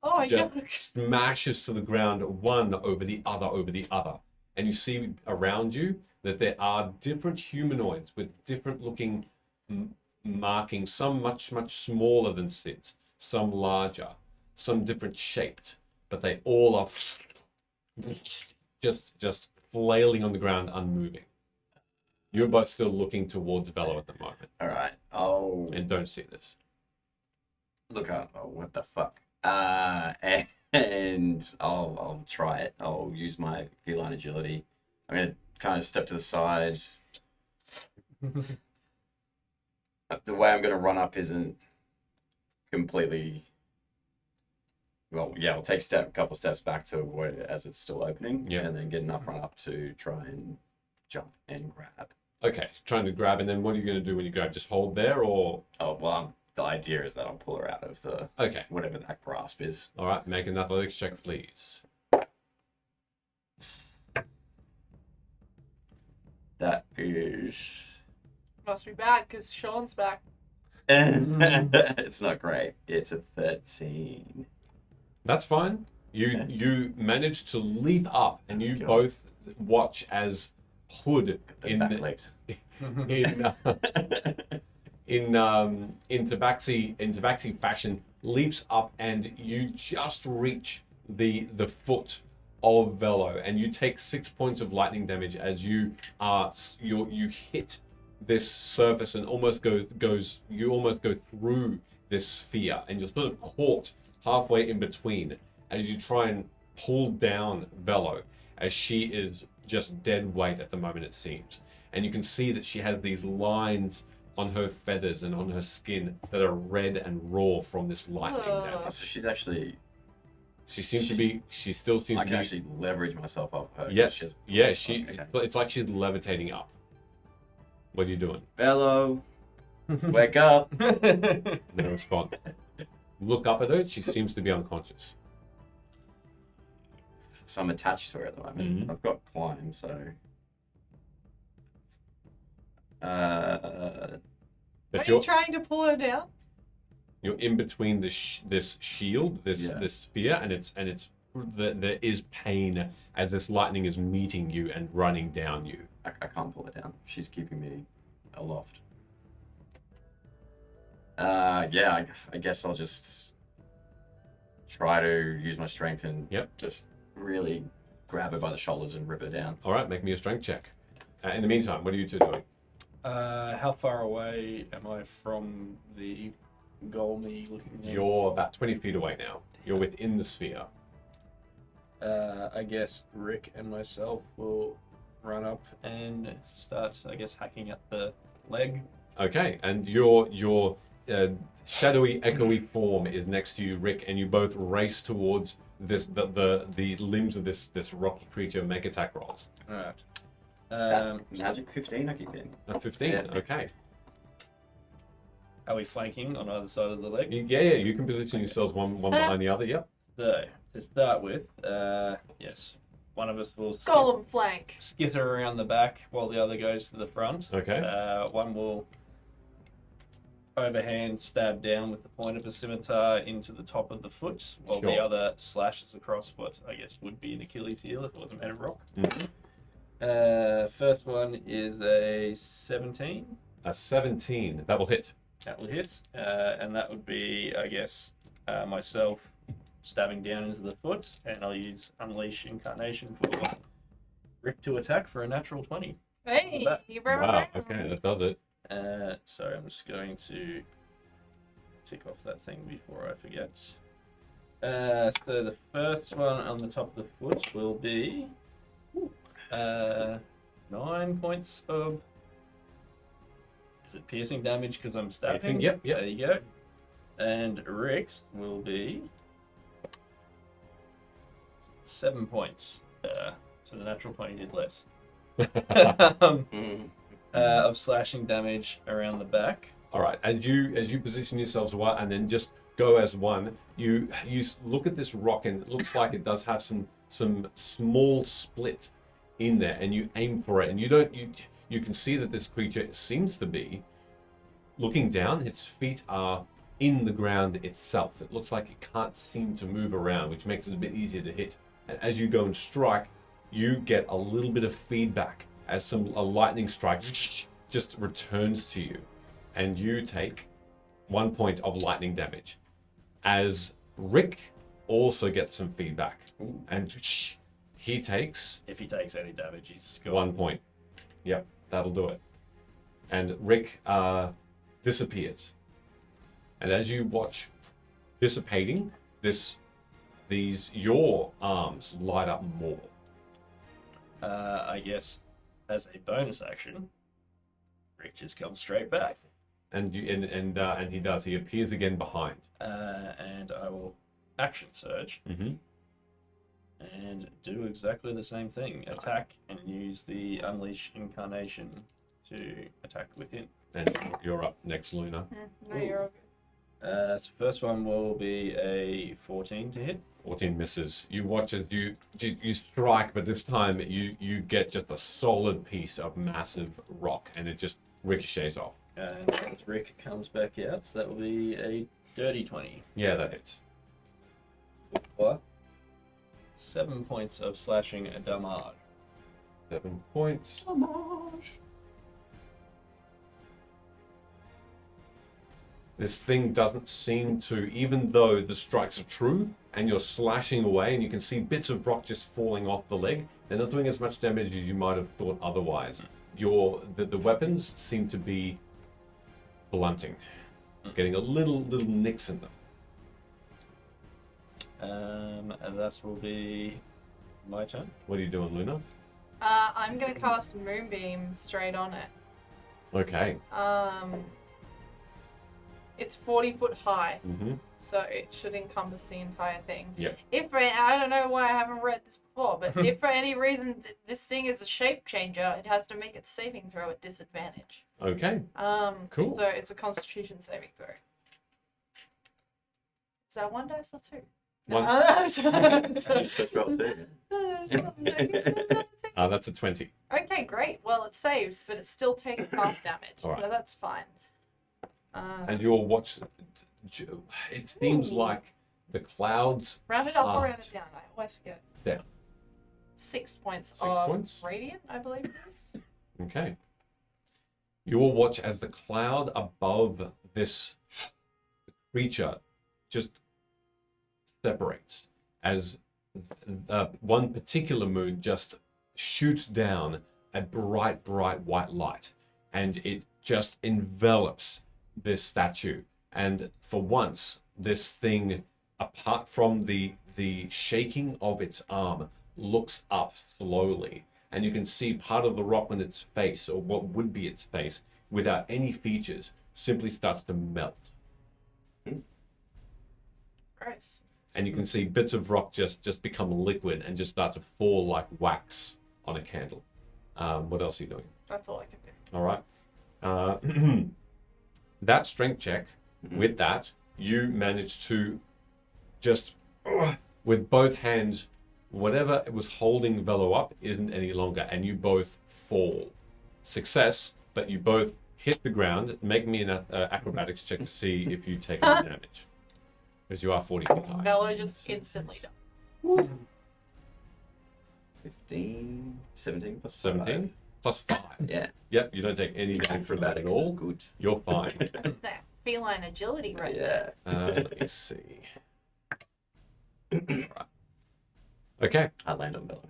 Oh, just yeah. smashes to the ground, one over the other. And you see around you that there are different humanoids with different looking markings, some much, much smaller than Sid's, some larger, some different shaped, but they all are just flailing on the ground, unmoving. You're both still looking towards Velo at the moment. All right. Oh. And don't see this. Look up. Oh, what the fuck? And I'll try it. I'll use my feline agility. I'm gonna kind of step to the side. The way I'm gonna run up isn't completely. Well, yeah, I'll take a couple steps back to avoid it as it's still opening, and then get enough run up to try and jump and grab. Okay, trying to grab, and then what are you going to do when you grab? Just hold there, or? Oh well, the idea is that I'll pull her out of the whatever that grasp is. All right, make an athletics check, please. That is. Must be bad because Sean's back. It's not great. It's a 13. That's fine. You manage to leap up, and you both watch as Hood in tabaxi fashion leaps up, and you just reach the foot of Velo, and you take 6 points of lightning damage as you hit this surface and almost go through this sphere, and you're sort of caught halfway in between as you try and pull down Velo, as she is just dead weight at the moment, it seems. And you can see that she has these lines on her feathers and on her skin that are red and raw from this lightning damage. So she's actually... She still seems to be... I can actually leverage myself up her. Yes, it's like she's levitating up. What are you doing? Velo, wake up. No response. Look up at her, she seems to be unconscious. So I'm attached to her at the moment. Mm-hmm. I've got climb, so... Are you trying to pull her down? You're in between this shield, this sphere, and there is pain as this lightning is meeting you and running down you. I can't pull her down. She's keeping me aloft. I guess I'll just try to use my strength and just really grab her by the shoulders and rip her down. All right, make me a strength check. In the meantime, what are you two doing? How far away am I from the Golmy looking thing? You're about 20 feet away now. You're within the sphere. I guess Rick and myself will run up and start, hacking at the leg. Okay, and your shadowy, echoey form is next to you, Rick, and you both race towards the limbs of this rocky creature. Make attack rolls. All right. Magic 15, I keep getting. 15, Yeah. okay. Are we flanking on either side of the leg? Yeah, you can position yourselves one behind the other, yep. So, to start with, yes, one of us will Golem flank. skitter around the back while the other goes to the front. Okay. One will overhand stab down with the point of a scimitar into the top of the foot, while the other slashes across what I guess would be an Achilles heel if it wasn't made of rock. Mm-hmm. First one is a 17. A 17, that will hit. That will hit, and that would be, I guess, myself stabbing down into the foot, and I'll use Unleash Incarnation for Rick to attack for a natural 20. Hey, you Wow, okay, that does it. Sorry, I'm just going to tick off that thing before I forget. So the first one on the top of the foot will be 9 points of Is it piercing damage because I'm stabbing? Yep. There you go. And Rick's will be 7 points. So the natural 20 did less. Of slashing damage around the back. All right. As you position yourselves well, and then just go as one. You look at this rock, and it looks like it does have some small splits in there, and you aim for it, and you can see that this creature seems to be looking down. Its feet are in the ground itself. It looks like it can't seem to move around, which makes it a bit easier to hit. And as you go and strike, you get a little bit of feedback as a lightning strike just returns to you, and you take 1 point of lightning damage. As Rick also gets some feedback, and he takes If he takes any damage, he's got 1 point. Yep, that'll do it. And Rick disappears. And as you watch dissipating, your arms light up more. I guess as a bonus action, Rick just comes straight back. And he does. He appears again behind. And I will action surge Mm-hmm. and do exactly the same thing. Attack and use the Unleash Incarnation to attack within. And you're up next, Luna. No, you're all good. So first one will be a 14 to hit. 14 misses. You watch as you strike, but this time you get just a solid piece of massive rock, and it just ricochets off. And as Rick comes back out, so that will be a dirty 20. Yeah, that hits. Or 7 points of slashing damage. 7 points. This thing doesn't seem to, even though the strikes are true and you're slashing away and you can see bits of rock just falling off the leg, they're not doing as much damage as you might have thought otherwise. The weapons seem to be blunting, getting a little nicks in them. And that will be my turn. What are you doing, Luna? I'm gonna cast Moonbeam straight on it. Okay. It's 40 foot high, Mm-hmm. so it should encompass the entire thing. Yep. I don't know why I haven't read this before, but if for any reason this thing is a shape changer, it has to make its saving throw at disadvantage. Okay. Cool. So it's a Constitution saving throw. Is that 1 dice or 2? One. You're supposed to roll two. That's a 20. Okay, great. Well, it saves, but it still takes half damage, All right. so that's fine. As you'll watch, it seems like the clouds Round it up or round part it down? I always forget. down. 6 points 6 of points? radiant, I believe it is. Okay. You will watch as the cloud above this creature just separates, as one particular moon just shoots down a bright white light, and it just envelops this statue. And for once, this thing, apart from the shaking of its arm, looks up slowly, and you can see part of the rock on its face, or what would be its face, without any features, simply starts to melt. Gross. And you can see bits of rock just become liquid and just start to fall like wax on a candle. What else are you doing? That's all I can do. All right. That strength check, with that, you manage to just, with both hands, whatever was holding Velo up isn't any longer, and you both fall. Success, but you both hit the ground. Make me an acrobatics check to see if you take any damage. Because you are 40 feet high. Velo just instantly died. 15, 17 plus 17 plus 5. Yeah. Yep, you don't take any damage from that at Acrobatics is all. good. You're fine. That's that feline agility right Yeah. there. Let me see. Right. Okay. I land on Bellow.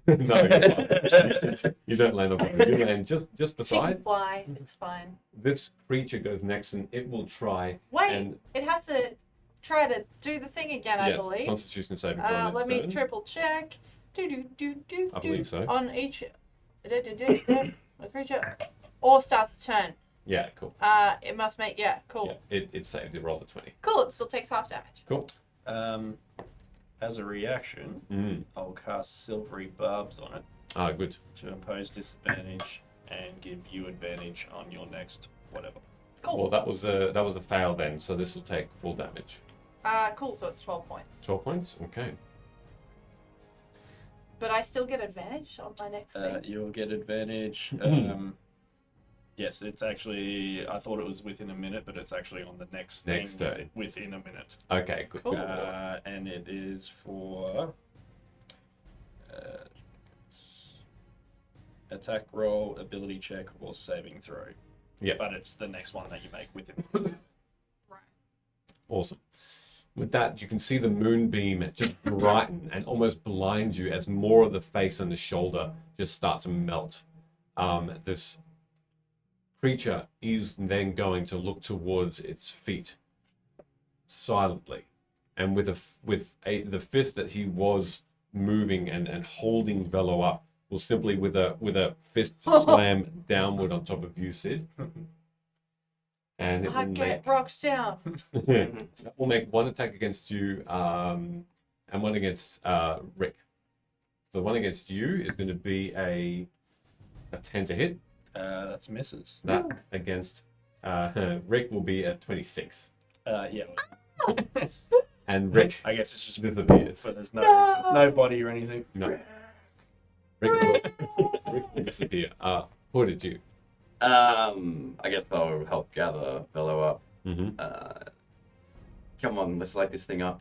No, you're fine. You don't land on it. You land just She can beside. fly. It's fine. This creature goes next, and it will try. Wait, And it has to try to do the thing again, I yes, believe. Constitution saving throw. on its Let me turn. triple check. I believe so. On each a creature or starts a turn. Yeah, cool. It must make cool. Yeah, it saved. It rolled a 20. Cool. It still takes half damage. Cool. As a reaction, I'll cast Silvery Barbs on it Ah, good. to impose disadvantage and give you advantage on your next whatever. Cool. Well, that was a fail then, so this will take full damage. Cool. So it's 12 points. 12 points. Okay. But I still get advantage on my next thing. You'll get advantage. Yes, it's actually. I thought it was within a minute, but it's actually on the next thing Next turn. within a minute. Okay. Good. Cool. Good. And it is for attack roll, ability check, or saving throw. Yeah. But it's the next one that you make within. Awesome. With that, you can see the moonbeam just brighten and almost blind you as more of the face and the shoulder just start to melt. This creature is then going to look towards its feet silently, and with the fist that he was moving and holding Velo up will simply with a fist slam downward on top of you, Sid. And it I will get make rocks down. that will make one attack against you, and one against Rick. So the one against you is going to be a 10 to hit. That's misses. That against Rick will be a 26. Yeah. And Rick I guess it's just disappears. but there's no body or anything. No. Rick will disappear. Who did you? I guess I'll help gather Velo up. Mm-hmm. Come on, let's light this thing up.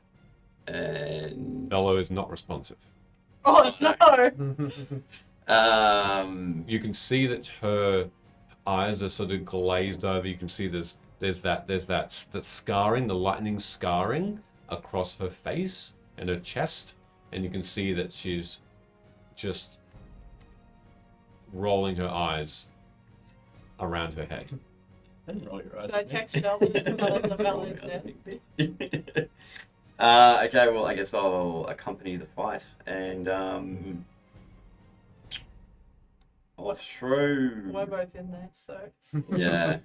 And Velo is not responsive. Oh no! You can see that her eyes are sort of glazed over. You can see there's that scarring, the lightning scarring across her face and her chest, and you can see that she's just rolling her eyes around her head. Should I text Sheldon and tell him the Velo's dead? Okay, well, I guess I'll accompany the fight, and I'll throw. We're both in there, so Yeah.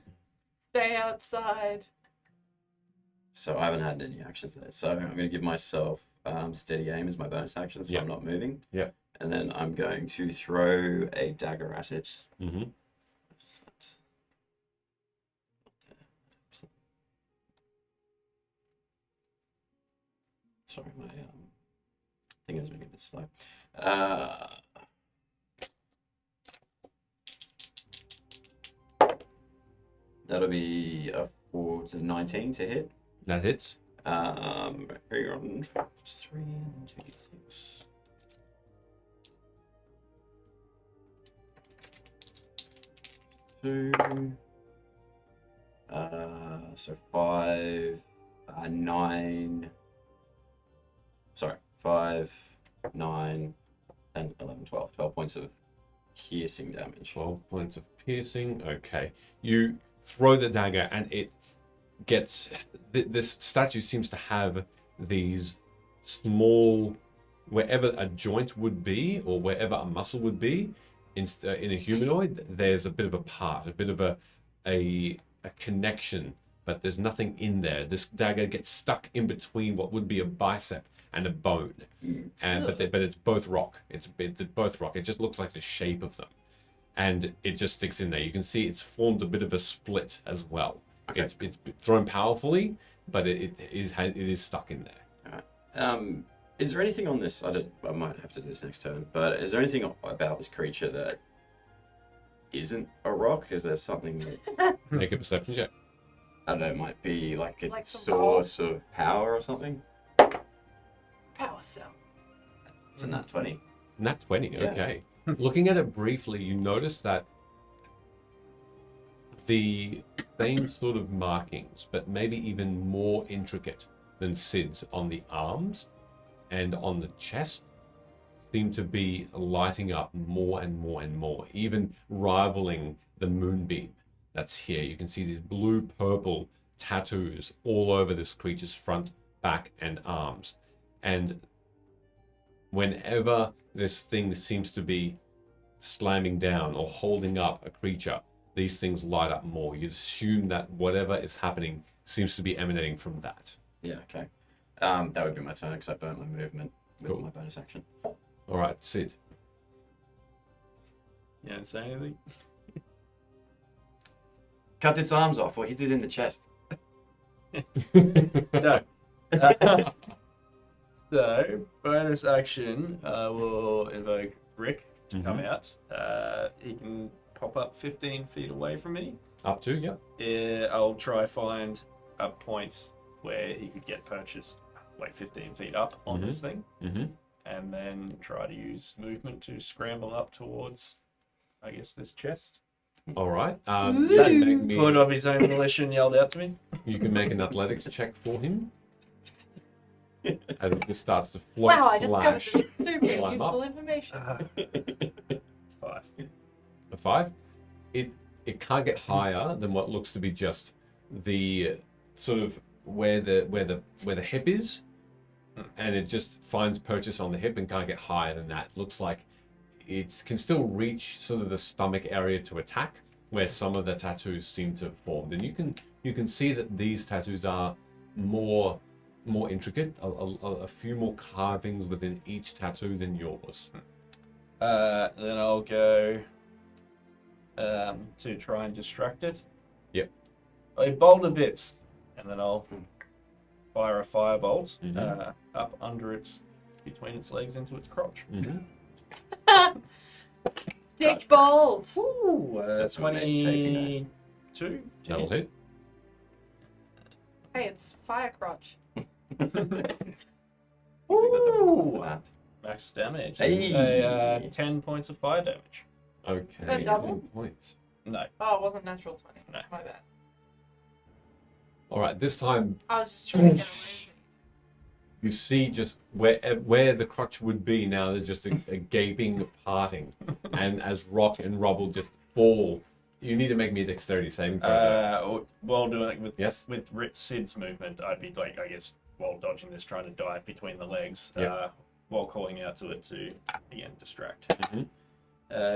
stay outside. So I haven't had any actions there. So I'm going to give myself steady aim as my bonus action, so Yep. I'm not moving. Yep. And then I'm going to throw a dagger at it. Mm-hmm. Sorry, my thing is moving a bit slow. That'll be a 4 to 19 to hit. That hits. And 3 and 2d6. Two. So 5, 9. Sorry, 5, 9, 10, 11, 12. 12 points of piercing damage. 12 points of piercing. Okay. You throw the dagger and it gets... This statue seems to have these small... Wherever a joint would be or wherever a muscle would be in a humanoid, there's a bit of a part, a bit of a connection, but there's nothing in there. This dagger gets stuck in between what would be a bicep and a bone, and but it's both rock. It's both rock. It just looks like the shape of them, and it just sticks in there. You can see it's formed a bit of a split as well. Okay. It's thrown powerfully, but it is stuck in there. All right. Is there anything on this? I might have to do this next turn. But is there anything about this creature that isn't a rock? Is there something that Make a perception check. I don't know? Might be like its Like some source of power or something. Power cell. It's a nat 20. Nat 20, Yeah. okay. Looking at it briefly, you notice that the same sort of markings, but maybe even more intricate than Sid's on the arms and on the chest, seem to be lighting up more and more and more, even rivaling the moonbeam that's here. You can see these blue-purple tattoos all over this creature's front, back, and arms. And whenever this thing seems to be slamming down or holding up a creature, these things light up more. You'd assume that whatever is happening seems to be emanating from that. Yeah, okay. That would be my turn because I burnt my movement with Cool. my bonus action. All right, Sid. You don't say anything? Cut its arms off or hit it in the chest. No. So, bonus action, will invoke Rick to come out. He can pop up 15 feet away from me. Up to, yep. I'll try find a point where he could get purchased like 15 feet up on this thing, and then try to use movement to scramble up towards, I guess, this chest. All right. That Make me, Good of his own volition yelled out to me. you can make an athletics check for him. As it just starts to float, Wow, I discovered flash. some super climb useful up. information. 5. A 5. It can't get higher than what looks to be just the sort of where the hip is, and it just finds purchase on the hip and can't get higher than that. Looks like it can still reach sort of the stomach area to attack, where some of the tattoos seem to have formed, and you can see that these tattoos are more intricate, a few more carvings within each tattoo than yours. Then I'll go to try and distract it. Yep. I boulder bits, and then I'll fire a firebolt up under between its legs into its crotch. Dick bold. Ooh, That's what makes shaking, 22. That'll hit. Hey, it's fire crotch. Ooh, That. max damage. Hey. 10 points of fire damage. Okay. that double? 10 points. No. Oh, it wasn't natural 20. No. My bad. All right. This time I was just trying to get away. you see just where the crotch would be now. There's just a gaping parting, and as rock and rubble just fall, you need to make me a dexterity saving throw. While doing it Yes. with Sid's movement, I'd be like, I guess, while dodging this, trying to dive between the legs, Yep. while calling out to it to again distract. Mhm.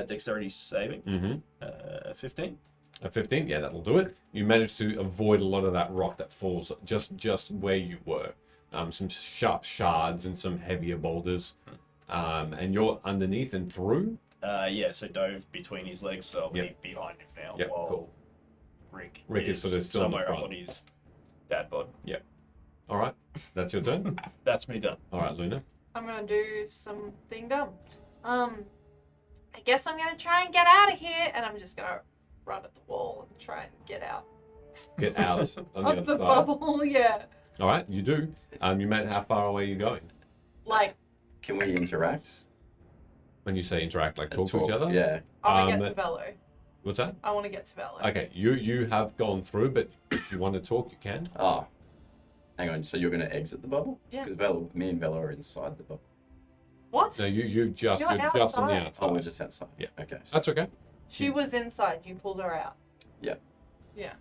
Dexterity saving, 15. A 15, yeah, that'll do it. You manage to avoid a lot of that rock that falls just where you were. Some sharp shards and some heavier boulders. And you're underneath and through. Yeah, so dove between his legs, so I'll Yep. be behind him now. Yep, while cool. Rick Is sort of still in the somewhere up front. on his dad bod. All right, that's your turn. That's me done. All right, Luna. I'm gonna do something dumb. I guess I'm gonna try and get out of here, and I'm just gonna run at the wall and try and get out Get out on the other of the side. bubble. Yeah, All right, you do. You meant how far away are you going? like Can we interact? When you say interact, like talk to each other? Yeah. I want to Um, get to Velo. What's that? I want to get to Velo. Okay, you have gone through, but if you want to talk, you can. Oh. Hang on, so you're going to exit the bubble? Yeah. Because me and Bella are inside the bubble. What? No, you're just You're on the outside. outside. Oh, we're just outside. Yeah. Okay. So, That's okay. She was inside. You pulled her out. Yeah. Yeah.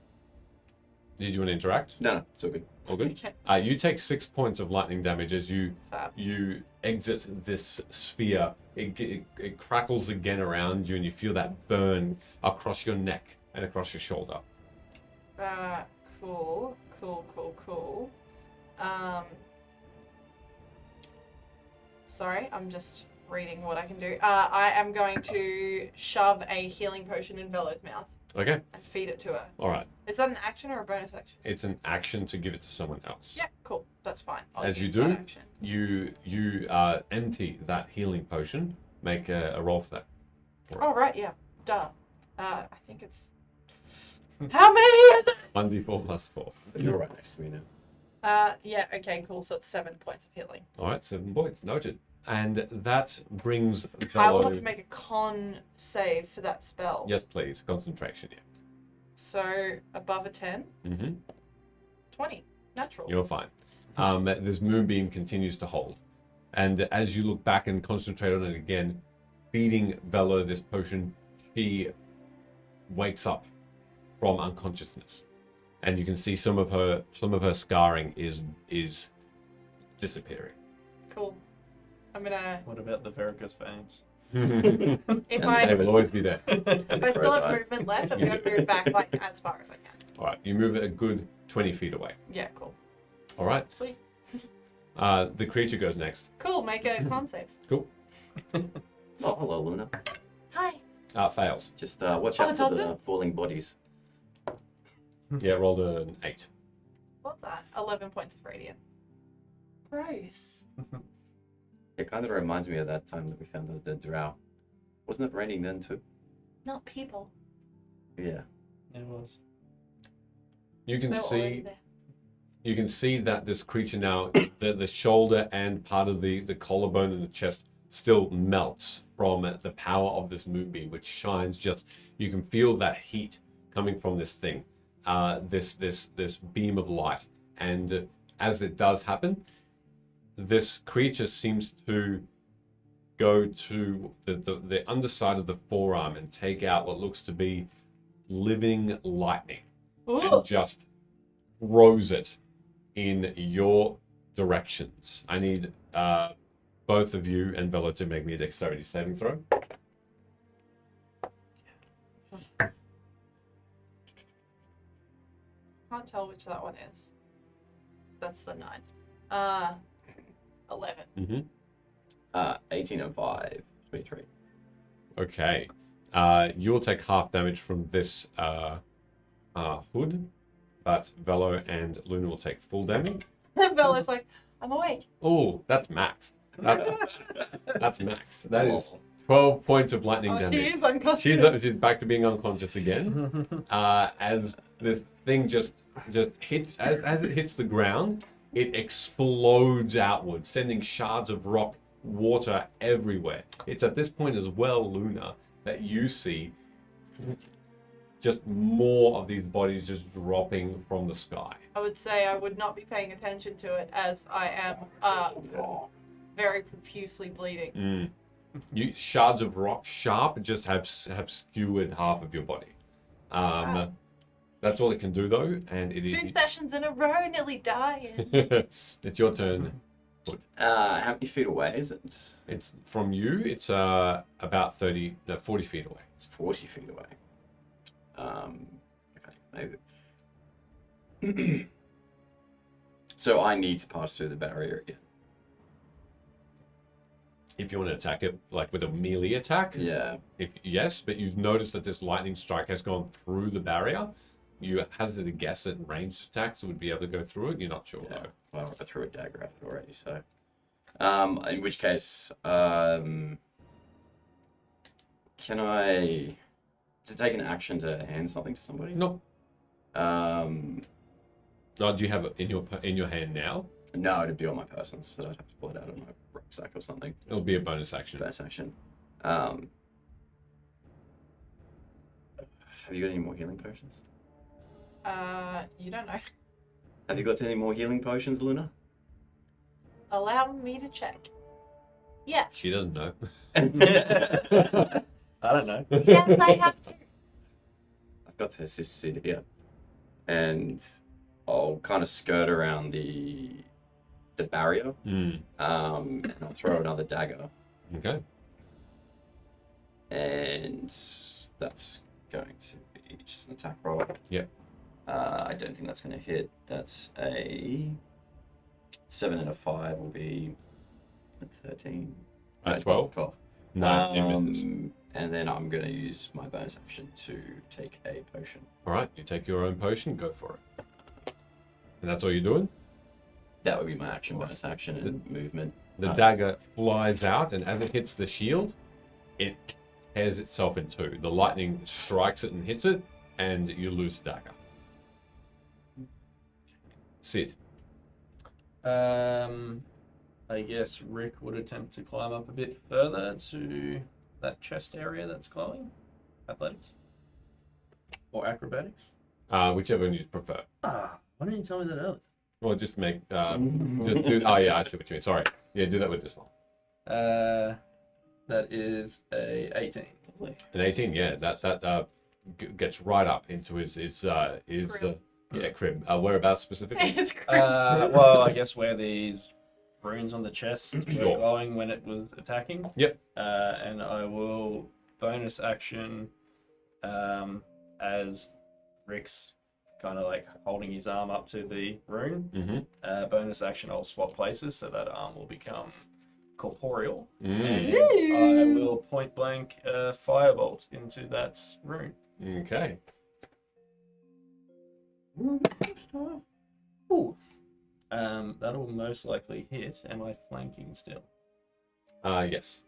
Did you want to interact? no, it's all good. All good. Okay. You take 6 points of lightning damage as you Fab. exit this sphere. It crackles again around you, and you feel that burn across your neck and across your shoulder. Cool. Sorry, I'm just reading what I can do. I am going to shove a healing potion in Velo's mouth Okay. and feed it to her. All right. Is that an action or a bonus action? It's an action to give it to someone else. Yeah, cool. That's fine. I'll As you use do, that action. you empty that healing potion. Make a roll for that. Oh, right, yeah. Duh. I think it's... How many is it? 1d4 plus 4. You're right next to me now. Yeah, okay, cool. So it's 7 points of healing. All right, 7 points. Noted. And that brings I will have Velo... to make a con save for that spell. Yes, please. Concentration, yeah. So above a 10, Mm-hmm. 20. Natural. You're fine. This moonbeam continues to hold. And as you look back and concentrate on it again, feeding Velo this potion, she wakes up from unconsciousness. And you can see some of her scarring is disappearing. Cool. I'm gonna... What about the varicose veins? and If they I will always be there. still have movement left, I'm going to move back like as far as I can. All right, you move it a good 20 feet away. Yeah, cool. All right, Sweet. the creature goes next. Cool, make a con save. Cool. Oh, hello, Luna. Hi. Fails. Just watch Oh, out it for the doesn't? falling bodies. Yeah, rolled an 8. What's that? 11 points of radiant. Gross. It kind of reminds me of that time that we found those dead drow. Wasn't it raining then too? Not people. Yeah. It was. You can They're already see. there. You can see that this creature now, the shoulder and part of the collarbone and the chest still melts from the power of this moonbeam, which shines just. You can feel that heat coming from this thing, this beam of light, and as it does happen, this creature seems to go to the underside of the forearm and take out what looks to be living lightning, Ooh. and just throws it in your directions. I need both of you and Bella to make me a dexterity saving throw. Can't tell which that one is. That's the 9. 11. Mm-hmm. 18 and 5, 23. Okay. You'll take half damage from this hood, but Velo and Luna will take full damage. Bella's like, I'm awake. Oh, that's max. That's max. That is 12 points of lightning Oh, damage. she is unconscious. She's back to being unconscious again. As this thing just hits, as it hits the ground, it explodes outwards, sending shards of rock, water everywhere. It's at this point as well, Luna, that you see just more of these bodies just dropping from the sky. I would say I would not be paying attention to it as I am very profusely bleeding. You shards of rock, sharp, just have skewered half of your body. Wow. That's all it can do though, and it 2 is. sessions in a row, nearly dying. It's your turn. How many feet away is it? It's from you. It's about 40 feet away. It's 40 feet away. Okay, maybe. So I need to pass through the barrier again. If you want to attack it, like with a melee attack, Yeah. if yes, but you've noticed that this lightning strike has gone through the barrier. You hazard a guess that ranged attacks would be able to go through it. You're not sure Yeah. though. Well, I threw a dagger at it already, so. In which case, can I to take an action to hand something to somebody? No. Um, Oh, do you have it in your hand now? no, it'd be on my person, so I'd have to pull it out of my rucksack or something. It'll be a bonus action. Bonus action. Have you got any more healing potions? You don't know. Have you got any more healing potions, Luna? Allow me to check. Yes. She doesn't know. I don't know. Yes, I have to. I've got to sit here, and I'll kind of skirt around the barrier, and I'll throw another dagger, Okay. and that's going to be just an attack roll. Yep. I don't think that's going to hit. That's a 7 and a 5 will be a 13. 12? 12. No, it misses. And then I'm going to use my bonus action to take a potion. All right, you take your own potion, go for it. And that's all you're doing? That would be my action, bonus action, and movement. The Nice. dagger flies out, and as it hits the shield, it tears itself in two. The lightning strikes it and hits it, and you lose the dagger. Sid. I guess Rick would attempt to climb up a bit further to that chest area that's glowing. Athletics? Or acrobatics? Whichever one you prefer. Why didn't you tell me that earlier? Or just make, just do, oh yeah, I see what you mean, sorry. Yeah, do that with this one. That is a 18. Lovely. An 18, yeah, that gets right up into his Crib. crib. Whereabouts specifically? It's great. Well, I guess where these runes on the chest Sure. were glowing when it was attacking. Yep. And I will bonus action as Rick's kind of like holding his arm up to the rune. Mm-hmm. Bonus action, I'll swap places so that arm will become corporeal. Mm. And I will point blank firebolt into that rune. Okay. Ooh. That'll most likely hit. Am I flanking still? Yes.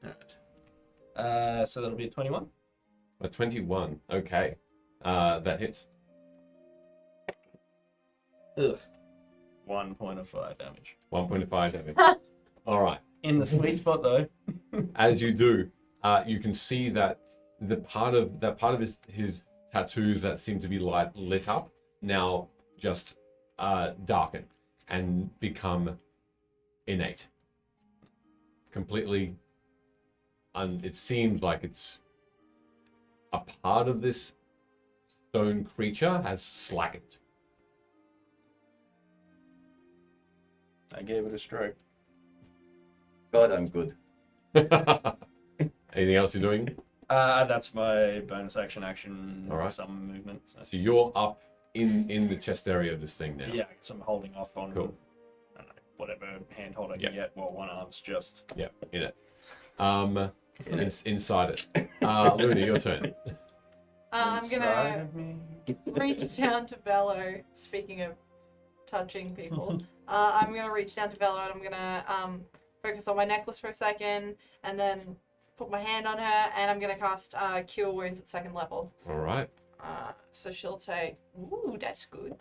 Alright. So that'll be a 21. A 21. Okay. That hits. Ugh. 1 point of fire damage. 1.5 damage. All right. In the sweet spot though. As you do, you can see that the part of his tattoos that seem to be lit up now just darken and become innate. Completely. It seems like it's a part of this stone creature has slackened. I gave it a stroke. God, I'm good. Anything else you're doing? That's my bonus action. All right. Some movement. So. So you're up in the chest area of this thing now. Yeah, so I'm holding off on Cool. I don't know, whatever handhold I Yeah. can get while one arm's just. Yeah, in it. Inside it. Luna, your turn. I'm inside gonna of me. reach down to Bello. Speaking of touching people, I'm gonna reach down to Bello and I'm gonna focus on my necklace for a second, and then put my hand on her, and I'm gonna cast Cure Wounds at 2nd level. All right. So she'll take. Ooh, that's good.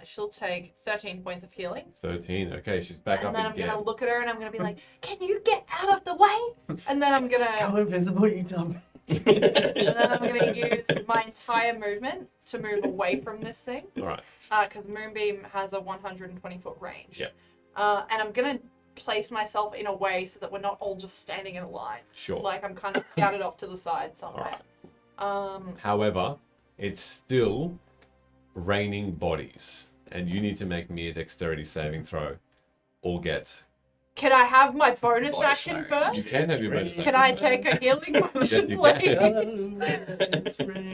She'll take 13 points of healing. 13. Okay, she's back And up then I'm again. gonna look at her and I'm gonna be like, "Can you get out of the way?" And then I'm gonna invisible, you dumb. and then I'm gonna use my entire movement to move away from this thing. All right. Because Moonbeam has a 120-foot range. Yeah. And I'm gonna place myself in a way so that we're not all just standing in a line. Sure. Like I'm kind of scattered off to the side somewhere. However, it's still raining bodies, and you need to make me a dexterity saving throw, or get. Can I have my bonus Body action slam. You first? can have your bonus Can action I first. take a healing potion, you please?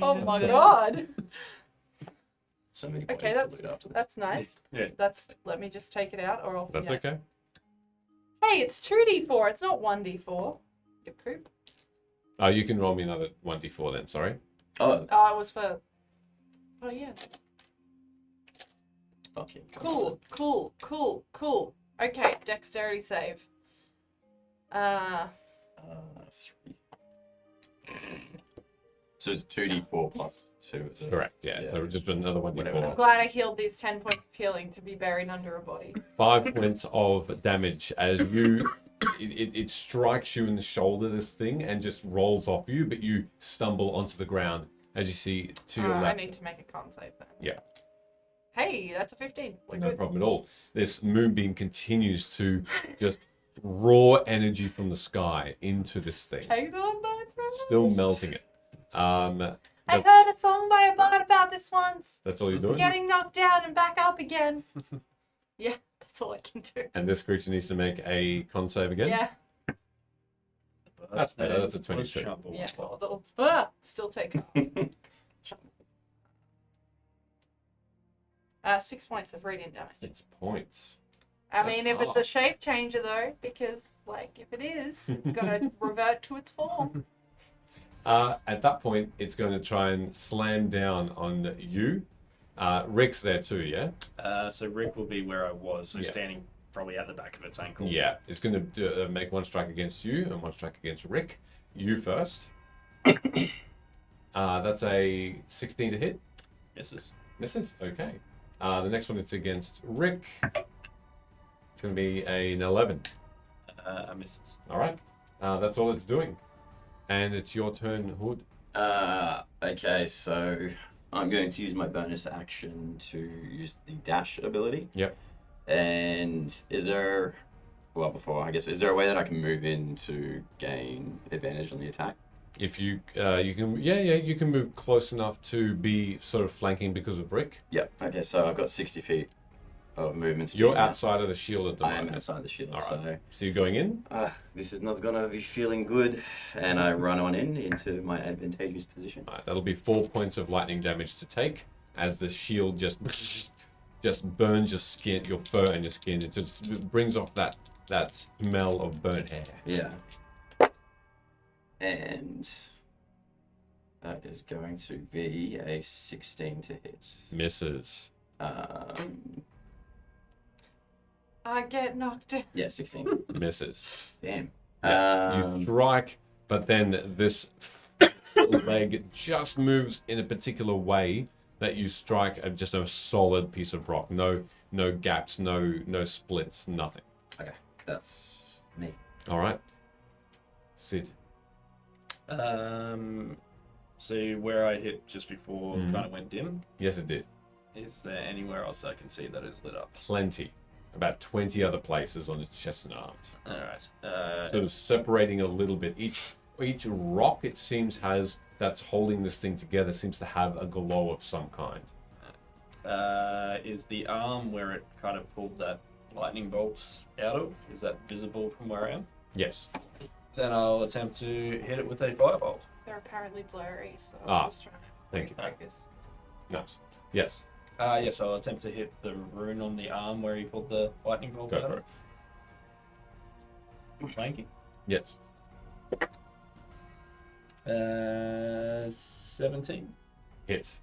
Oh my god. So many Okay, bodies to loot after this. That's nice. Yeah. Let me just take it out, or I'll. That's yeah. okay. Hey, it's 2d4. It's not 1d4. You poop. You can roll me another 1d4 then. Sorry. Oh, Oh, it was for. Oh yeah. okay. Cool. Okay, dexterity save. 3. So it's 2d4 plus 2, is it? Correct. Yeah. Yeah. So just another 1d4. Whatever. Glad I healed these 10 points of healing to be buried under a body. 5 points of damage as you. It strikes you in the shoulder, this thing, and just rolls off you, but you stumble onto the ground as you see to your I left. need to make a con save then. Yeah. Hey, that's a 15. We're No good. problem at all. This moonbeam continues to just raw energy from the sky into this thing, Hang on, that's right. still melting it. I That's, heard a song by a bard about this once. that's all you're doing. Getting knocked down and back up again. Yeah, that's all I can do. And this creature needs to make a con save again. Yeah. That's better. That's a Was 22. Chumble. Yeah. Still take it. 6 points of radiant damage. 6 points. I mean, That's if it's a hard. shape changer though, because like if it is, it's gonna revert to its form. At that point, it's going to try and slam down on you. Rick's there too, yeah? So Rick will be where I was, so Yeah. standing probably at the back of its ankle. Yeah. It's going to make 1 strike against you and 1 strike against Rick. You first. That's a 16 to hit. Misses. Misses. Okay. The next one is against Rick. It's going to be an 11. Misses. All right. That's all it's doing. And it's your turn, Hood. Okay, so I'm going to use my bonus action to use the dash ability. Yep. And is there a way that I can move in to gain advantage on the attack? If you you can move close enough to be sort of flanking because of Rick. Yep. Okay, so I've got 60 feet. of movement. You're speed. outside of the shield at the I am moment. outside the shield, All right. so So you're going in? this is not gonna be feeling good. And I run on into my advantageous position. All right, that'll be 4 points of lightning damage to take as the shield just burns your skin, your fur and your skin. It just brings off that smell of burnt hair. Yeah. And that is going to be a 16 to hit. Misses. I get knocked in. Yeah, 16. Misses. Damn. Yeah, you strike, but then this leg just moves in a particular way that you strike just a solid piece of rock. No gaps, no splits, nothing. Okay, that's me. All right. Sid. See where I hit just before Mhm. kind of went dim. Yes, it did. Is there anywhere else I can see that is lit up? Plenty. About 20 other places on its chest and arms. All right. Sort of separating a little bit. Each rock, it seems, that's holding this thing together seems to have a glow of some kind. Is the arm where it kind of pulled that lightning bolt out of? Is that visible from where I am? Yes. Then I'll attempt to hit it with a firebolt. They're apparently blurry, so Ah, I'm just trying to thank you. focus. Nice. Yes. Yes, I'll attempt to hit the rune on the arm where he pulled the lightning bolt Go out for of. it. Flanking. Yes. 17. Hits.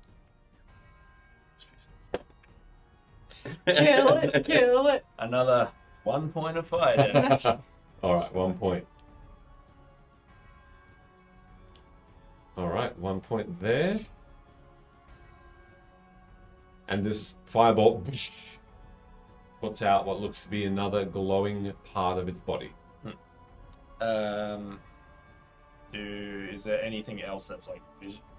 Kill it, kill it. Another 1 point of fire damage. All right, 1 point. All right, 1 point there. And this firebolt puts out what looks to be another glowing part of its body. Is there anything else that's like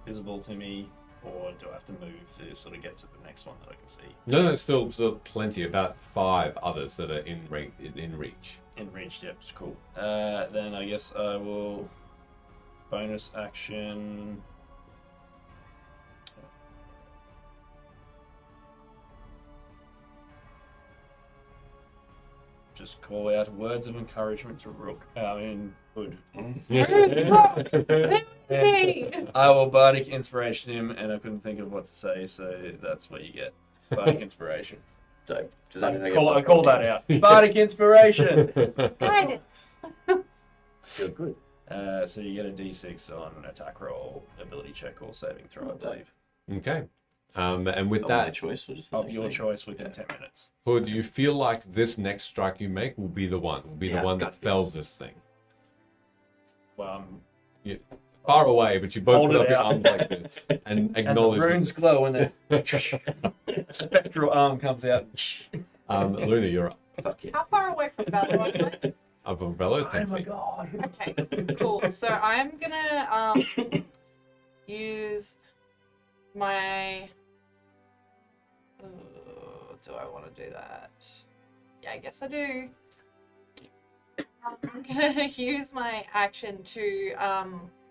visible to me, or do I have to move to sort of get to the next one that I can see? No, still plenty. About 5 others that are in reach. In reach, yep, it's cool. Then I guess I will bonus action. Just call out words of encouragement to Rook. Hood. Where's Rock? Hey! I will bardic inspiration him, and I couldn't think of what to say, so that's what you get. Bardic inspiration. So, does that mean I I get call that out. Bardic inspiration. Guidance. Feel good. So you get a d6 on attack roll, ability check, or saving throw, I believe. Okay. And with Of my that, choice or just the Of next your thing? choice within Yeah. 10 minutes. Hood, you feel like this next strike you make will be the one. Will be Yeah, the one I've that got fells this thing. Well, Far away, but you both Hold put it up your out. arms like this and and the acknowledge runes it. glow, and the spectral arm comes out. Luna, you're up. Fuck yeah. How far away from Bella am I? Up on Velo, 10 Oh my feet. god. Okay, cool. So I'm gonna use my. Do I want to do that? Yeah, I guess I do. I'm gonna use my action to,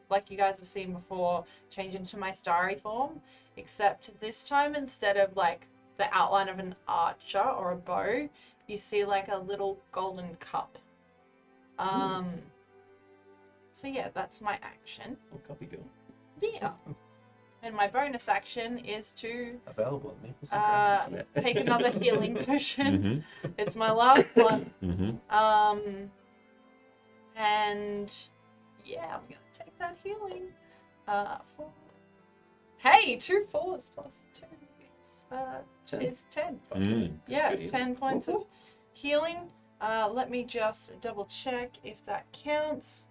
like you guys have seen before, change into my starry form. Except this time, instead of like the outline of an archer or a bow, you see like a little golden cup. So yeah, that's my action. Oh, copy girl. Yeah. And my bonus action is to Available at Maple take another healing potion. Mm-hmm. It's my last one. Mm-hmm. And yeah, I'm gonna take that healing. 4. Hey, 2 4s plus 2 is 10. Mm. Yeah, good 10 points of healing. Let me just double check if that counts.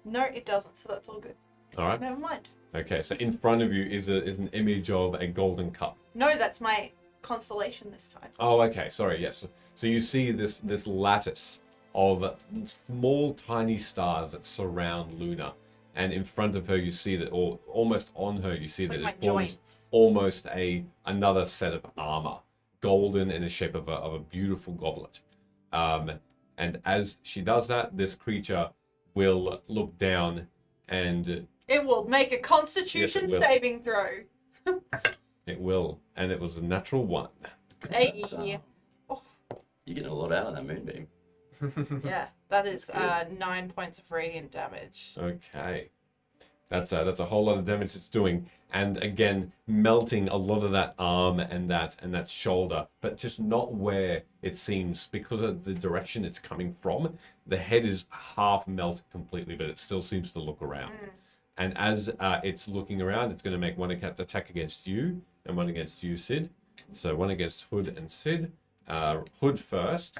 No, it doesn't, so that's all good. All right. Never mind. Okay, so in front of you is an image of a golden cup. No, that's my constellation this time. Oh, okay. Sorry. Yes. So you see this lattice of small, tiny stars that surround Luna, and in front of her you see that, or almost on her you see It's that like it my forms joints. almost another set of armor, golden in the shape of a beautiful goblet. And as she does that, this creature will look down and It will make a constitution will. saving throw. it will, and it was a natural 1. Hey. But, you're getting a lot out of that moonbeam. Yeah, that is That's good. 9 points of radiant damage. Okay. That's a whole lot of damage it's doing, and again melting a lot of that arm and that shoulder, but just not where it seems because of the direction it's coming from. The head is half melted completely, but it still seems to look around. And as it's looking around, it's going to make one attack against you and one against you, Sid. So one against Hood and Sid. Hood first.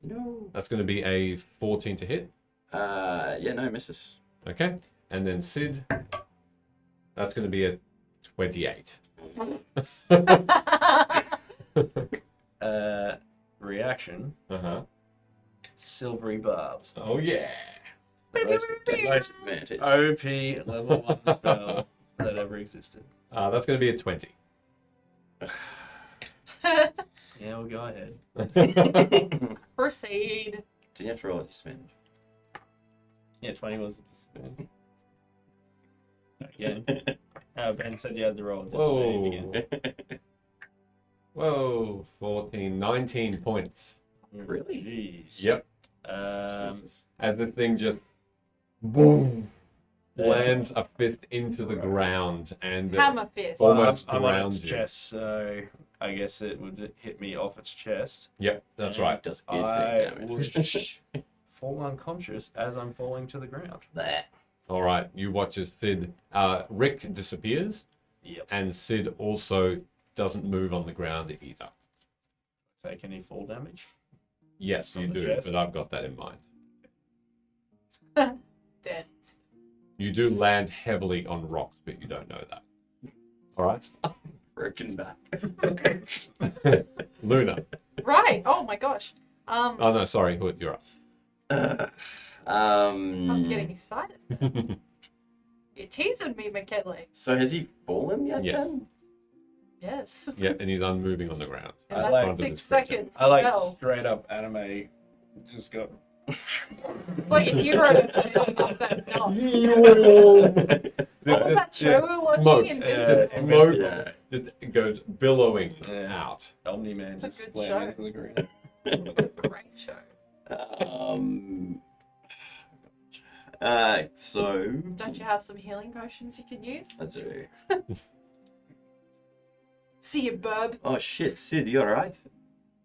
No. That's going to be a 14 to hit. Yeah, no, misses. Okay. And then Sid, that's going to be a 28. Reaction. Uh-huh. Silvery barbs. Oh, yeah. The most Most advantage. OP level 1 spell that ever existed. That's going to be a 20. Yeah, we'll go ahead. Proceed. Did you have to roll a disadvantage? Yeah, 20 was the disadvantage. Again. Ben said you had to roll a disadvantage again. Whoa. 14, 19 points. Really? Jeez. Yep. Jesus. As the thing just boom lands a fist into the ground and Hammer fist. almost I'm on grounds its you. chest, so I guess it would hit me off its chest. Yep, that's And right. Does I it take damage? would fall unconscious as I'm falling to the ground. Bleh. All right. You watch as Sid, Rick disappears, Yep. and Sid also doesn't move on the ground either. Take any fall damage? Yes, you From the do, chest? but I've got that in mind. Dead. You do land heavily on rocks, but you don't know that. All right. Broken back. Luna. Right. Oh my gosh. Oh no, sorry, Hood, you're up. I was getting excited. You're teasing me, McKinley. So has he fallen yet? Yes. Then? Yes. Yeah, and he's unmoving on the ground. And I that's like- Front of 6 this creature. seconds. I like Well, straight up anime. Just got. like a hero. Outside. No. What was that show we were watching? Smoke. Invincible? Smoke Yeah. just goes billowing Yeah. out. Omni Man It's a just good slammed show. into the ground. Great show. So Don't you have some healing potions you can use? I do. See you, bub. Oh shit, Sid, you alright?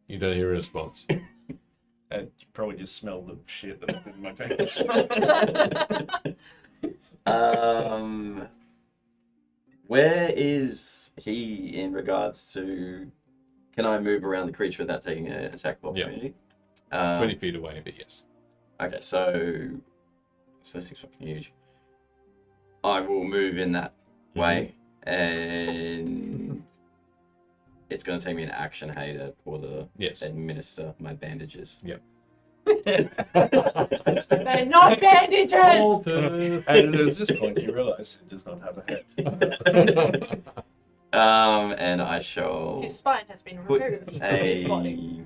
You don't hear a response. I probably just smelled the shit that I put in my pants. Where is he in regards to? Can I move around the creature without taking an attack of opportunity? 20 feet away, but yes. Okay, so this is fucking huge. I will move in that way, and it's going to take me an action, hey, to pour the Yes. administer my bandages. They're not bandages! Walters. And at this point, you realise it does not have a head. And I shall His spine has been put removed from his body.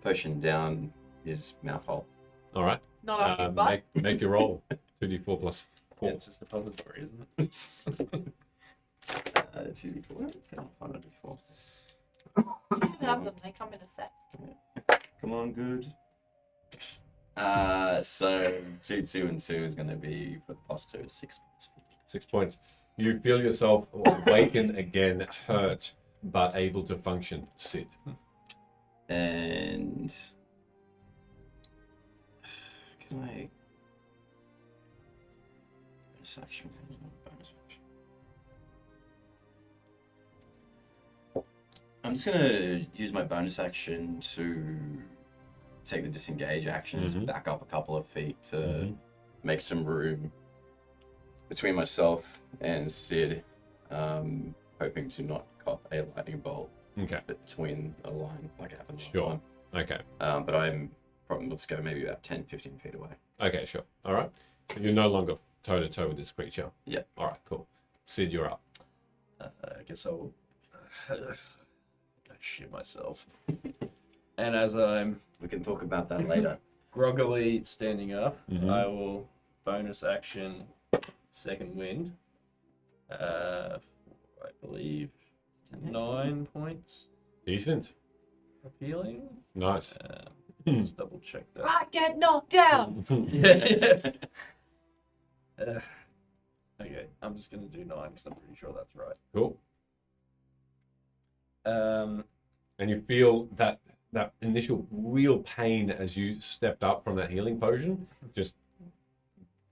a potion down his mouth hole. All right. Not up his butt. Make your roll. 2d4 plus 4. It's a suppository, isn't it? 2d4. Can I find a d4? You can have them. They come in a set. Come on, good. So 2, 2, and 2 is going to be for the plus 2 is 6 points. 6 points. You feel yourself awaken again, hurt, but able to function, Sid. And can I bonus action? Bonus action. I'm just gonna use my bonus action to take the disengage action, just Mhm. back up a couple of feet to Mhm. make some room between myself and Sid, hoping to not cop a lightning bolt Okay. between a line like it happened last Sure. time. Okay. But I'm probably, let's go maybe about 10, 15 feet away. Okay, sure. All right. So you're no longer toe to toe with this creature. Yep. All right, cool. Sid, you're up. I guess I'll shit myself. And as I'm We can talk about that later. groggily standing up, Mhm. I will bonus action second wind. I believe 9 points. Decent. Appealing. Nice. Just double check that. Right, get knocked down. Yeah. Okay, I'm just gonna do 9 because I'm pretty sure that's right. Cool. Um, And you feel that initial real pain as you stepped up from that healing potion, just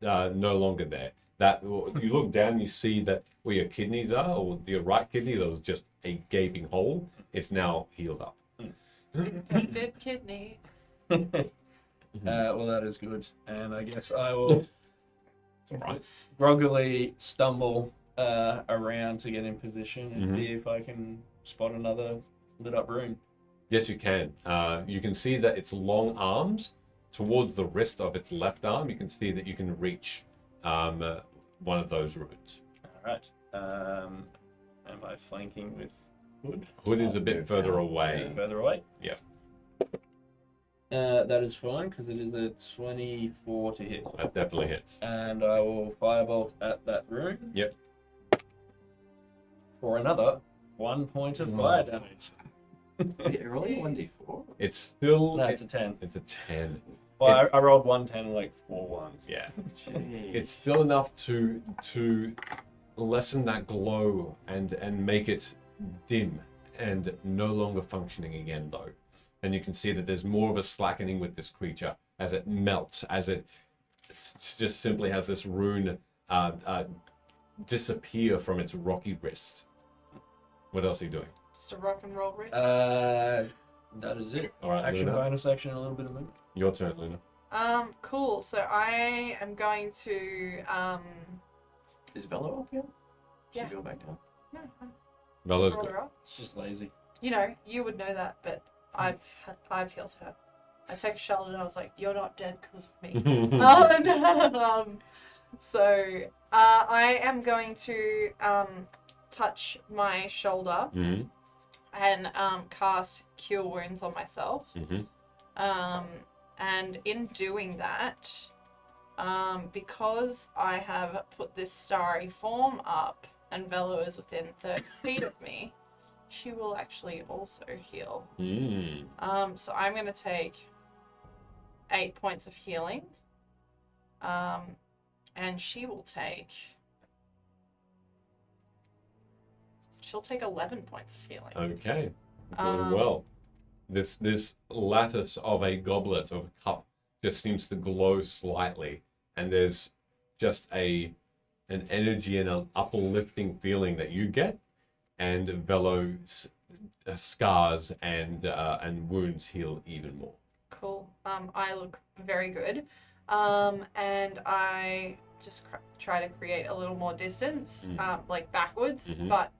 no longer there. That you look down, you see that where your kidneys are, or your right kidney, there was just a gaping hole. It's now healed up. Dead kidney. well, that is good, and I guess I will It's all right. groggily stumble around to get in position and Mhm. see if I can spot another lit up room. Yes, you can. You can see that its long arms towards the wrist of its left arm. You can see that you can reach one of those runes. All right. Am I flanking with Hood? Hood is a bit further away. Further away? Yeah. That is fine because it is a 24 to hit. That definitely hits. And I will firebolt at that room. Yep. For another 1 point of fire damage. Yeah, rolling 1d4. It's still. That's a 10. It's a 10. Well, I rolled 110 like 4 ones. Yeah. Jeez. It's still enough to lessen that glow and make it dim and no longer functioning again, though. And you can see that there's more of a slackening with this creature as it melts, as it just simply has this rune disappear from its rocky wrist. What else are you doing? Just a rock and roll wrist. That is it. All right, Action, Luna. bonus action, a little bit of movement. Your turn, Luna. Cool. So I am going to Is Velo up yet? Should Yeah. go back down. no, Velo's roll good. her up. It's just lazy. You know, you would know that, but I've healed her. I take Sheldon and I was like, "You're not dead because of me." So I am going to touch my shoulder Mm-hmm. and cast Cure Wounds on myself. Mm-hmm. And in doing that, because I have put this starry form up and Velo is within 30 feet of me, she will actually also heal. Mm. So I'm going to take 8 points of healing. And she will take... She'll take 11 points of healing. Okay. Doing well. This lattice of a goblet, of a cup, just seems to glow slightly, and there's just an energy and an uplifting feeling that you get, and Velo's scars and wounds heal even more. Cool. I look very good. And I just try to create a little more distance, like backwards, Mhm. but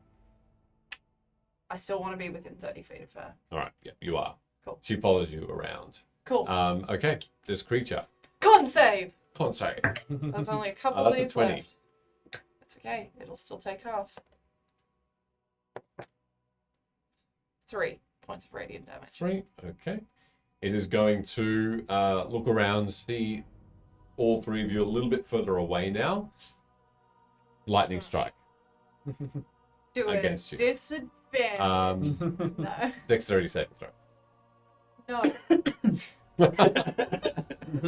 I still want to be within 30 feet of her. All right, yeah, you are. Cool. She follows you around. Cool. Okay, this creature. Con save! Can't say. There's only a couple Oh, of that's a these 20. left. It's okay. It'll still take half. 3 points of radiant damage. 3. Okay. It is going to look around, see all three of you a little bit further away now. Lightning strike. Do it Against you. disadvantage. No. Dexterity saving throw. No.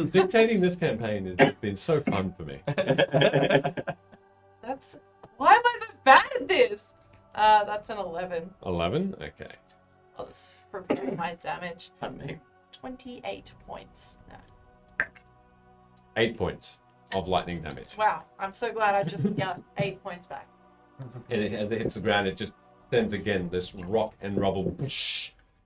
Dictating this campaign has been so fun for me. That's... Why am I so bad at this? That's an 11. 11. Okay. I'll just prepare my damage. Pardon me. 28 points. No. 8 points of lightning damage. Wow, I'm so glad I just got 8 points back. And as it hits the ground, it just sends again this rock and rubble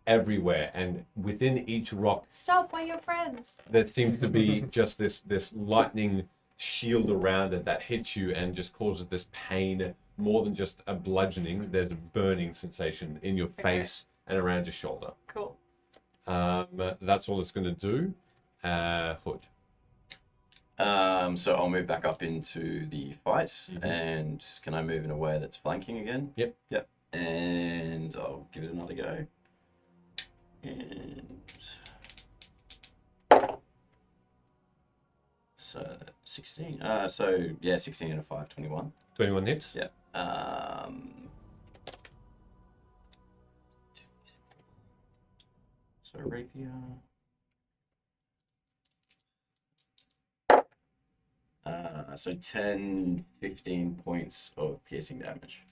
everywhere. And within each rock, Stop, we're your friends. there seems to be just this lightning shield around it that hits you and just causes this pain more than just a bludgeoning. There's a burning sensation in your face and around your shoulder. Cool. That's all it's going to do. Hood. So I'll move back up into the fight, and can I move in a way that's flanking again? Yep. Yep. And I'll give it another go. And so 16. So yeah, 16 and a 5, 21. 21 hits. Yeah. So rapier. So 10, 15 points of piercing damage.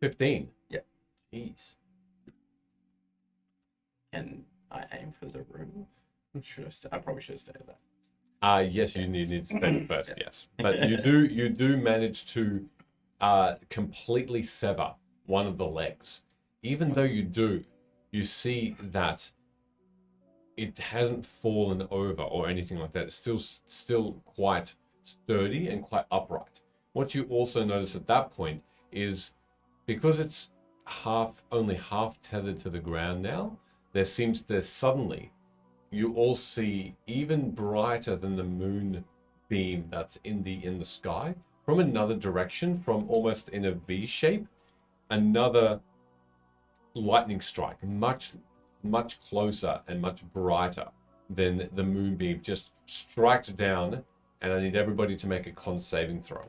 15. Yeah. Jeez. Can I aim for the room? Should I? I probably should have stated that. Yes, you need to spend first, yes. But you do manage to completely sever one of the legs. Even though you see that it hasn't fallen over or anything like that. It's still quite sturdy and quite upright. What you also notice at that point is because it's only half tethered to the ground now, there seems to suddenly you all see even brighter than the moon beam that's in the sky from another direction, from almost in a V shape, another lightning strike, much closer and much brighter than the moonbeam, just strikes down, and I need everybody to make a con saving throw.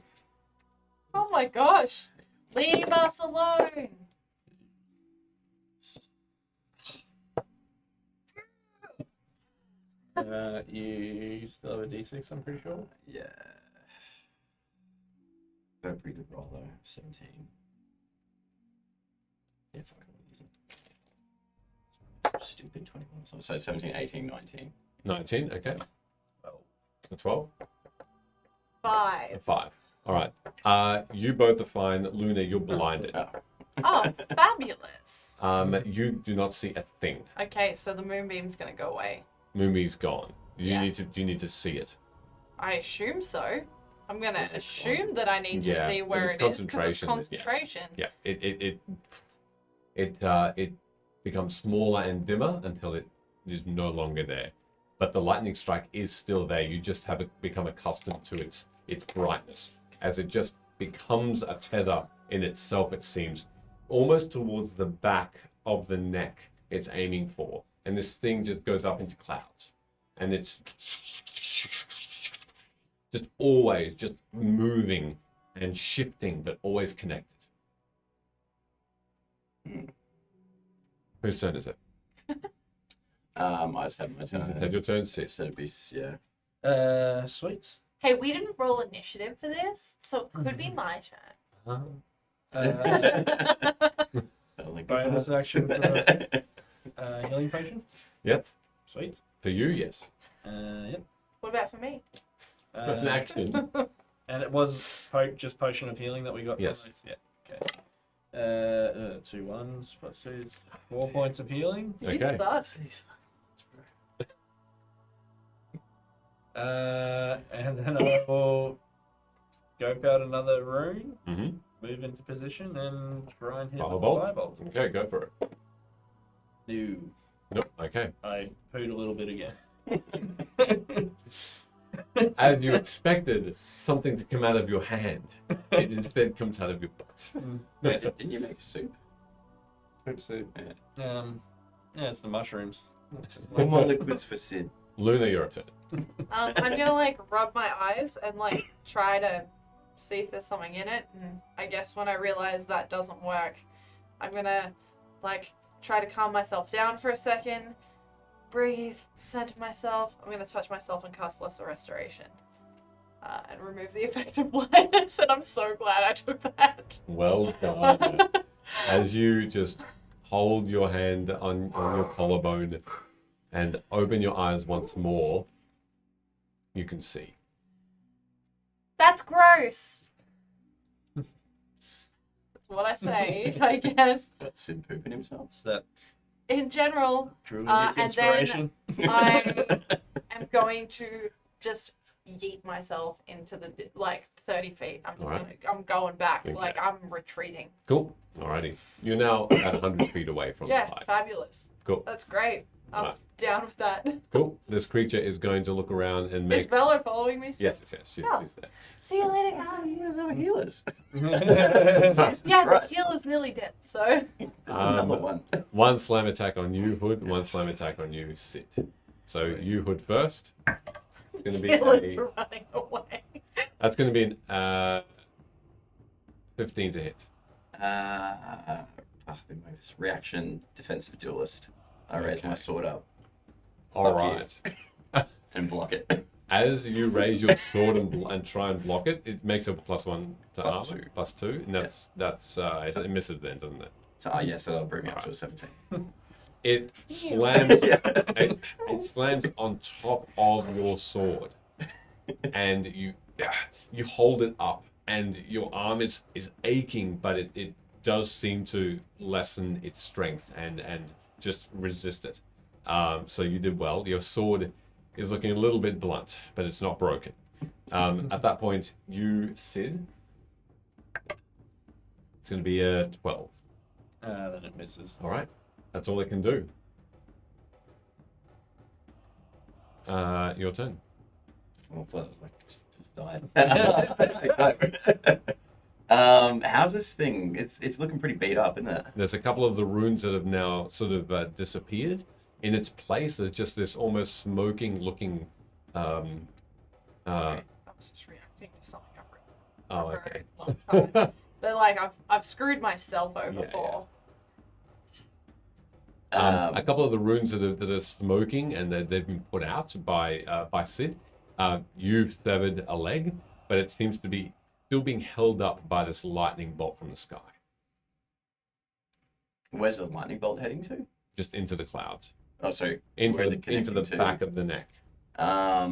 Oh my gosh. Leave us alone. You still have a D6, I'm pretty sure. Yeah. Very pretty good roll though. 17. Yeah, fuck it. Stupid 21. So 17, 18, 19. 19, okay. Well, A 12? 5. A 5. All right. You both are fine. Luna, you're blinded. Oh, fabulous. You do not see a thing. Okay, so the moonbeam's gonna go away. Moonbeam's gone. Yeah. You need to see it. I assume so. I'm gonna Is it assume that I need to Yeah, see where it's it is because it's concentration, concentration. Yeah. It becomes smaller and dimmer until it is no longer there. But the lightning strike is still there. You just have become accustomed to its brightness as it just becomes a tether in itself. It seems almost towards the back of the neck. It's aiming for, and this thing just goes up into clouds, and it's just always just moving and shifting, but always connected. Whose turn is it? I just had my You just turn. had your turn, Sis. So it'd be, yeah. Sweet. Hey, we didn't roll initiative for this, so it could be my turn. Bonus action for healing potion. Yes. Sweet. For you, yes. Yep. What about for me? An action. And it was just potion of healing that we got. Yes. From those? Yeah. Okay. 2 1s plus 2, 4 points of healing. You Okay. suck. And then I will scope out another rune, Mm-hmm. move into position, and try and hit Firebolt? Firebolt. Okay, go for it. No, Nope. Okay. I pooed a little bit again. As you expected something to come out of your hand, it instead comes out of your butt. Yeah, Didn't you make a soup? poop soup. Yeah, it's the mushrooms. All my liquids for Sid. Luna, your turn. I'm gonna rub my eyes and try to see if there's something in it. And I guess when I realize that doesn't work, I'm gonna try to calm myself down for a second, breathe, center myself. I'm gonna touch myself and cast Lesser Restoration, and remove the effect of blindness. And I'm so glad I took that. Well done. As you just hold your hand on your collarbone and open your eyes once more, you can see. That's gross. That's what I say, I guess. Got Sid pooping himself. It's that In general, druidic and then inspiration. I am going to just yeet myself into the 30 feet. I'm just Alright. I'm going back. Okay. I'm retreating. Cool. Alrighty. You're now at 100 feet away from Yeah, the fight. fabulous. Cool. That's great. I'm Right. down with that. Cool. This creature is going to look around and Is make. Bella following me? Yes. She's Oh. there. See you later, guys. You guys are healers. Yeah, Christ. the healer's nearly dead. So Another one. One slam attack on you, Hood. One slam attack on you, Sid. So you, Hood, first. It's going to be healer's running away. That's going to be an 15 to hit. Reaction defensive duelist. I raise my sword up. All Fuck right. and block it. As you raise your sword and try and block it, it makes a +1 to Plus armor, 2. +2, and it misses then, doesn't it? So, yeah, so that'll bring me up to a 17. It slams. Yeah. It slams on top of your sword, and you hold it up, and your arm is aching, but it does seem to lessen its strength and just resist it. So you did well. Your sword is looking a little bit blunt, but it's not broken. At that point, Sid, it's going to be a 12. Then it misses. All right, that's all it can do. Your turn. I thought it was like just died. How's this thing? It's looking pretty beat up, isn't it? There's a couple of the runes that have now sort of disappeared. In its place, there's just this almost smoking-looking. Sorry, I was just reacting to something I've written. Oh, for a okay. long time. But like I've screwed myself over Yeah, before. A couple of the runes that are smoking and they've been put out by Sid. You've severed a leg, but it seems to be still being held up by this lightning bolt from the sky, Where's the lightning bolt heading to? just into the clouds, Oh, sorry. into Where's the it into the connecting to? back of the neck. I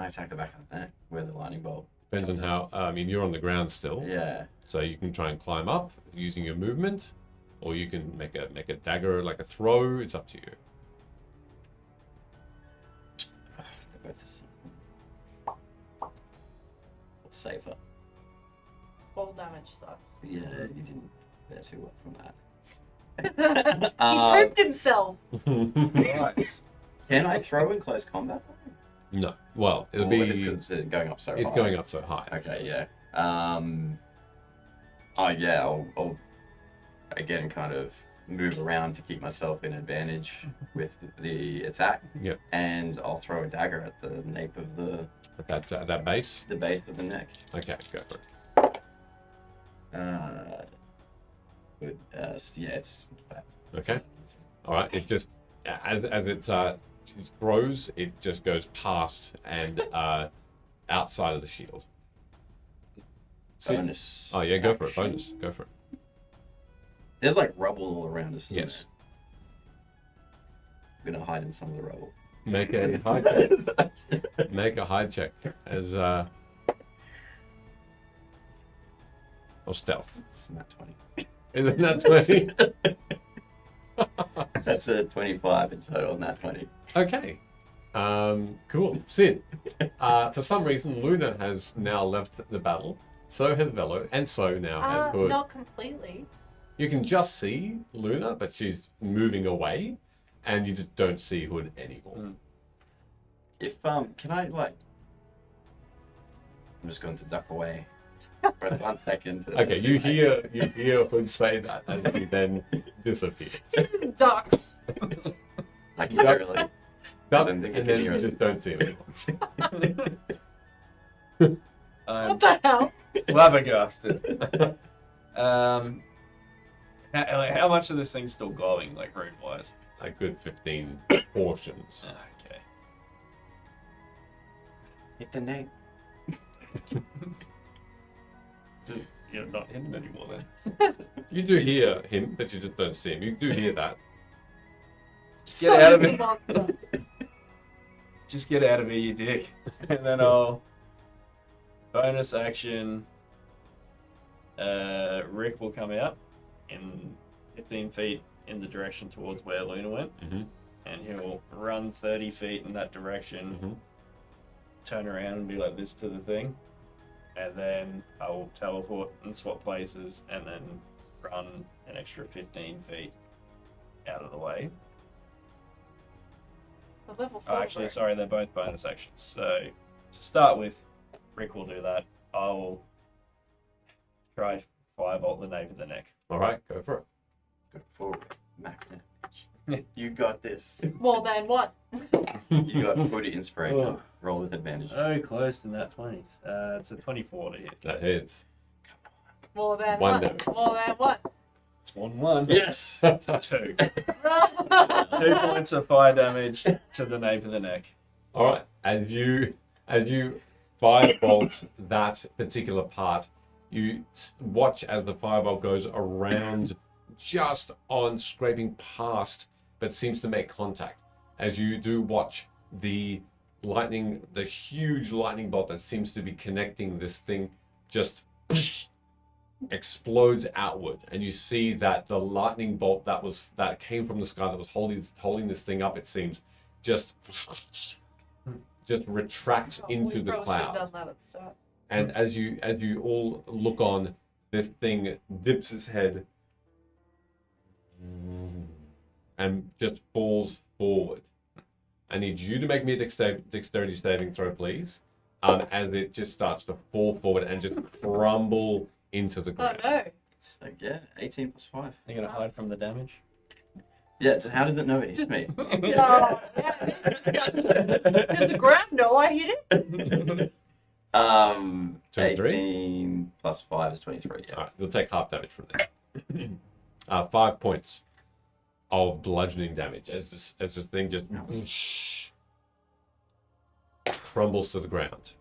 attack the back of the neck. Where the lightning bolt? Depends on how. I mean, you're on the ground still, Yeah. so you can try and climb up using your movement, or you can make a dagger, like a throw. It's up to you. They're both the same. What's safer? Fall damage sucks. Yeah, you didn't bear too well from that. He proved himself. Nice. Can I throw in close combat? No. Well, it'll Or be. if it's because it's going up so high. It's going up so high. Okay, yeah. Oh yeah, I'll again kind of move around to keep myself in advantage with the attack. Yep. And I'll throw a dagger at the nape of the At that base. base of the neck. Okay, go for it. Good. Yeah, it's fat. Okay. All right. It just as it throws, it just goes past and outside of the shield. So- Bonus. Oh yeah, go for it. action. Bonus. Go for it. There's like rubble all around us. isn't Yes. there? I'm gonna hide in some of the rubble. Make a hide check. Make a hide check as or stealth. It's not 20. Isn't that 20? That's a 25 in total, not 20. Okay. Cool. Sid. For some reason, Luna has now left the battle. So has Velo, and so now has Hood. Not completely. You can just see Luna, but she's moving away, and you just don't see Hood anymore. If can I like? I'm just going to duck away for 1 second. Okay, you hear Hood say that, and he then disappears. Ducks. I can Duck. really. Duck, don't think I and can then hear you it. just don't see him anymore. What the hell? Flabbergasted. How much of this thing's still glowing, like rune wise? A good 15 portions. Okay. Hit the name. You're not hidden anymore then. You do hear him, but you just don't see him. You do hear that. Get out of Sorry, it. monster. Just get out of here, you dick. And then I'll bonus action. Rick will come out in 15 feet in the direction towards where Luna went, Mhm. and he'll run 30 feet in that direction, Mhm. turn around and be like this to the thing, and then I'll teleport and swap places, and then run an extra 15 feet out of the way. The level 4. Oh, actually, sorry, they're both bonus actions. So, to start with, Rick will do that. I will try firebolt the nape of the neck. All right, go for it. Go forward, Mac damage. You got this. More than what? You got 40 inspiration. Oh. Roll with advantage. Oh, close to that 20s. It's a 24 to hit. That hits. More than One what? damage. More than what? It's One one. Yes. 2. 2 points of fire damage to the nape of the neck. All right, as you firebolt that particular part, you watch as the firebolt goes around, just on scraping past, but seems to make contact. As you do watch the lightning, the huge lightning bolt that seems to be connecting this thing, just explodes outward, and you see that the lightning bolt that came from the sky that was holding this thing up, it seems, just retracts into the Probably should have cloud. done that at the start. And as you all look on, this thing dips its head and just falls forward. I need you to make me a dexterity saving throw, please. As it just starts to fall forward and just crumble into the Oh ground. no. It's like, yeah, 18 plus 5. You're gonna hide from the damage. Yeah, so how does it know it hits me? Oh, yeah. Does the ground know I hit it? 23? 18 plus 5 is 23, yeah. All right, you'll take half damage from this. 5 points of bludgeoning damage as this thing just crumbles to the ground.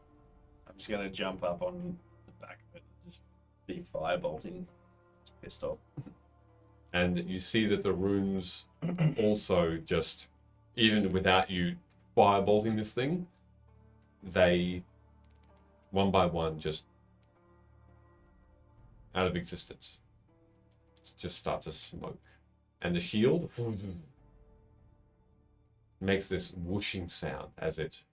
I'm just gonna jump up on the back of it and just be firebolting. It's pissed off. And you see that the runes also just, even without you firebolting this thing, they, one by one, just out of existence. Just start to smoke. And the shield makes this whooshing sound as it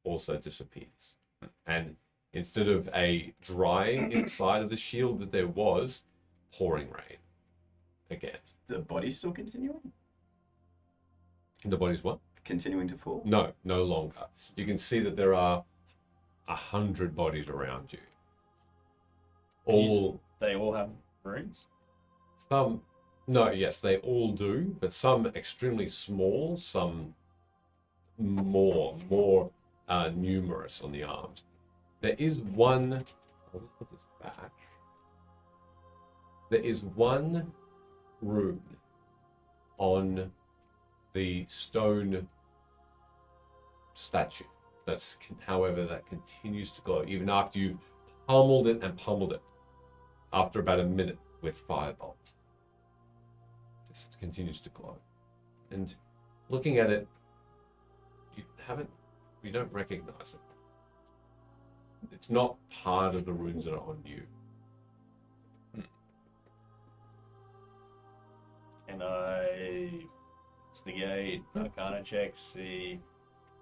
also disappears. And instead of a dry inside of the shield that there was, pouring rain again. The body's still continuing? The body's what? Continuing to fall? No, no longer. You can see that there are 100 bodies around you. All, They all have runes. some, no, yes, they all do, but some extremely small, some more numerous on the arms. There is one, I'll just put this back. There is one rune on the stone statue however, that continues to glow even after you've pummeled it after about a minute with firebolts. This continues to glow. And looking at it, you don't recognize it. It's not part of the runes that are on you. Can I instigate Arcana checks, see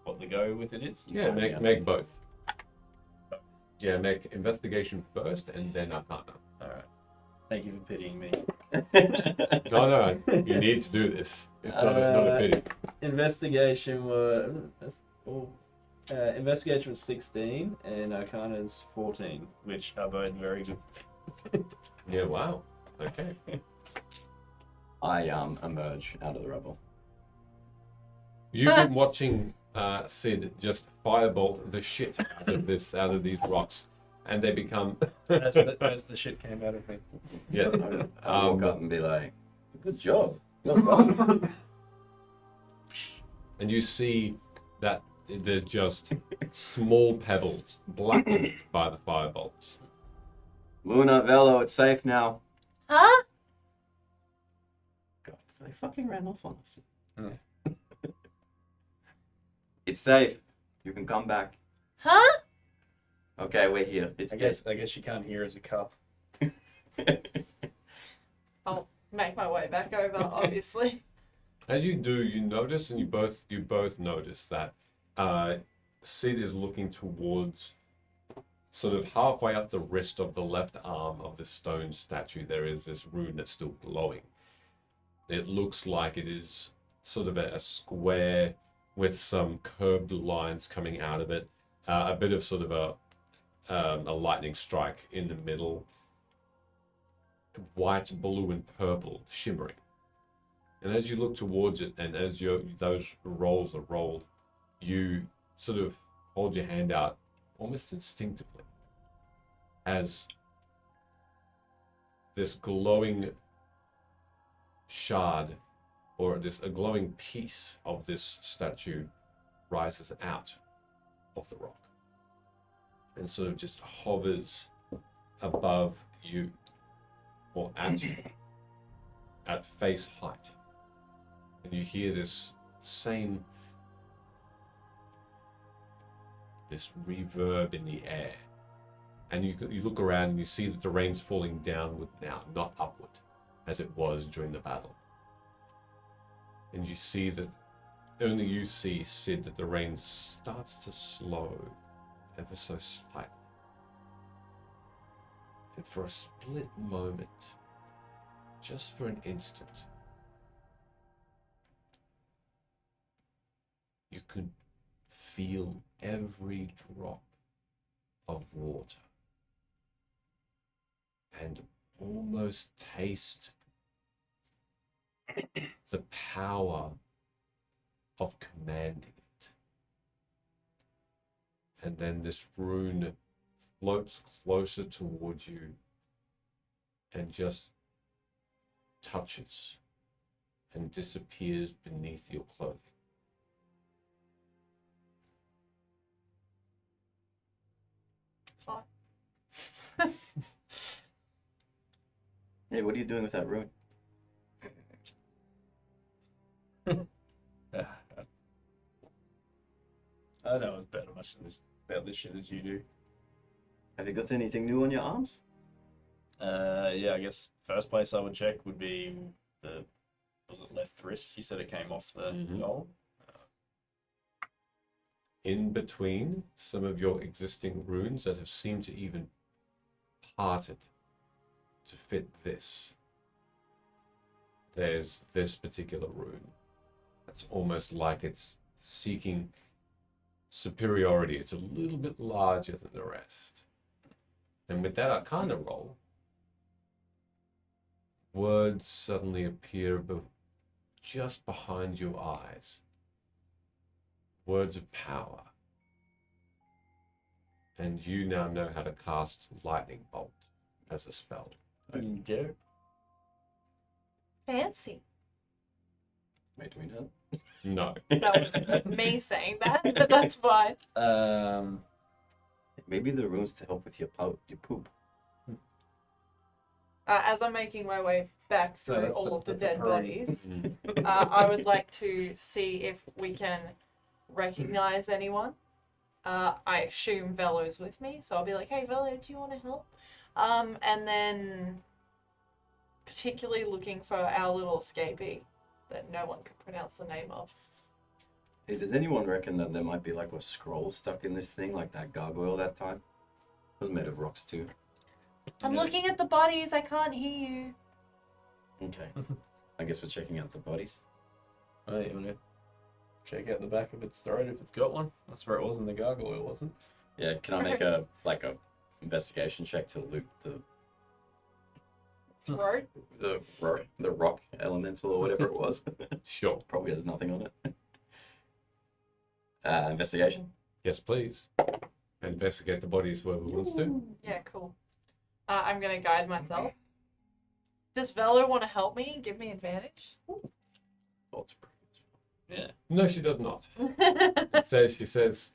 what the go with it is? Yeah, make both. Yeah, make investigation first and then Arcana. Alright. Thank you for pitying me. No, you need to do this. It's not a pity. Investigation was investigation was 16 and Arcana's 14, which are both very good. Yeah, wow. Okay. I emerge out of the rubble. You've been watching Sid just firebolt the shit out of these rocks, and they become as the shit came out of me. yeah. I walk up and be like, good job. Not bad. And you see that there's just small pebbles blackened by the firebolts. Luna, Velo, it's safe now. Huh? God, they fucking ran off on us. Yeah. It's safe. You can come back. Huh? Okay, we're here. It's I guess you can't hear as a cup. I'll make my way back over, obviously. As you do, you notice, and you both notice that Sid is looking towards, sort of halfway up the wrist of the left arm of the stone statue. There is this rune that's still glowing. It looks like it is sort of a square with some curved lines coming out of it. A bit of sort of a lightning strike in the middle. White, blue, and purple shimmering. And as you look towards it, and as those rolls are rolled, you sort of hold your hand out almost instinctively as this glowing shard or a glowing piece of this statue rises out of the rock and sort of just hovers above you or at you at face height. And you hear this reverb in the air. And you look around and you see that the rain's falling downward now, not upward, as it was during the battle. And you see that, only you see, Sid, that the rain starts to slow ever so slightly. And for a split moment, just for an instant, you could feel every drop of water and almost taste the power of commanding it. And then this rune floats closer towards you and just touches and disappears beneath your clothing. Hot. Hey, what are you doing with that rune? I know as better much about this shit as you do. Have you got anything new on your arms? Yeah, I guess first place I would check would be was it left wrist? You said it came off the goal. In between some of your existing runes that have seemed to even parted to fit this, there's this particular rune that's almost like it's seeking superiority. It's a little bit larger than the rest. And with that Arcana roll, words suddenly appear just behind your eyes. Words of power. And you now know how to cast Lightning Bolt as a spell. Yeah. Fancy. Wait, do we know? No. That was me saying that, but that's fine. Maybe the runes to help with your poop. As I'm making my way back through that's all the- of the the dead purring. bodies, Mm. I would like to see if we can recognize anyone. I assume Velo's with me, so I'll be like, "Hey, Velo, do you want to help?" And then particularly looking for our little escapee that no one could pronounce the name of. Hey, does anyone reckon that there might be like a scroll stuck in this thing, like that gargoyle that time? It was made of rocks too. I'm looking at the bodies. I can't hear you. Okay. I guess we're checking out the bodies. Oh, you want to check out the back of its throat if it's got one? That's where it was in the gargoyle, wasn't it? Yeah, can I make a investigation check to loot Throat. the rock elemental or whatever it was? Sure. Probably has nothing on it. Investigation. Yes, please. Investigate the bodies, whoever wants to. Yeah, cool. I'm gonna guide myself. Does Velo want to help me? Give me advantage? Thoughts. Yeah. No, she does not. She says,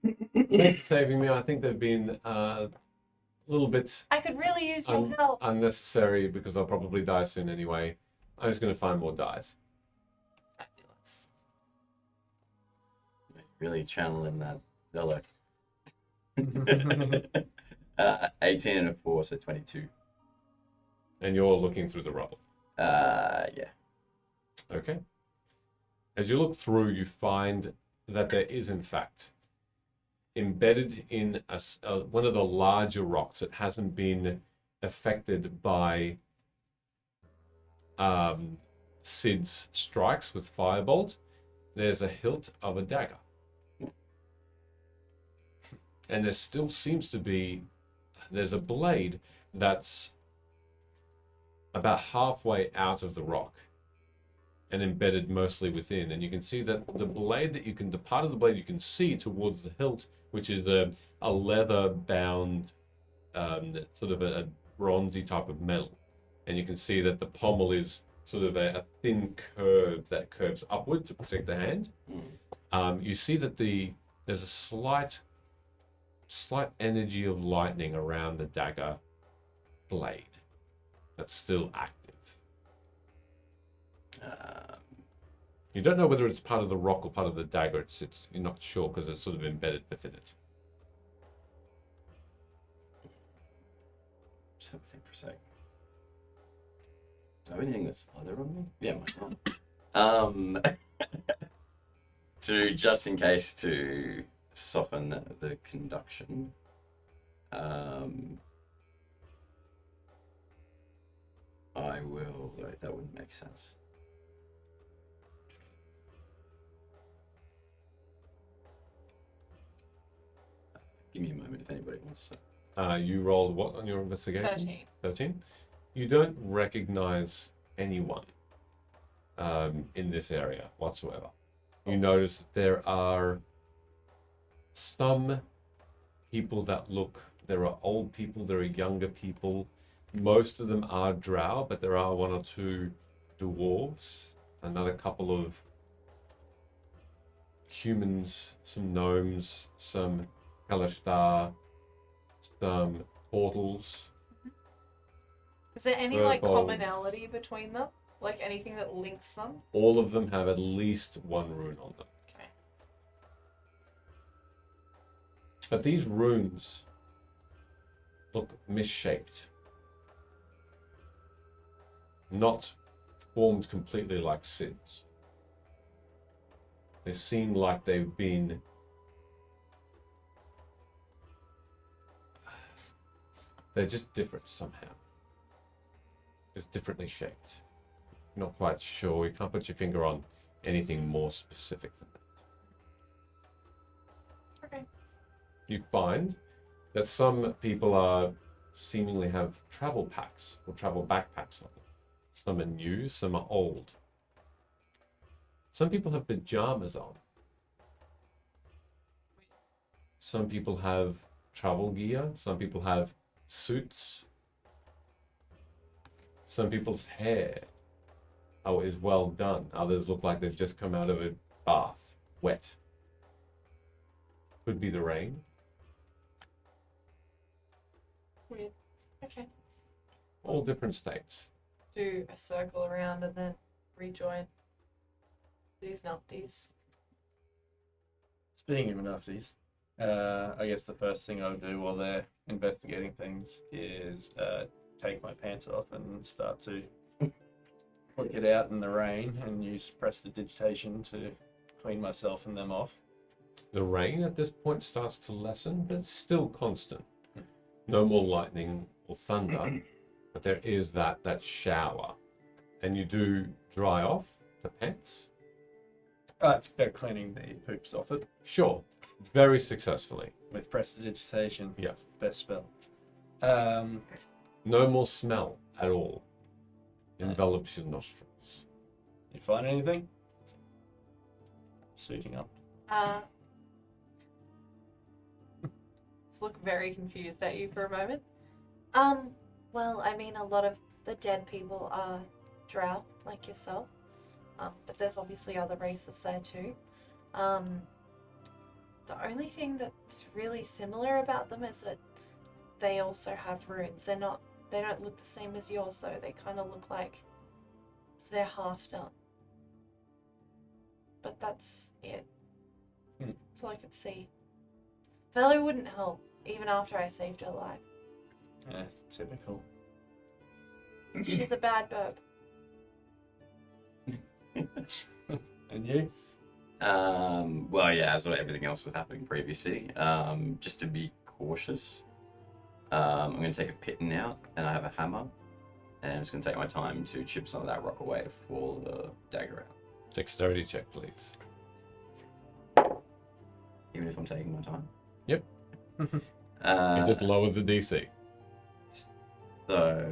thanks for saving me. I think they've been a little bit I could really use your help. unnecessary because I'll probably die soon anyway. I'm just going to find more dice. Fabulous. Really channeling that Velo. 18 and a 4, so 22. And you're looking through the rubble. Yeah. Okay. As you look through, you find that there is, in fact, embedded in one of the larger rocks that hasn't been affected by Sid's strikes with Firebolt, there's a hilt of a dagger. And there still seems to be, there's a blade that's about halfway out of the rock and embedded mostly within. And you can see that the blade the part of the blade you can see towards the hilt, which is a leather bound, sort of a bronzy type of metal. And you can see that the pommel is sort of a thin curve that curves upward to protect the hand. You see that there's a slight energy of lightning around the dagger blade that's still active. You don't know whether it's part of the rock or part of the dagger. You're not sure because it's sort of embedded within it. Just have a think for a sec. Do I have anything that's other on me? Yeah, my to just in case to soften the conduction. I will. Wait, that wouldn't make sense. Give me a moment if anybody wants to. You rolled what on your investigation? 13. 13. You don't recognize anyone in this area whatsoever. You notice that there are some people that look, there are old people, there are younger people. Most of them are drow, but there are one or two dwarves, another couple of humans, some gnomes, some Kalashtar, some portals. Is there any Furbolg. commonality between them? Like anything that links them? All of them have at least one rune on them. Okay. But these runes look misshaped. Not formed completely like Sid's. They seem like they've been they're just different somehow. Just differently shaped. Not quite sure. You can't put your finger on anything more specific than that. Okay. You find that some people are seemingly have travel packs or travel backpacks on them. Some are new, some are old. Some people have pajamas on. Some people have travel gear. Some people have suits. Some people's hair is well done. Others look like they've just come out of a bath, wet. Could be the rain. Weird. Okay. All different states. Do a circle around and then rejoin these nupties. Speaking of nufties, I guess the first thing I would do while they're investigating things is take my pants off and start to flick it out in the rain and use prestidigitation to clean myself and them off. The rain at this point starts to lessen, but it's still constant. No more lightning or thunder, but there is that shower. And you do dry off the pants? It's about cleaning the poops off it Sure. Very successfully. with prestidigitation. Yeah. Best spell. No more smell at all. Envelops your nostrils. You find anything? Suiting up. Let's look very confused at you for a moment. Well, I mean, a lot of the dead people are drow, like yourself. But there's obviously other races there too. The only thing that's really similar about them is that they also have runes. They don't look the same as yours though. They kind of look like they're half done. But that's it. That's all I could see. Valerie wouldn't help, even after I saved her life. Yeah, typical. She's a bad burb. And you? Well, yeah, as everything else was happening previously, just to be cautious, I'm going to take a pitten out, and I have a hammer, and I'm just going to take my time to chip some of that rock away to fall the dagger out. Dexterity check, please. Even if I'm taking my time? Yep. Uh, It just lowers the DC. So,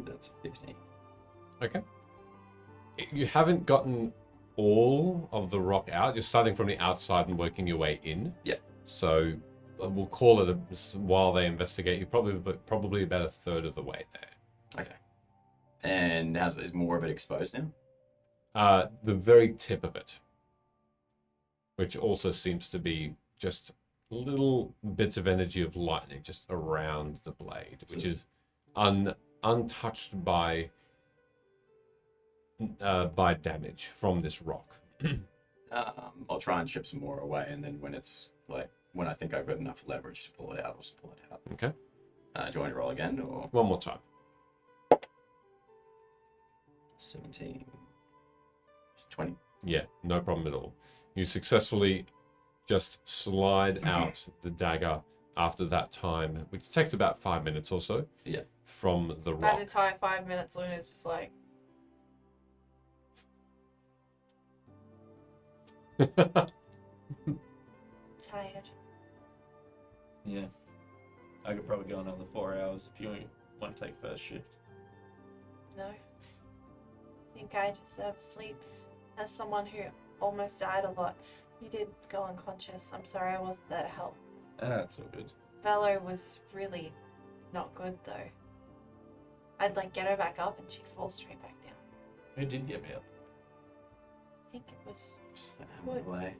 that's 15. Okay. You haven't gotten all of the rock out. You're starting from the outside and working your way in. Yeah. So we'll call it while they investigate. You probably about a third of the way there. Okay. And is more of it exposed now? The very tip of it, which also seems to be just little bits of energy of lightning just around the blade, which is untouched by damage from this rock. I'll try and chip some more away, and then when it's like when I think I've got enough leverage to pull it out, I'll just pull it out. Okay. Do you want me to roll again, or One more time. 17, 20? Yeah, no problem at all. You successfully just slide out the dagger after that time, which takes about 5 minutes or so. Yeah. From the That rock. entire 5 minutes, Luna's just like, Tired. Yeah. I could probably go another 4 hours if you want to take first shift. No. I think I deserve sleep. As someone who almost died a lot, you did go unconscious. I'm sorry I wasn't there to help. That's all good. Velo was really not good though. I'd like get her back up and she'd fall straight back down. Who did get me up? I think it was Slam Good. away.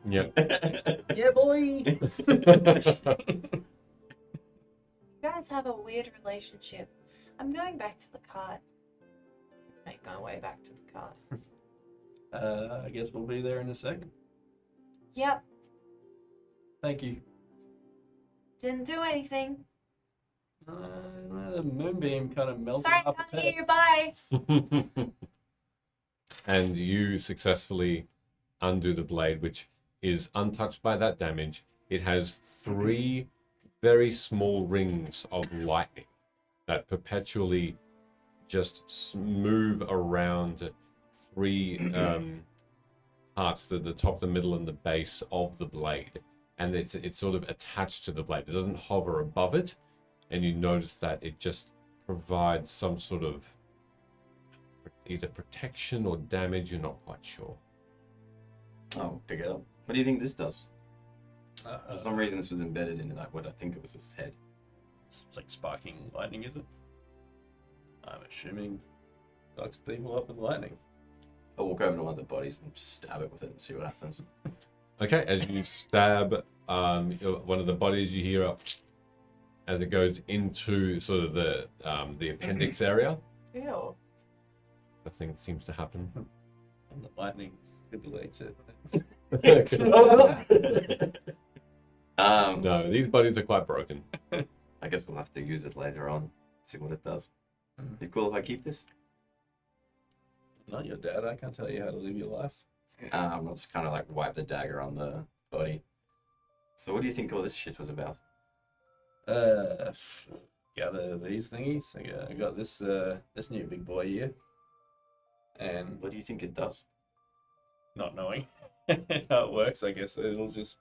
Yep. Yeah, boy! you guys have a weird relationship. I'm going back to the cart. Make my way back to the cart. I guess we'll be there in a second. Yep, Thank you. didn't do anything. The moonbeam kind of melted Sorry, up its can't head. hear you, bye. And you successfully undo the blade, which is untouched by that damage. It has 3 very small rings of lightning that perpetually just move around 3 parts, the top, the middle, and the base of the blade. And it's sort of attached to the blade. It doesn't hover above it. And you notice that it just provides some sort of either protection or damage. You're not quite sure. Oh, pick it up. What do you think this does? For some reason, this was embedded in like what I think it was his head. It's like sparking lightning, is it? I'm assuming fucks people up with lightning. I'll walk over to one of the bodies and just stab it with it and see what happens. Okay, as you stab one of the bodies, you hear as it goes into sort of the appendix area. ew. Nothing seems to happen. And the lightning stimulates it. No, these bodies are quite broken. I guess we'll have to use it later on, see what it does. You cool if I keep this? Not your dad, I can't tell you how to live your life. I'll just kind of like wipe the dagger on the body. So what do you think all this shit was about? Gather these thingies. I got this this new big boy here. And What do you think it does? not knowing how it works, I guess it'll just,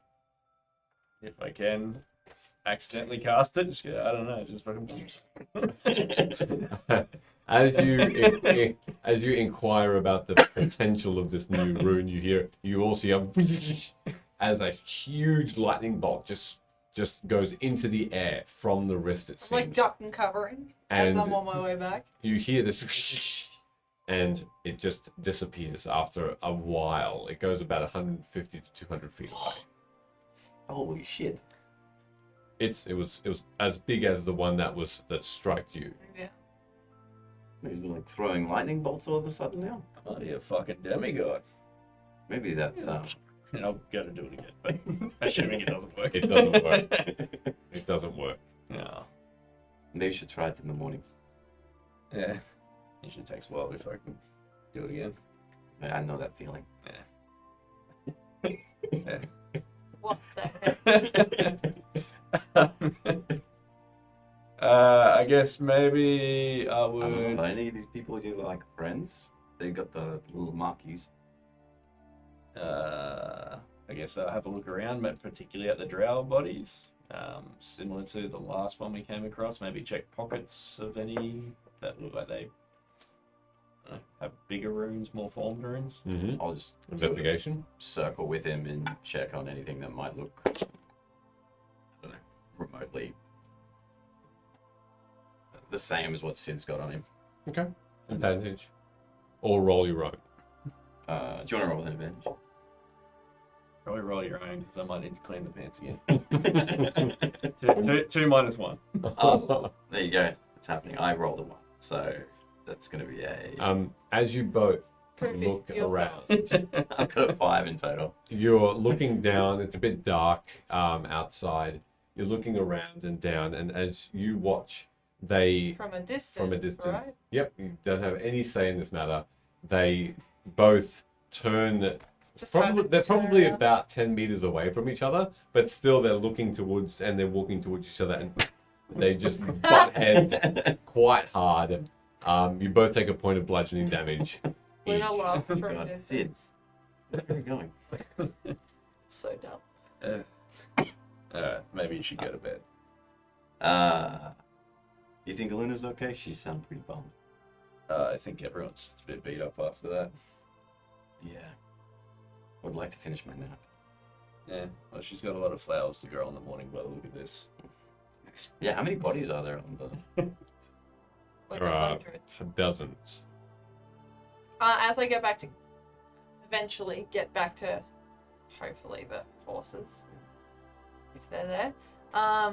if I can accidentally cast it, just go, I don't know, just fucking As you inquire about the potential of this new rune, you also hear as a huge lightning bolt just goes into the air from the wrist. It I'm like seems, duck and covering and as I'm on my way back. you hear this, and it just disappears after a while. It goes about 150 to 200 feet away. Holy shit. It was as big as the one that struck you. Yeah. Maybe like throwing lightning bolts all of a sudden now? oh, you're a fucking demigod. Maybe that's And I'll go to do it again, but assuming it doesn't work. It doesn't work. It doesn't work. No. maybe you should try it in the morning. Yeah. Usually takes a while before I can do it again. I know that feeling. What the heck? I guess maybe I I don't would. know, any of these people you like friends? They got the little markies. I guess I'll have a look around, but particularly at the drow bodies. Similar to the last one we came across, maybe check pockets of any that look like they have bigger runes, more formed runes. Mm-hmm. I'll just Investigation. circle with him and check on anything that might look, I don't know, remotely the same as what Sid's got on him. Okay. Advantage. Or roll your own. Do you want to roll an advantage? Probably roll your own because I might need to clean the pants again. Two minus one. Oh, there you go. It's happening. I rolled a 1, so that's going to be a. As you both Perfect. look You're around, I've got a 5 in total. you're looking down. It's a bit dark outside. You're looking around and down, and as you watch, they From a distance. Right? Yep, you don't have any say in this matter. They both turn. Just Probably, happen to they're turn probably around. about 10 meters away from each other, but still they're looking towards and they're walking towards each other, and they just butt heads quite hard. You both take a point of bludgeoning damage. Luna each. laughs from God, a Sid. distance. Where are we going? So dumb. Maybe you should go to bed. You think Luna's okay? She sounds pretty bummed. I think everyone's just a bit beat up after that. Yeah. Would like to finish my nap. Yeah, well, she's got a lot of flowers to grow in the morning by the look of this. Yeah, how many bodies are there on the... Like There are 100. dozens. As I get back to, eventually get back to, hopefully the horses, if they're there. Are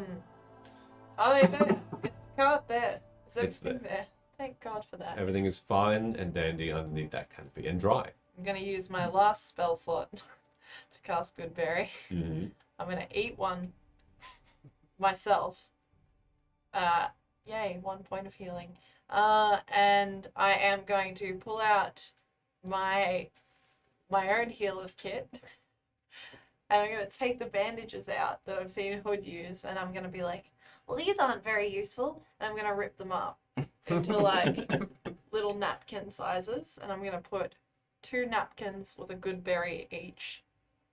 they there? Is the cart there? Is It's everything there? Thank God for that. Everything is fine and dandy underneath that canopy and dry. I'm gonna use my last spell slot to cast Goodberry. Mm-hmm. I'm gonna eat one myself. Yay, 1 point of healing. And I am going to pull out my own healer's kit. And I'm going to take the bandages out that I've seen Hood use, and I'm going to be like, well, these aren't very useful. And I'm going to rip them up into like little napkin sizes, and I'm going to put 2 napkins with a good berry each.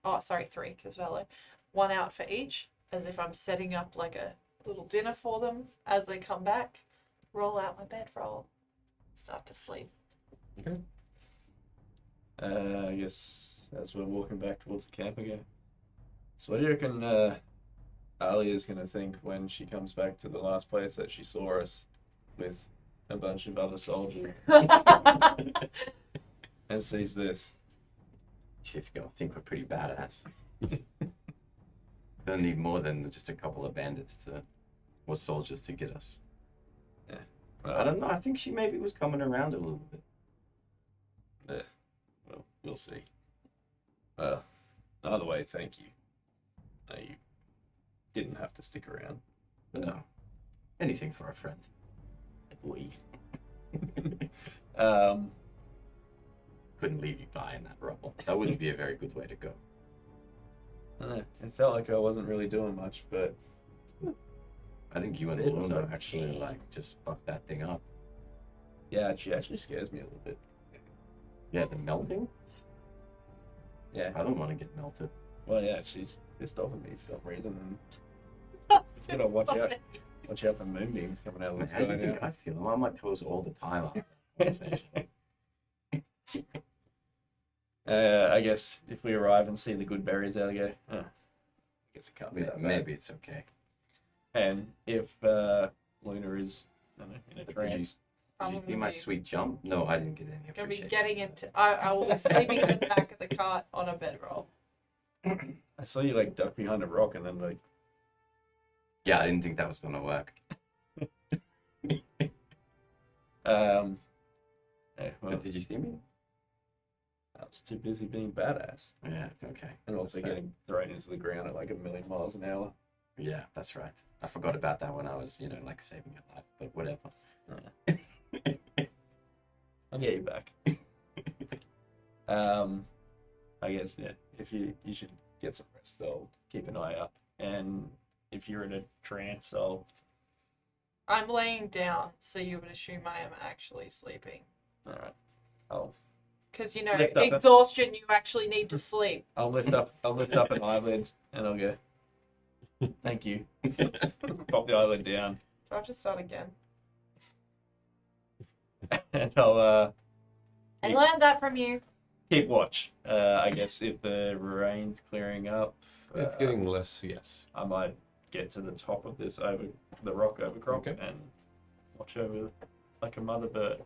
Oh, sorry, 3, because Velo. 1 out for each, as if I'm setting up like a little dinner for them as they come back. Roll out my bedroll. Start to sleep. Okay. I guess as we're walking back towards the camp again. So what do you reckon Alia's going to think when she comes back to the last place that she saw us with a bunch of other soldiers and sees this? She's going to think we're pretty badass. Don't need more than just a couple of bandits or soldiers to get us. I don't know. I think she maybe was coming around a little bit. Well, we'll see. Either way, thank you. You didn't have to stick around. No. Anything for a friend. We. Couldn't leave you by in that rubble. That wouldn't be a very good way to go. I don't know. It felt like I wasn't really doing much, but I think you and Sid was Luna okay. actually just fucked that thing up. yeah, she actually scares me a little bit. Yeah, the melting? Yeah. I don't want to get melted. Well, yeah, she's pissed off at me for some reason, and she's gotta watch out. Watch out for moonbeams coming out of the How do sky you think now. I feel? I'm on my toes all the time after that conversation. I guess if we arrive and see the good berries out, I go, I guess it can't be Yeah, that bad. maybe it's okay. And if Luna is, I don't know, in a But trance, Did you see my sweet jump? No, I didn't get any Gonna be appreciation. getting into. I will be sleeping in the back of the cart on a bedroll. I saw you like duck behind a rock and then like, Yeah, I didn't think that was going to work. yeah, well, But did you see me? I was too busy being badass Yeah, okay. and also That's fair. getting thrown into the ground at like 1,000,000 miles an hour. Yeah, that's right. I forgot about that when I was, like saving your life, but whatever. I'll get you back. I guess, yeah, if you should get some rest, I'll keep an eye up. And if you're in a trance, I'm laying down, so you would assume I am actually sleeping. alright. I'll Because, you know, Lift up. exhaustion, you actually need to sleep. lift up an eyelid and I'll go, thank you. Pop the eyelid down Do I have to start again? and I'll I learned that from you. keep watch. I guess if the rain's clearing up, It's getting less, yes. I might get to the top of this the rock overcrop Okay. and watch over like a mother bird,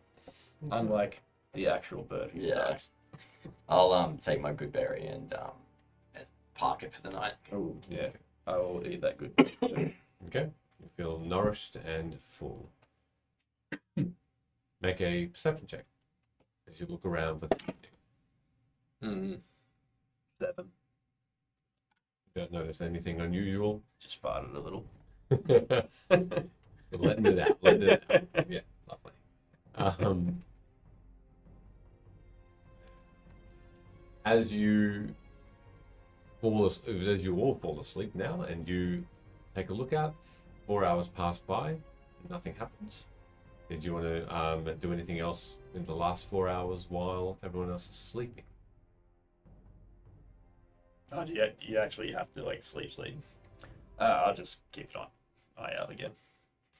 unlike the actual bird who Yeah. sucks. I'll take my good berry and park it for the night. Oh yeah, I will eat that good berry too. Okay. You feel nourished and full. Make a perception check as you look around for the evening. 7. You don't notice anything unusual. Just farted a little. So letting it out. Letting it out. Yeah, lovely. As you all fall asleep now, and you take a look out, 4 hours pass by, nothing happens. Did you want to do anything else in the last 4 hours while everyone else is sleeping? Oh, do you actually have to like sleep? I'll just keep an eye out again.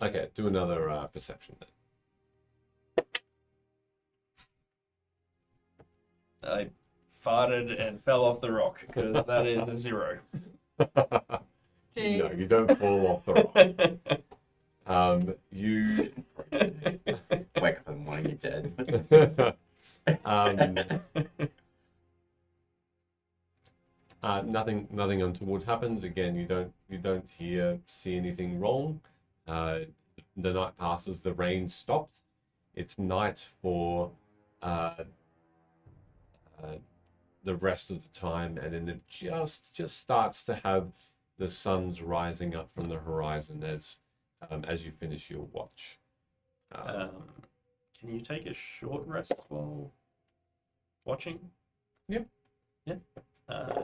Okay, do another perception then. I farted and fell off the rock because that is a 0. Gee. No, you don't fall off the rock. You Wake up in the morning, you're dead. nothing untoward happens. Again, you don't see anything wrong. The night passes. The rain stops. It's night for the rest of the time, and then it just starts to have the sun's rising up from the horizon as you finish your watch. Can you take a short rest while watching? Yep. Yeah.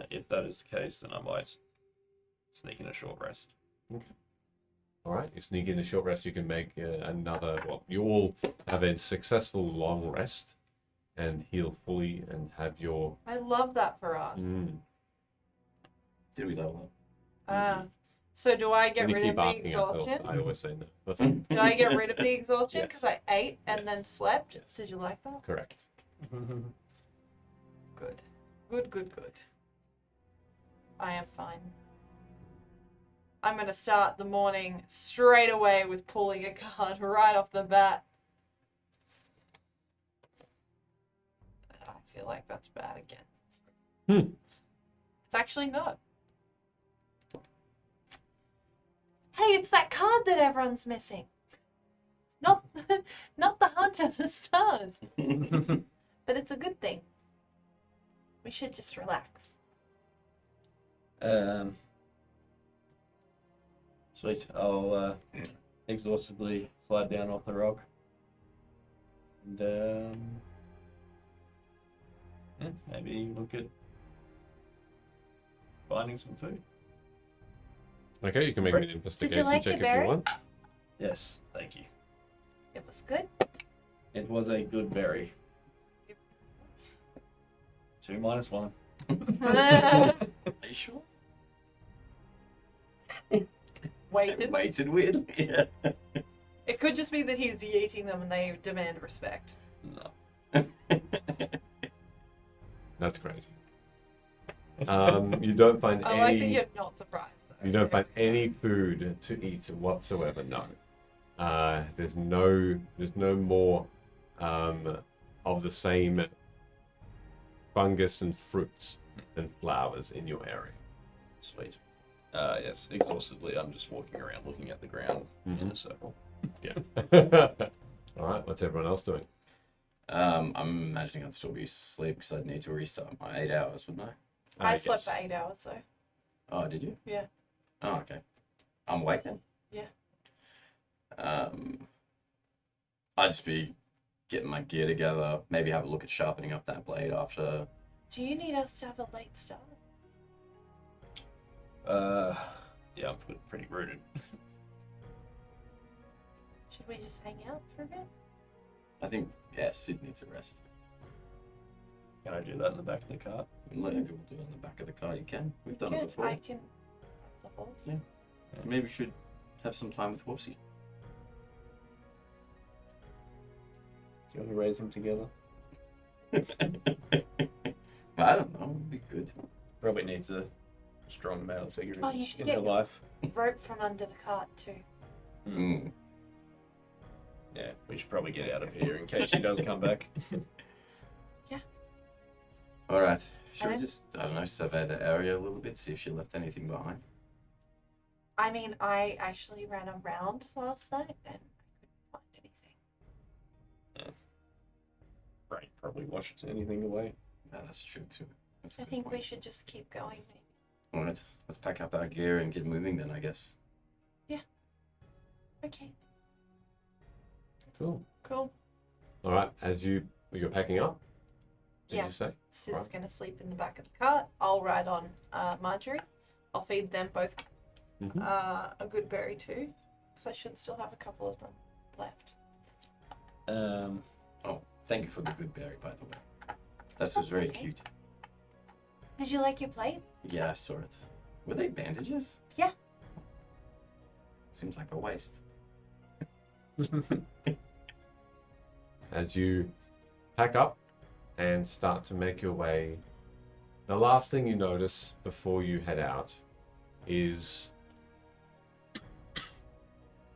If that is the case, then I might sneak in a short rest. All right, you sneak in a short rest. You can make another. Well, you all have a successful long rest and heal fully and have your. I love that for us. Did we level So do I get When you rid keep of the asking yourself, exhaustion? I always say no. What's that? Do I get rid of the exhaustion Yes. because I ate and Yes. then slept? Yes. Did you like that? Correct. Good. Good. I am fine. I'm going to start the morning straight away with pulling a card right off the bat. I feel like that's bad again. It's actually not. Hey, it's that card that everyone's missing. Not the hunt of the stars. up? But it's a good thing. We should just relax. Sweet. I'll exhaustedly slide down off the rock. And yeah, maybe look at finding some food. Okay, you can make me an investigation like check the if you berry? want. Yes, thank you. It was good. It was a good berry. 2 minus 1. Are you sure? Waited. Weighted weird? Yeah. It could just be that he's yeeting them and they demand respect. No. That's crazy. You don't find I like that any. you're not surprised. Though. You don't find any food to eat whatsoever. No. There's no more of the same fungus and fruits and flowers in your area. Sweet. Yes, exhaustively, I'm just walking around looking at the ground in a circle. Yeah. All right. What's everyone else doing? I'm imagining I'd still be asleep because I'd need to restart my 8 hours, wouldn't I? I slept for 8 hours though. Oh, did you? Yeah. Oh, okay. I'm awake then? Yeah. I'd just be getting my gear together, maybe have a look at sharpening up that blade after. Do you need us to have a late start? Yeah, I'm pretty rooted. Should we just hang out for a bit? I think, yeah, Sid needs a rest. Can I do that in the back of the cart? Let everyone do it on the back of the car. You can. We've done it Good. before. I can. The horse. Yeah. Maybe we should have some time with Horsey. Do you want to raise them together? I don't know. It'd be good. Probably needs a strong male figure Oh, you should in get her life. Rope from under the cart too. Mm. Yeah, we should probably get out of here in case she does come back. All right. Should we Alright. just, I don't know, survey the area a little bit, see if she left anything behind? I mean, I actually ran around last night and I couldn't find anything. Right, probably washed anything away. Yeah, that's true too. That's a I good think we point. should just keep going. All right. Let's pack up our gear and get moving then, I guess. Okay. Cool. Cool. All right. As you're packing up, did Yeah. you say? Sid's Right. gonna sleep in the back of the cart. I'll ride on Marjorie. I'll feed them both Mhm. a good berry too, because I should still have a couple of them left. Oh, thank you for the good berry, by the way. That was very okay. cute. Did you like your plate? Yeah, I saw it. Were they bandages? Yeah. Seems like a waste. As you pack up and start to make your way, the last thing you notice before you head out is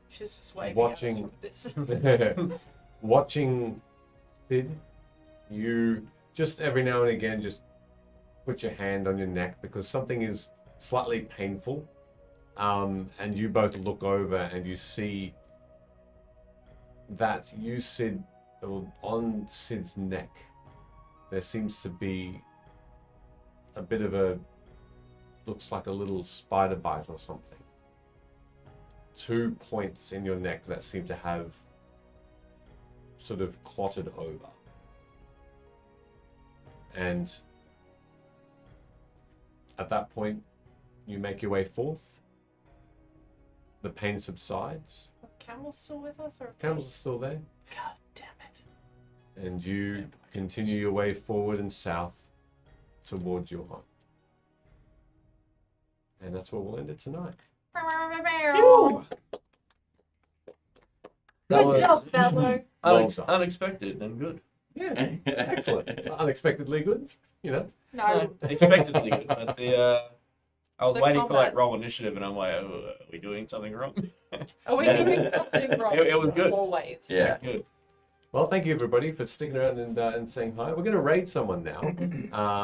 She's just waving Watching- at us from a distance. watching Sid. You just every now and again just put your hand on your neck because something is slightly painful. And you both look over and you see that Sid, on Sid's neck, there seems to be a bit of a, looks like a little spider bite or something. 2 points in your neck that seem to have sort of clotted over. And at that point, you make your way forth. The pain subsides. Are Camel's still with us, or Camels are still there. God damn it! And you continue your way forward and south towards your home. And that's where we'll end it tonight. That was Good job, Bello. Well done. unexpected and good. Yeah, excellent. Unexpectedly good, you know. No, Expectedly good. But I was The waiting for like combat. roll initiative, and I'm like, oh, are we doing something wrong? are we Yeah. doing something wrong? It was good. Always. Yeah. Good. Well, thank you everybody for sticking around and saying hi. We're going to raid someone now.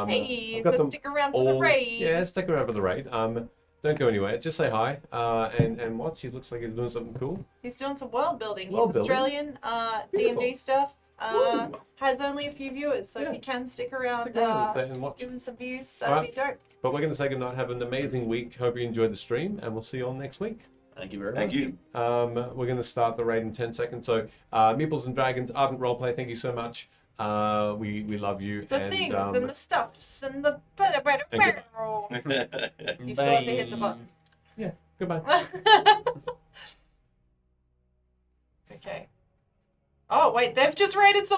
Hey, I've got so them stick around for the all- raid. Yeah, stick around for the raid. Don't go anywhere. Just say hi and watch. He looks like he's doing something cool. He's doing some world building. World He's building. Australian. Beautiful. D&D stuff. Woo. Has only a few viewers, so Yeah. if you can stick around, Stick around and stay and watch. give him some views. That'd Alright. be dope. But we're going to say goodnight. Have an amazing week. Hope you enjoyed the stream, and we'll see you all next week. Thank you very much. Thank you. We're going to start the raid in 10 seconds. So, Meeples and Dragons, Ardent Roleplay, thank you so much. We love you. The and, things and the stuffs and the. You still have to hit the button. goodbye. Okay. Oh wait, they've just raided some.